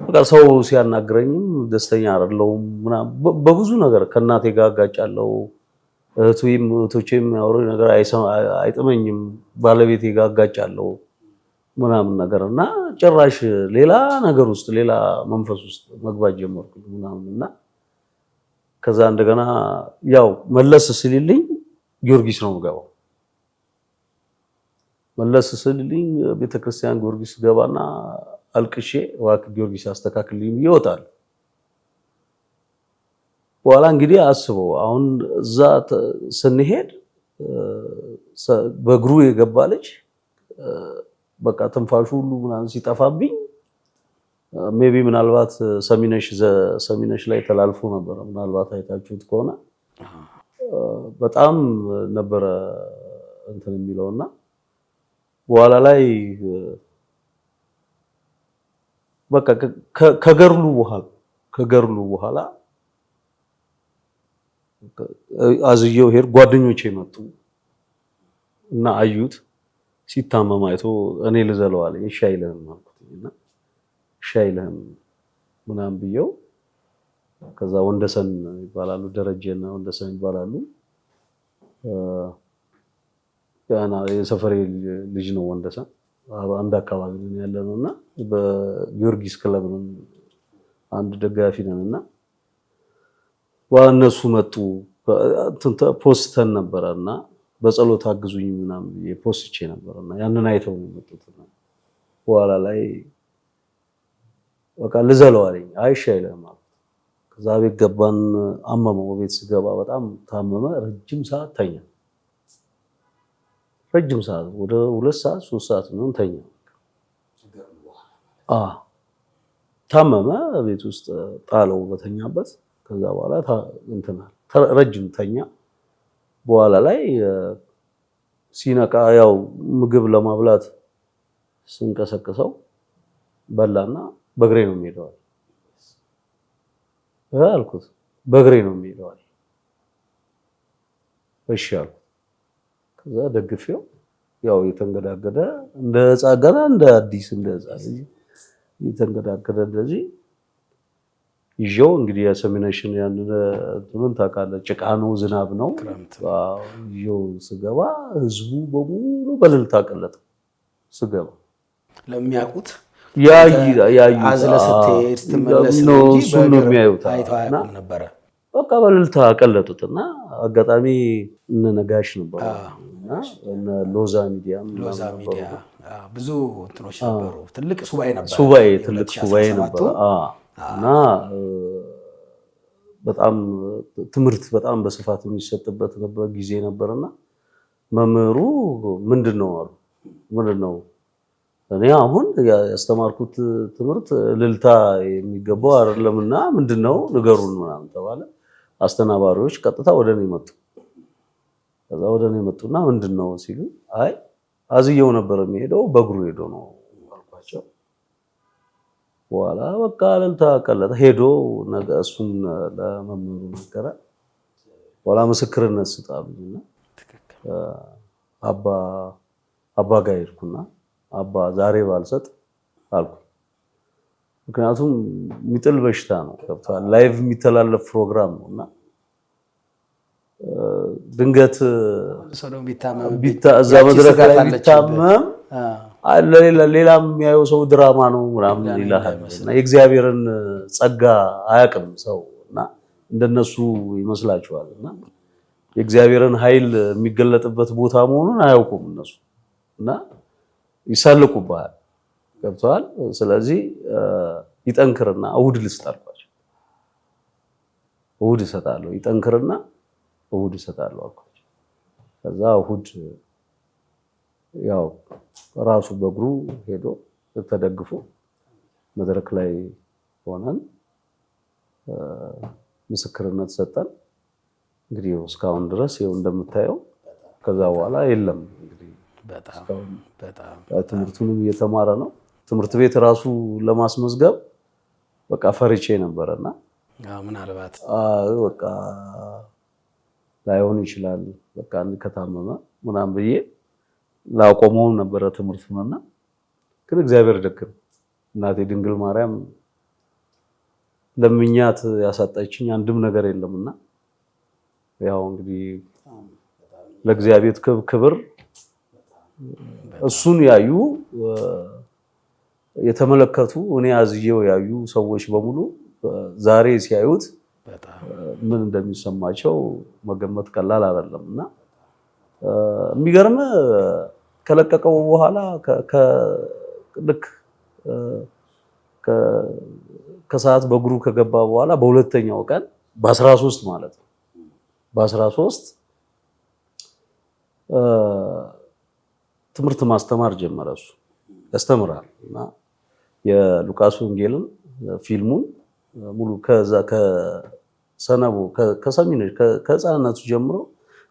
በቃ ሰው ሲያናግረኝም ደስተኛ አይደለሁም ምናምን በብዙ ነገር ከእናቴ ጋር አጋጫለሁ። እህቶቼም ያወሩ ነገር አይጥመኝም። ባለቤቴ ጋር አጋጫለሁ ምናምን ነገርና ጭራሽ ሌላ ነገር ውስጥ ሌላ መንፈስ ውስጥ መግባት ጀመርኩ ምናምንና ከዛ እንደገና ያው መለስ ስልልኝ ጊዮርጊስ ነው የምገባው። መለስ ስልልኝ ቤተክርስቲያን ጊዮርጊስ ገባና አልቅሼ እባክህ ጊዮርጊስ አስተካክልልኝ ይወጣል። በኋላ እንግዲህ አስበው አሁን እዛ ስንሄድ በእግሩ የገባ ልጅ በቃ ትንፋሹ ሁሉ ምናምን ሲጠፋብኝ ሜቢ ምናልባት ሰሚነሽ ላይ ተላልፎ ነበር። ምናልባት አይታችሁት ከሆነ በጣም ነበረ እንትን የሚለውና በኋላ ላይ በቃ ከገርሉ በኋላ አዝየው ሄድ ጓደኞቼ መጡ እና አዩት። ሲታመም አይቶ እኔ ልዘለው አለኝ። እሺ አይልህም አልኩትና እሺ አይልህም ምናምን ብየው ከዛ ወንደሰን ይባላሉ ደረጀና ወንደሰን ይባላሉ ያና የሰፈሬ ልጅ ነው ወንደሰን አንድ አካባቢ ነው ያለነውና በጊዮርጊስ ክለብ ነው አንድ ደጋፊ ነንና ዋነሱ መጡ ፖስተን ነበርና በጸሎት አግዙኝ ምናምን የፖስትቼ ነበርና ያንን አይተው ነው መጡትና በኋላ ላይ በቃ ልዘለው አለኝ። አይሽ አይልህም ከዛ ቤት ገባን። አመመው። ቤት ስገባ በጣም ታመመ። ረጅም ሰዓት ተኛ። ረጅም ሰዓት ወደ 2 ሰዓት 3 ሰዓት ነው ተኛ። ታመመ። ቤት ውስጥ ጣለው በተኛበት። ከዛ በኋላ ረጅም ተኛ። በኋላ ላይ ሲነቃ ያው ምግብ ለማብላት ስንቀሰቅሰው በላና በእግሬ ነው የሚሄደው አልኩት። በእግሬ ነው የሚሄደው። እሺ አልኩት። ከዛ ደግፌው ያው የተንገዳገደ እንደ ሕፃን ገና እንደ አዲስ እንደ ሕፃን የተንገዳገደ እንደዚህ ይዤው እንግዲህ የሰሚነሽን ያንን እንትኑን ታውቃለህ፣ ጭቃ ነው ዝናብ ነው። ይዤው ስገባ ህዝቡ በሙሉ በእልልታ ቀለጠ። ስገባ ለሚያውቁት ያዩ አዝለ ስትሄድ ስትመለስ ነው እሱን ነው የሚያዩት ነበረ። በቃ በእልልታ ቀለጡትና አጋጣሚ እነ ነጋሽ ነበሩ እና ሎዛ ሚዲያ ብዙ እንትኖች ነበሩ። ትልቅ ሱባኤ ነበር። ትልቅ ሱባኤ ነበር እና በጣም ትምህርት በጣም በስፋት የሚሰጥበት ጊዜ ነበርና መምህሩ ምንድነው አሉ። ምንድነው እኔ አሁን ያስተማርኩት ትምህርት እልልታ የሚገባው አይደለምና ምንድነው ንገሩን ምናምን ተባለ። አስተናባሪዎች ቀጥታ ወደኔ መጡ። ከዛ ወደኔ መጡና ምንድነው ሲሉ አይ አዝየው ነበር የሚሄደው በእግሩ ሄዶ ነው አልኳቸው። በኋላ በቃ እልልታ ቀለጠ። ሄዶ ነገ እሱም ለመምህሩ ነገረ። በኋላ ምስክርነት ስጣሉና አባ ጋር ሄድኩና አባ ዛሬ ባልሰጥ አልኩ። ምክንያቱም የሚጥል በሽታ ነው ገብቷል። ላይቭ የሚተላለፍ ፕሮግራም ነውና ድንገት እዛ መድረክ ላይ ቢታመም ሌላ የሚያየው ሰው ድራማ ነው ምናምን ይላል እና የእግዚአብሔርን ጸጋ አያውቅም ሰው እና እንደነሱ ይመስላችኋል እና የእግዚአብሔርን ኃይል የሚገለጥበት ቦታ መሆኑን አያውቁም እነሱ እና ይሳልቁብሃል። ገብቷል። ስለዚህ ይጠንክርና እሑድ ልስጥ አልኳቸው። እሑድ እሰጣለሁ ይጠንክርና እሑድ እሰጣለሁ አልኳቸው። ከዛ እሑድ ያው ራሱ በእግሩ ሄዶ ተደግፎ መድረክ ላይ ሆነን ምስክርነት ሰጠን። እንግዲህ እስካሁን ድረስ ይኸው እንደምታየው ከዛ በኋላ የለም እንግዲህ በጣም ትምህርቱንም እየተማረ ነው። ትምህርት ቤት ራሱ ለማስመዝገብ በቃ ፈርቼ ነበርና ምናልባት በቃ ላይሆን ይችላል በቃ ከታመመ ምናምን ብዬ ላቆመው ነበረ ትምህርቱንና ግን እግዚአብሔር ደግ ነው። እናቴ ድንግል ማርያም ለምኛት ያሳጣችኝ አንድም ነገር የለምና ያው እንግዲህ ለእግዚአብሔር ክብር እሱን ያዩ የተመለከቱ እኔ አዝየው ያዩ ሰዎች በሙሉ ዛሬ ሲያዩት ምን እንደሚሰማቸው መገመት ቀላል አይደለምና የሚገርም ከለቀቀው በኋላ ልክ ከሰዓት በእግሩ ከገባ በኋላ በሁለተኛው ቀን በ13 ማለት ነው በ13 ትምህርት ማስተማር ጀመረ። እሱ ያስተምራል እና የሉቃስ ወንጌልን ፊልሙን ሙሉ ከዛ ከሰነቡ ከሰሚነሽ ከህፃንነቱ ጀምሮ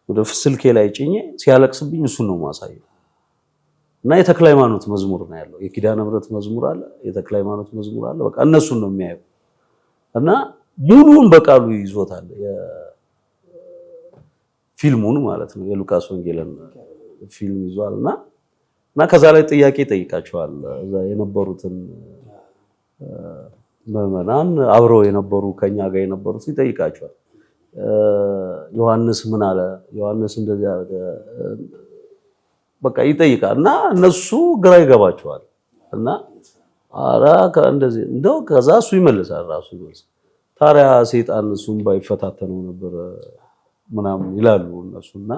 ወደ ስልኬ ላይ ጭኜ ሲያለቅስብኝ እሱን ነው ማሳየው እና የተክለ ሃይማኖት መዝሙር ነው ያለው። የኪዳነ ምሕረት መዝሙር አለ፣ የተክለ ሃይማኖት መዝሙር አለ። በቃ እነሱን ነው የሚያየው እና ሙሉውን በቃሉ ይዞታል። ፊልሙን ማለት ነው የሉቃስ ወንጌልን ፊልም ይዟልና እና ከዛ ላይ ጥያቄ ጠይቃቸዋል። እዛ የነበሩትን ምዕመናን አብረው የነበሩ ከኛ ጋር የነበሩት ይጠይቃቸዋል። ዮሐንስ ምን አለ? ዮሐንስ እንደዚህ አለ። በቃ ይጠይቃል እና እነሱ ግራ ይገባቸዋል እና አራ እንደዚህ እንደው ከዛ እሱ ይመልሳል ራሱ ይመልሳል። ታዲያ ሰይጣን እሱን ባይፈታተነው ነበር ምናምን ይላሉ እነሱና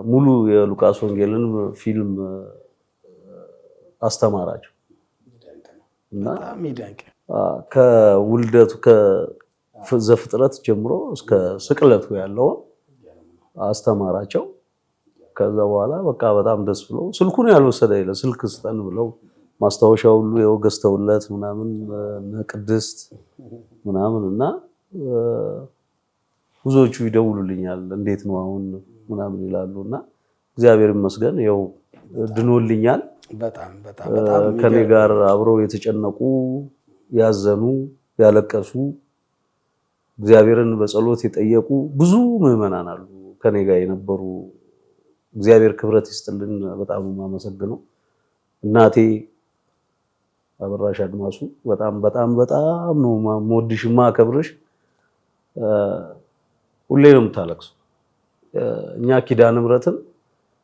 ሙሉ የሉቃስ ወንጌልን ፊልም አስተማራቸው እና ከውልደቱ ከዘፍጥረት ጀምሮ እስከ ስቅለቱ ያለውን አስተማራቸው። ከዛ በኋላ በቃ በጣም ደስ ብሎ ስልኩን ያልወሰደ የለ ስልክ ስጠን ብለው ማስታወሻ ሁሉ የወገዝተውለት ምናምን ቅድስት ምናምን እና ብዙዎቹ ይደውሉልኛል እንዴት ነው አሁን ምናምን ይላሉና እግዚአብሔር ይመስገን ያው ድኖልኛል። በጣም ከኔ ጋር አብረው የተጨነቁ ያዘኑ ያለቀሱ እግዚአብሔርን በጸሎት የጠየቁ ብዙ ምዕመናን አሉ ከኔ ጋር የነበሩ። እግዚአብሔር ክብረት ይስጥልን። በጣም የማመሰግነው እናቴ አበራሽ አድማሱ በጣም ነው የምወድሽ የማከብርሽ። ሁሌ ነው የምታለቅሰው። እኛ ኪዳነ ምሕረትን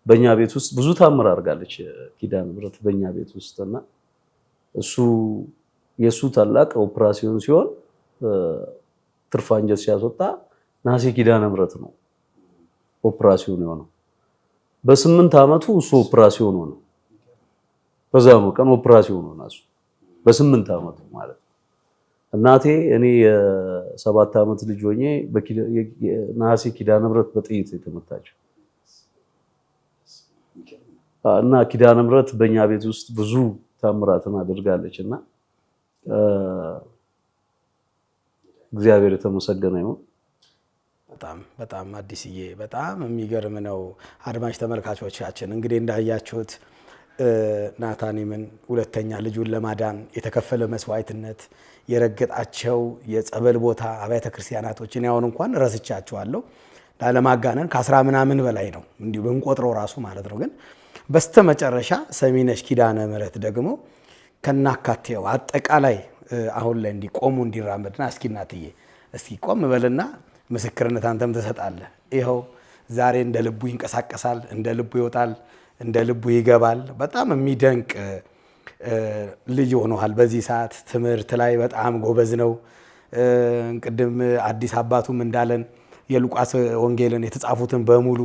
በእኛ ቤት ውስጥ ብዙ ታምር አድርጋለች ኪዳነ ምሕረት በእኛ ቤት ውስጥና የሱ ታላቅ ኦፕራሲዮን ሲሆን ትርፍ አንጀት ሲያስወጣ ናሴ ኪዳነ ምሕረት ነው ኦፕራሲዮን የሆነው። በ8 ዓመቱ እሱ ኦፕራሲዮን ሆነ። በዛው ቀን ኦፕራሲዮን ሆነ እሱ በ8 ዓመቱ ማለት ነው። እናቴ እኔ የ7 ዓመት ልጅ ሆኜ ናሴ ኪዳነ ምሕረት በጥይት የተመታችው እና ኪዳነ ምሕረት በእኛ ቤት ውስጥ ብዙ ታምራትን አድርጋለችና እግዚአብሔር የተመሰገነ ይሁን። በጣም አዲስዬ በጣም የሚገርም ነው። አድማጭ ተመልካቾቻችን እንግዲህ እንዳያችሁት ናታኒምን ሁለተኛ ልጁን ለማዳን የተከፈለ መስዋዕትነት የረገጣቸው የጸበል ቦታ አብያተ ክርስቲያናቶችን ያውን እንኳን ረስቻቸዋለሁ ላለማጋነን ከ10 ምናምን በላይ ነው እንዲሁ ብንቆጥረው ራሱ ማለት ነው። ግን በስተመጨረሻ ሰሚነሽ ኪዳነ ምሕረት ደግሞ ከናካቴው አጠቃላይ አሁን ላይ እንዲቆሙ እንዲራመድና እስኪ እናትዬ እስኪ ቆም በልና ምስክርነት አንተም ትሰጣለህ። ይኸው ዛሬ እንደ ልቡ ይንቀሳቀሳል፣ እንደ ልቡ ይወጣል፣ እንደ ልቡ ይገባል። በጣም የሚደንቅ ልጅ ሆነዋል። በዚህ ሰዓት ትምህርት ላይ በጣም ጎበዝ ነው። ቅድም አዲስ አባቱም እንዳለን የሉቃስ ወንጌልን የተጻፉትን በሙሉ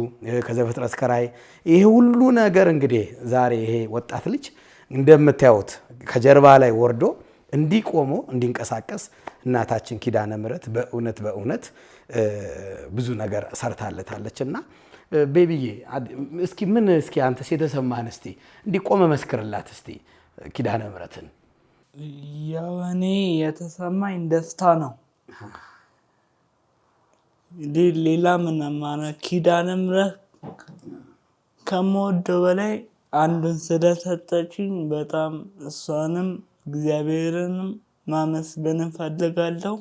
ከዘፍጥረት እስከ ራዕይ ይሄ ሁሉ ነገር እንግዲህ ዛሬ ይሄ ወጣት ልጅ እንደምታዩት ከጀርባ ላይ ወርዶ እንዲቆሞ እንዲንቀሳቀስ እናታችን ኪዳነ ምሕረት በእውነት ብዙ ነገር ሰርታለታለችና ቤቢዬ እስኪ አንተስ የተሰማህን እስቲ እንዲቆመ መስክርላት እስቲ ኪዳነ ምሕረትን። ያው እኔ የተሰማኝ ደስታ ነው። ሌላ ምንም ማለት ኪዳነ ምሕረት ከምወደው በላይ አንዱን ስለሰጠችኝ በጣም እሷንም እግዚአብሔርንም ማመስገን እፈልጋለሁ።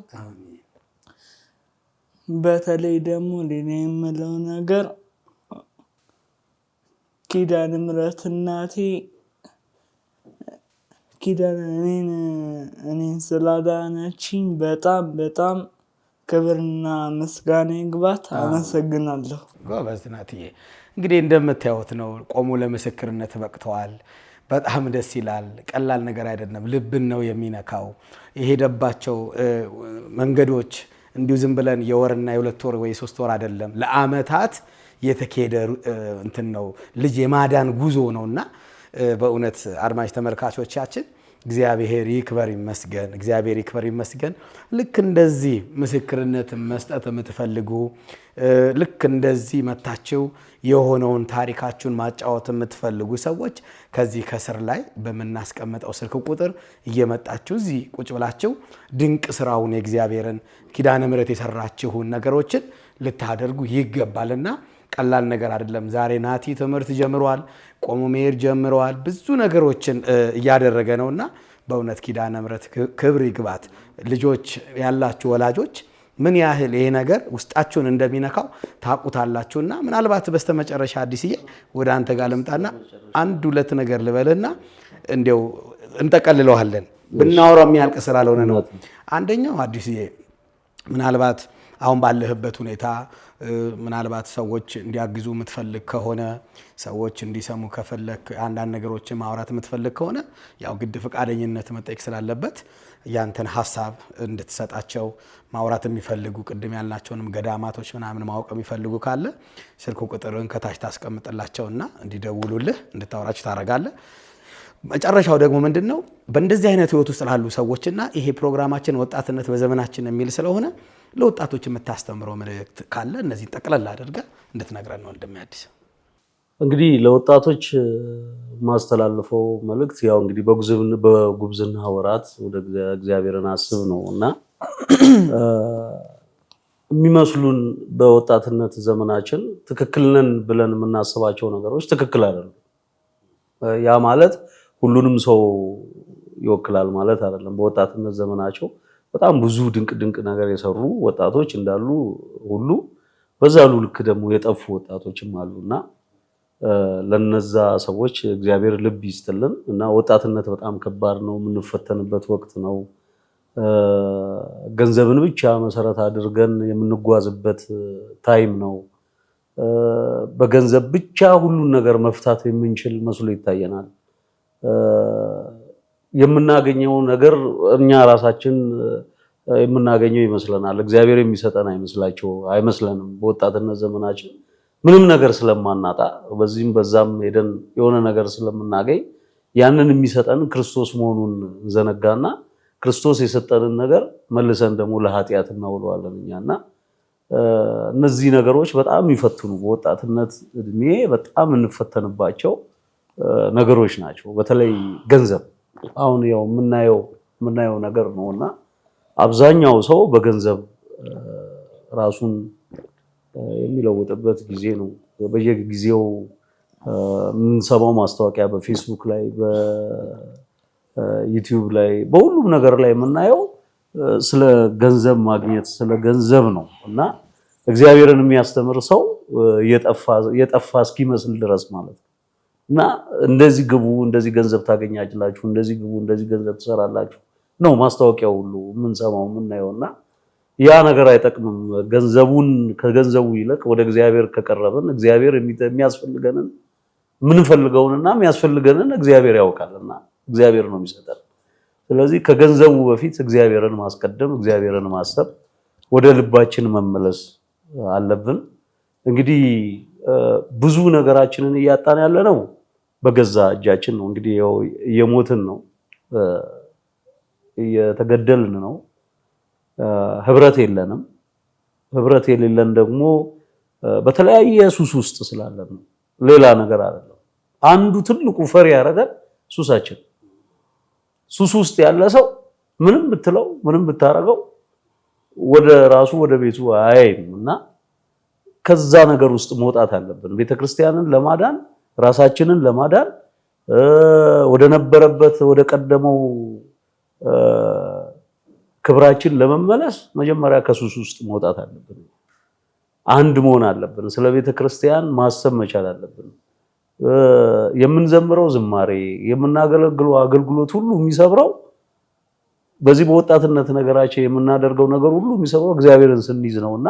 በተለይ ደግሞ ሌላ የምለው ነገር ኪዳነ ምሕረት እናቴ እኔን ስላዳነችኝ በጣም ክብርና ምስጋና ይግባት። አመሰግናለሁ። ጎበዝ ናትዬ። እንግዲህ እንደምታዩት ነው፣ ቆሙ ለምስክርነት በቅተዋል። በጣም ደስ ይላል። ቀላል ነገር አይደለም። ልብን ነው የሚነካው። የሄደባቸው መንገዶች እንዲሁ ዝም ብለን የወርና የ2 ወር ወይ 3 ወር አይደለም፣ ለአመታት የተካሄደ እንትን ነው። ልጅ የማዳን ጉዞ ነውና በእውነት አድማጭ ተመልካቾቻችን እግዚአብሔር ይክበር ይመስገን፣ እግዚአብሔር ይክበር ይመስገን። ልክ እንደዚህ ምስክርነት መስጠት የምትፈልጉ ልክ እንደዚህ መታችሁ የሆነውን ታሪካችሁን ማጫወት የምትፈልጉ ሰዎች ከዚህ ከስር ላይ በምናስቀምጠው ስልክ ቁጥር እየመጣችሁ እዚህ ቁጭ ብላችሁ ድንቅ ስራውን የእግዚአብሔርን ኪዳነ ምሕረት የሰራችሁን ነገሮችን ልታደርጉ ይገባልና ቀላል ነገር አይደለም። ዛሬ ናቲ ትምህርት ጀምሯል፣ ቆሞ መሄድ ጀምሯል፣ ብዙ ነገሮችን እያደረገ ነውና በእውነት ኪዳነ ምሕረት ክብር ይግባት። ልጆች ያላችሁ ወላጆች ምን ያህል ይሄ ነገር ውስጣችሁን እንደሚነካው ታቁታላችሁና ምናልባት በስተመጨረሻ አዲስዬ ወደ አንተ ጋር ልምጣና አንድ ሁለት ነገር ልበልና እንደው እንጠቀልለዋለን ብናወራው የሚያልቅ ስላልሆነ ነው። አንደኛው አዲስዬ ምናልባት አሁን ባለህበት ሁኔታ ምናልባት ሰዎች እንዲያግዙ የምትፈልግ ከሆነ ሰዎች እንዲሰሙ ከፈለክ አንዳንድ ነገሮችን ማውራት የምትፈልግ ከሆነ ያው ግድ ፈቃደኝነት መጠየቅ ስላለበት ያንተን ሐሳብ እንድትሰጣቸው ማውራት የሚፈልጉ ቅድም ያልናቸውንም ገዳማቶች ምናምን ማወቅ የሚፈልጉ ካለ ስልክ ቁጥርን ከታች ታስቀምጥላቸውና እንዲደውሉልህ እንድታወራቸው ታደርጋለህ። መጨረሻው ደግሞ ምንድነው በእንደዚህ አይነት ህይወት ውስጥ ላሉ ሰዎችና ይሄ ፕሮግራማችን ወጣትነት በዘመናችን የሚል ስለሆነ ለወጣቶች የምታስተምረው መልእክት ካለ እነዚህ ጠቅለል አድርገህ እንድትነግረን ነው። እንደሚያድስ እንግዲህ ለወጣቶች ማስተላልፈው መልእክት ያው እንግዲህ በጉብዝና ወራት ወደ እግዚአብሔርን አስብ ነውና የሚመስሉን በወጣትነት ዘመናችን ትክክል ነን ብለን የምናስባቸው ነገሮች ትክክል አይደሉም። ያ ማለት ሁሉንም ሰው ይወክላል ማለት አይደለም። በወጣትነት ዘመናቸው በጣም ብዙ ድንቅ ነገር የሰሩ ወጣቶች እንዳሉ ሁሉ በዛሉ ልክ ደግሞ የጠፉ ወጣቶችም አሉና ለነዛ ሰዎች እግዚአብሔር ልብ ይስጥልን እና ወጣትነት በጣም ከባድ ነው። የምንፈተንበት ወቅት ነው። ገንዘብን ብቻ መሰረት አድርገን የምንጓዝበት ታይም ነው። በገንዘብ ብቻ ሁሉን ነገር መፍታት የምንችል መስሎ ይታየናል። የምናገኘው ነገር እኛ ራሳችን የምናገኘው ይመስለናል። እግዚአብሔር የሚሰጠን አይመስለንም። በወጣትነት ዘመናችን ምንም ነገር ስለማናጣ በዚህም በዛም ሄደን የሆነ ነገር ስለምናገኝ ያንን የሚሰጠን ክርስቶስ መሆኑን ዘነጋና ክርስቶስ የሰጠንን ነገር መልሰን ደግሞ ለኃጢአት እናውለዋለን እኛና እነዚህ ነገሮች በጣም ይፈትኑ። በወጣትነት እድሜ በጣም እንፈተንባቸው ነገሮች ናቸው። በተለይ ገንዘብ አሁን ያው የምናየው ነገር ነውና አብዛኛው ሰው በገንዘብ ራሱን የሚለውጥበት ጊዜ ነው። በየጊዜው የምንሰማው ማስታወቂያ በፌስቡክ ላይ በዩቲዩብ ላይ በሁሉም ነገር ላይ የምናየው ስለ ገንዘብ ማግኘት ስለ ገንዘብ ነው እና እግዚአብሔርን የሚያስተምር ሰው የጠፋ እስኪመስል ድረስ ማለት ነው እና እንደዚህ ግቡ፣ እንደዚህ ገንዘብ ታገኛላችሁ፣ እንደዚህ ግቡ፣ እንደዚህ ገንዘብ ትሰራላችሁ ነው ማስታወቂያው ሁሉ የምንሰማው የምናየውና ያ ነገር አይጠቅምም። ከገንዘቡ ይልቅ ወደ እግዚአብሔር ከቀረብን እግዚአብሔር የሚያስፈልገንን ምንፈልገውንና የሚያስፈልገንን እግዚአብሔር ያውቃልና እግዚአብሔር ነው የሚሰጠን። ስለዚህ ከገንዘቡ በፊት እግዚአብሔርን ማስቀደም፣ እግዚአብሔርን ማሰብ፣ ወደ ልባችን መመለስ አለብን። እንግዲህ ብዙ ነገራችንን እያጣን ያለነው በገዛ እጃችን ነው። እንግዲህ እየሞትን ነው፣ እየተገደልን ነው። ህብረት የለንም። ህብረት የሌለን ደግሞ በተለያየ ሱስ ውስጥ ስላለን ነው፣ ሌላ ነገር አይደለም። አንዱ ትልቁ ፈሪ ያደረገን ሱሳችን። ሱስ ውስጥ ያለ ሰው ምንም ብትለው ምንም ብታረገው ወደ ራሱ ወደ ቤቱ አይም እና ከዛ ነገር ውስጥ መውጣት አለብን። ቤተክርስቲያንን ለማዳን ራሳችንን ለማዳን ወደ ነበረበት ወደ ቀደመው ክብራችን ለመመለስ መጀመሪያ ከሱስ ውስጥ መውጣት አለብን። አንድ መሆን አለብን። ስለ ቤተክርስቲያን ማሰብ መቻል አለብን። የምንዘምረው ዝማሬ የምናገለግለው አገልግሎት ሁሉ የሚሰብረው በዚህ በወጣትነት ነገራችን የምናደርገው ነገር ሁሉ የሚሰብረው እግዚአብሔርን ስንይዝ ነውና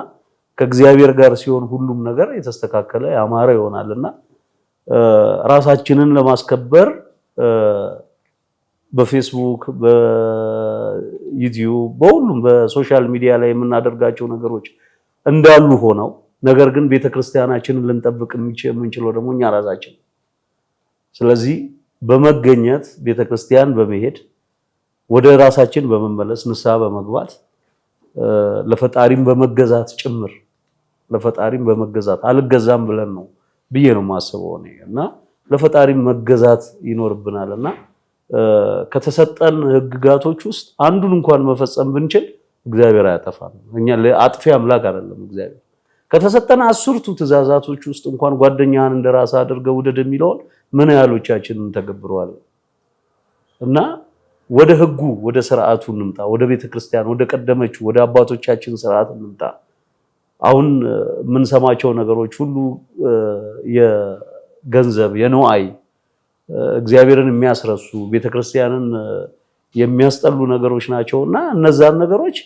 ከእግዚአብሔር ጋር ሲሆን ሁሉም ነገር የተስተካከለ ያማረ ይሆናልና ራሳችንን ለማስከበር በፌስቡክ በዩቲዩብ በሁሉም በሶሻል ሚዲያ ላይ የምናደርጋቸው ነገሮች እንዳሉ ሆነው ነገር ግን ቤተክርስቲያናችንን ልንጠብቅ የምንችለው ደግሞ እኛ ራሳችን። ስለዚህ በመገኘት ቤተክርስቲያን በመሄድ ወደ ራሳችን በመመለስ ንስሐ በመግባት ለፈጣሪም በመገዛት ጭምር ለፈጣሪም በመገዛት አልገዛም ብለን ነው ብዬ ነው የማስበው እና ለፈጣሪም መገዛት ይኖርብናልና ከተሰጠን ህግጋቶች ውስጥ አንዱን እንኳን መፈጸም ብንችል እግዚአብሔር አያጠፋም። እኛ ለአጥፊ አምላክ አይደለም እግዚአብሔር። ከተሰጠን 10ቱ ትእዛዛቶች ውስጥ እንኳን ጓደኛህን እንደራስህ አድርገህ ውደድ የሚለውን ምን ያህሎቻችንን ተገብረዋል? እና ወደ ህጉ ወደ ስርዓቱ እንምጣ። ወደ ቤተክርስቲያን ወደ ቀደመችው ወደ አባቶቻችን ስርዓት እንምጣ። አሁን የምንሰማቸው ነገሮች ሁሉ የገንዘብ የነዋይ እግዚአብሔርን የሚያስረሱ ቤተክርስቲያንን የሚያስጠሉ ነገሮች ናቸውና እነዛን ነገሮች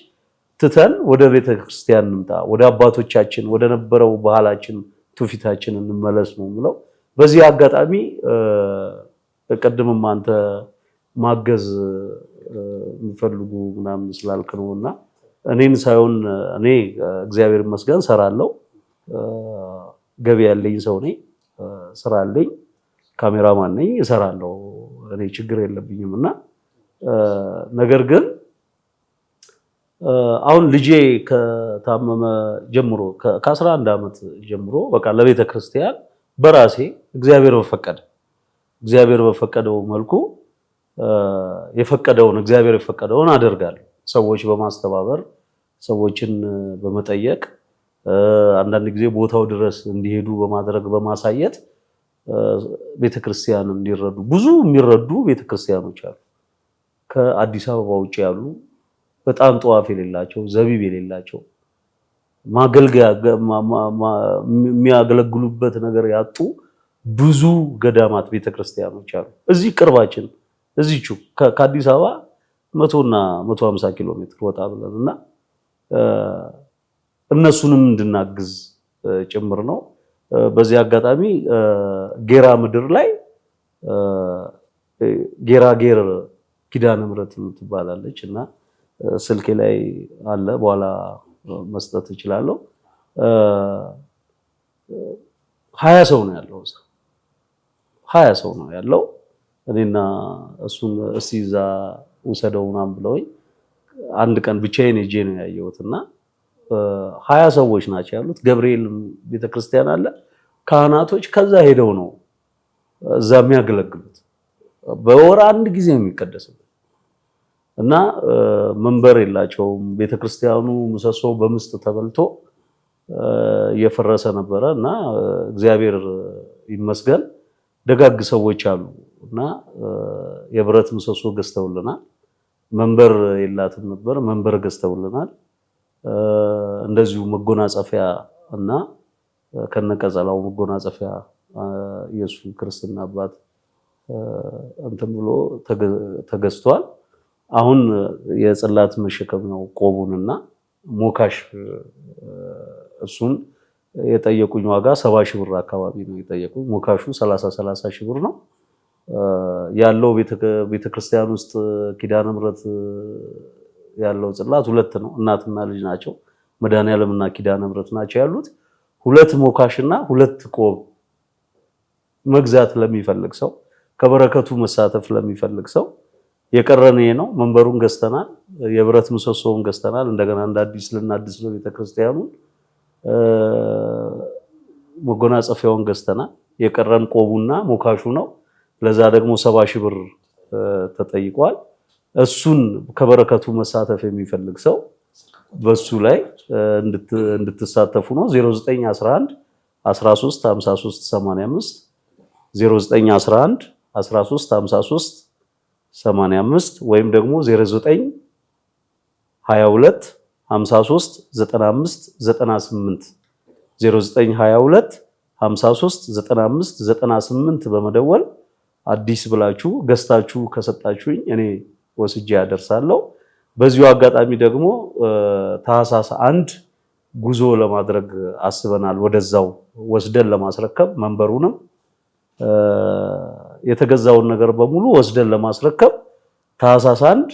ትተን ወደ ቤተክርስቲያን እንምጣ። ወደ አባቶቻችን ወደ ነበረው ባህላችን ትውፊታችን እንመለስ ነው የምለው። በዚህ አጋጣሚ ቅድምም አንተ ማገዝ የሚፈልጉ ምናምን ስላልክ ነውና እኔን ሳይሆን እኔ እግዚአብሔር ይመስገን ሰራለው፣ ገቢ ያለኝ ሰው ነኝ፣ ስራ አለኝ፣ ካሜራማን ነኝ፣ እሰራለሁ። እኔ ችግር የለብኝምና ነገር ግን አሁን ልጄ ከታመመ ጀምሮ ከ11 ዓመት ጀምሮ በቃ ለቤተ ክርስቲያን በራሴ እግዚአብሔር በፈቀደው መልኩ እግዚአብሔር የፈቀደውን አደርጋለሁ። ሰዎች በማስተባበር ሰዎችን በመጠየቅ አንዳንድ ጊዜ ቦታው ድረስ እንዲሄዱ በማድረግ በማሳየት ቤተክርስቲያን እንዲረዱ ብዙ የሚረዱ ቤተክርስቲያኖች አሉ። ከአዲስ አበባ ውጭ ያሉ በጣም ጧፍ የሌላቸው ዘቢብ የሌላቸው ማገልገያ የሚያገለግሉበት ነገር ያጡ ብዙ ገዳማት ቤተክርስቲያኖች አሉ። እዚህ ቅርባችን እዚቹ ከአዲስ አበባ 100 እና 150 ኪሎ ሜትር ወጣ ብለንና እነሱንም እንድናግዝ ጭምር ነው። በዚህ አጋጣሚ ጌራ ምድር ላይ ጌራጌር ኪዳነ ምሕረት ትባላለች እና ስልኬ ላይ አለ፣ በኋላ መስጠት እችላለሁ። 20 ሰው ነው ያለው፣ 20 ሰው ነው ያለው። እኔና እሱን እስቲ እዛ ውሰደው ምናምን ብለውኝ አንድ ቀን ብቻዬን ሄጄ ነው ያየሁትና 20 ሰዎች ናቸው ያሉት። ገብርኤል ቤተክርስቲያን አለ፣ ካህናቶች ከዛ ሄደው ነው እዛ የሚያገለግሉት። በወር አንድ ጊዜ ነው የሚቀደስበት እና መንበር የላቸውም። ቤተክርስቲያኑ ምሰሶ በምስጥ ተበልቶ እየፈረሰ ነበረ እና እግዚአብሔር ይመስገን ደጋግ ሰዎች አሉ እና የብረት ምሰሶ ገዝተውልናል። መንበር የላትም ነበር፣ መንበር ገዝተውልናል። እንደዚሁ መጎናጸፊያ እና ከነቀጸላው መጎናጸፊያ ኢየሱስ ክርስትና አባት እንትን ብሎ ተገዝቷል። አሁን የጽላት መሸከሚያው ቆቡንና ሞካሽ እሱን የጠየቁኝ ዋጋ 70 ሺህ ብር አካባቢ ነው የጠየቁኝ። ሞካሹ 30 ሺህ ብር ነው ያለው። ቤተክርስቲያን ውስጥ ኪዳነ ምሕረት ያለው ጽላት 2 ነው፣ እናትና ልጅ ናቸው። መድኃኔዓለምና ኪዳነ ምሕረት ናቸው ያሉት። 2 ሞካሽና 2 ቆብ መግዛት ለሚፈልግ ሰው፣ ከበረከቱ መሳተፍ ለሚፈልግ ሰው የቀረን ይሄ ነው። መንበሩን ገዝተናል፣ የብረት ምሰሶውን ገዝተናል። እንደገና እንደ አዲስ ልናድስ ነው ቤተክርስቲያኑን። መጎናጸፊያውን ገዝተናል። የቀረን ቆቡና ሞካሹ ነው። ለዛ ደግሞ 70 ሺህ ብር ተጠይቋል። እሱን ከበረከቱ መሳተፍ የሚፈልግ ሰው በሱ ላይ እንድትሳተፉ ነው። 0911 13 53 85 0911 13 53 85 ወይም ደግሞ 0922 53 95 98 0922 53 95 98 በመደወል አዲስ ብላችሁ ገዝታችሁ ከሰጣችሁኝ እኔ ወስጄ ያደርሳለሁ። በዚሁ አጋጣሚ ደግሞ ታህሳስ 1 ጉዞ ለማድረግ አስበናል። ወደዛው ወስደን ለማስረከብ መንበሩንም የተገዛውን ነገር በሙሉ ወስደን ለማስረከብ ታህሳስ 1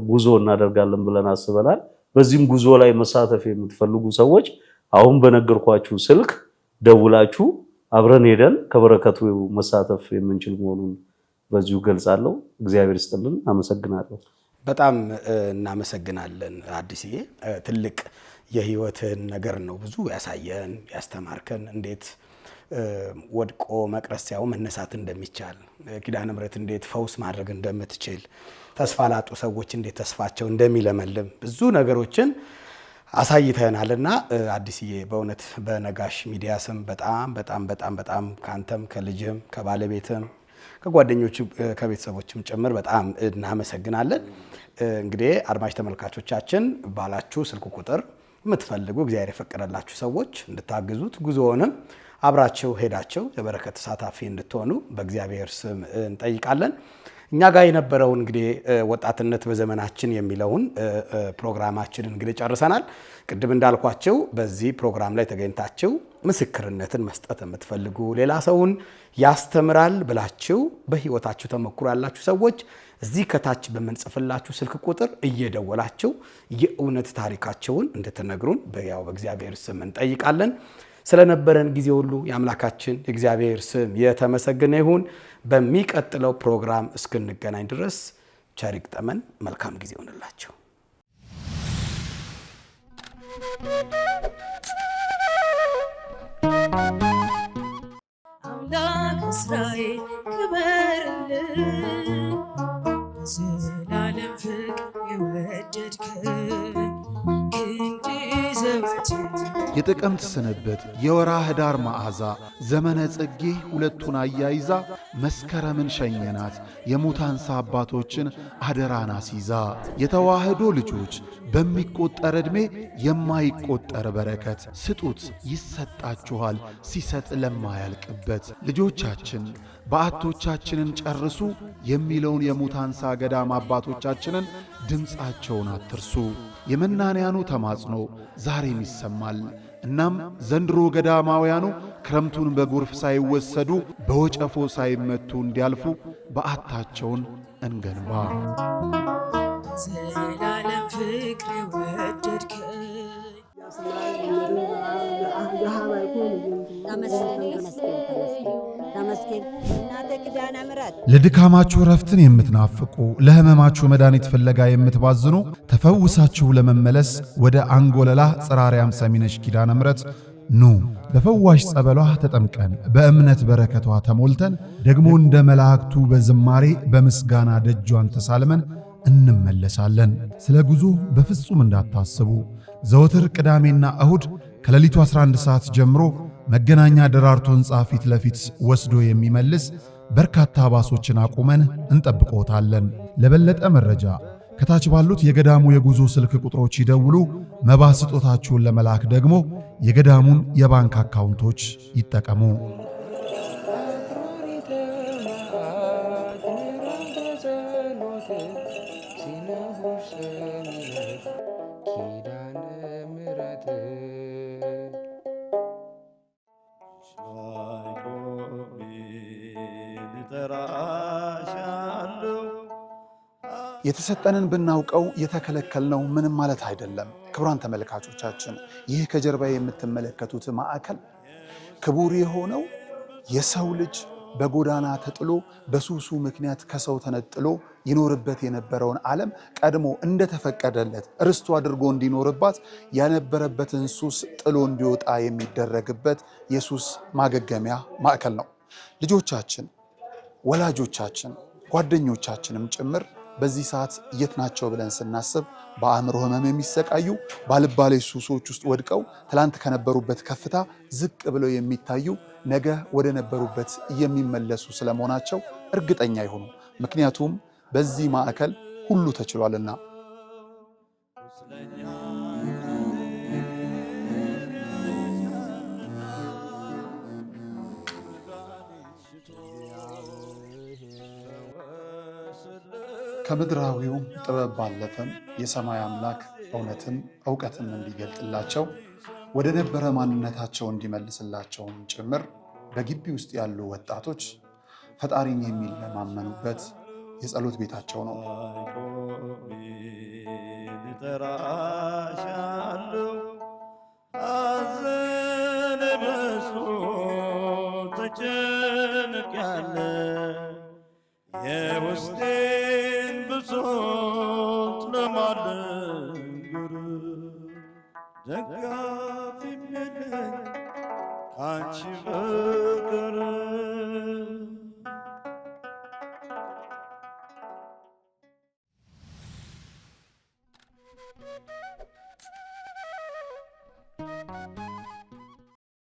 ጉዞ እናደርጋለን ብለን አስበናል። በዚህም ጉዞ ላይ መሳተፍ የምትፈልጉ ሰዎች አሁን በነገርኳችሁ ስልክ ደውላችሁ አብረን ሄደን ከበረከቱ መሳተፍ የምንችል መሆኑን በዚሁ ገልጻለሁ። እግዚአብሔር ይስጥልን። አመሰግናለሁ። በጣም እናመሰግናለን አዲስዬ። ትልቅ የህይወትን ነገር ነው ብዙ ያሳየን ያስተማርከን፣ እንዴት ወድቆ መቅረት ሳይሆን መነሳት እንደሚቻል፣ ኪዳነ ምሕረት እንዴት ፈውስ ማድረግ እንደምትችል፣ ተስፋ ላጡ ሰዎች እንዴት ተስፋቸው እንደሚለመልም ብዙ ነገሮችን አሳይተናልና አዲስዬ በእውነት በነጋሽ ሚዲያ ስም በጣም በጣም በጣም በጣም ካንተም ከልጅም ከባለቤትም ከጓደኞቹ ከቤተሰቦችም ጭምር በጣም እናመሰግናለን። እንግዲህ አድማጭ ተመልካቾቻችን ባላችሁ ስልክ ቁጥር የምትፈልጉ እግዚአብሔር የፈቀደላችሁ ሰዎች እንድታግዙት ጉዞውንም አብራችሁ ሄዳችሁ የበረከት ተሳታፊ እንድትሆኑ በእግዚአብሔር ስም እንጠይቃለን። እኛ ጋር የነበረው እንግዲህ ወጣትነት በዘመናችን የሚለውን ፕሮግራማችን እንግዲህ ጨርሰናል። ቅድም እንዳልኳችሁ በዚህ ፕሮግራም ላይ ተገኝታችሁ ምስክርነትን መስጠት የምትፈልጉ ሌላ ሰውን ያስተምራል ብላችሁ በህይወታችሁ ተመክሮ ያላችሁ ሰዎች እዚህ ከታች በመንጽፍላችሁ ስልክ ቁጥር እየደወላችሁ የእውነት ታሪካቸውን እንድትነግሩን በእግዚአብሔር ስም እንጠይቃለን። ስለነበረን ጊዜ ሁሉ የአምላካችን የእግዚአብሔር ስም የተመሰገነ ይሁን። በሚቀጥለው ፕሮግራም እስክንገናኝ ድረስ ቸር ይግጠመን። መልካም ጊዜ ይሁንላችሁ። አምላክ እስራኤል ክበርልን፣ ዘላለም ፍቅር የወደድከን ክንድ ዘወትር የጥቅምት ስንብት የወርኃ ኅዳር መዓዛ ዘመነ ጽጌ ሁለቱን አያይዛ መስከረምን ሸኘናት የሙታንሳ አባቶችን አደራን አስይዛ። የተዋህዶ ልጆች በሚቆጠር ዕድሜ የማይቆጠር በረከት ስጡት ይሰጣችኋል ሲሰጥ ለማያልቅበት። ልጆቻችን በዓቶቻችንን ጨርሱ የሚለውን የሙታንሳ ገዳም አባቶቻችንን ድምፃቸውን አትርሱ። የመናንያኑ ተማጽኖ ዛሬም ይሰማል። እናም ዘንድሮ ገዳማውያኑ ክረምቱን በጎርፍ ሳይወሰዱ በወጨፎ ሳይመቱ እንዲያልፉ በዓታቸውን እንገንባ። ዘላለም ፍቅር የወደድከን ለድካማችሁ ረፍትን የምትናፍቁ ለሕመማችሁ መድኃኒት ፍለጋ የምትባዝኑ ተፈውሳችሁ ለመመለስ ወደ አንጎለላ ጽራርያም ሰሚነሽ ኪዳነ ምሕረት ኑ። በፈዋሽ ጸበሏ ተጠምቀን በእምነት በረከቷ ተሞልተን ደግሞ እንደ መላእክቱ በዝማሬ በምስጋና ደጇን ተሳልመን እንመለሳለን። ስለ ጉዞ በፍጹም እንዳታስቡ። ዘወትር ቅዳሜና እሁድ ከሌሊቱ 11 ሰዓት ጀምሮ መገናኛ ደራርቱ ሕንፃ ፊት ለፊት ወስዶ የሚመልስ በርካታ ባሶችን አቁመን እንጠብቆታለን። ለበለጠ መረጃ ከታች ባሉት የገዳሙ የጉዞ ስልክ ቁጥሮች ይደውሉ። መባ ስጦታችሁን ለመላክ ደግሞ የገዳሙን የባንክ አካውንቶች ይጠቀሙ። የተሰጠንን ብናውቀው የተከለከልነው ምንም ማለት አይደለም። ክቡራን ተመልካቾቻችን ይህ ከጀርባ የምትመለከቱት ማዕከል ክቡር የሆነው የሰው ልጅ በጎዳና ተጥሎ በሱሱ ምክንያት ከሰው ተነጥሎ ይኖርበት የነበረውን ዓለም ቀድሞ እንደተፈቀደለት ርስቱ አድርጎ እንዲኖርባት ያነበረበትን ሱስ ጥሎ እንዲወጣ የሚደረግበት የሱስ ማገገሚያ ማዕከል ነው። ልጆቻችን፣ ወላጆቻችን፣ ጓደኞቻችንም ጭምር በዚህ ሰዓት የት ናቸው ብለን ስናስብ በአእምሮ ህመም የሚሰቃዩ ባልባሌ ሱሶች ውስጥ ወድቀው ትላንት ከነበሩበት ከፍታ ዝቅ ብለው የሚታዩ ነገ ወደ ነበሩበት የሚመለሱ ስለመሆናቸው እርግጠኛ ይሁኑ። ምክንያቱም በዚህ ማዕከል ሁሉ ተችሏልና። ከምድራዊው ጥበብ ባለፈም የሰማይ አምላክ እውነትን ዕውቀትን እንዲገልጥላቸው ወደ ነበረ ማንነታቸው እንዲመልስላቸውም ጭምር በግቢ ውስጥ ያሉ ወጣቶች ፈጣሪን የሚለማመኑበት የጸሎት ቤታቸው ነው። የውስጤን ብሶት ለማልነግር ደጋፊ የለኝ ካንቺ በቀር።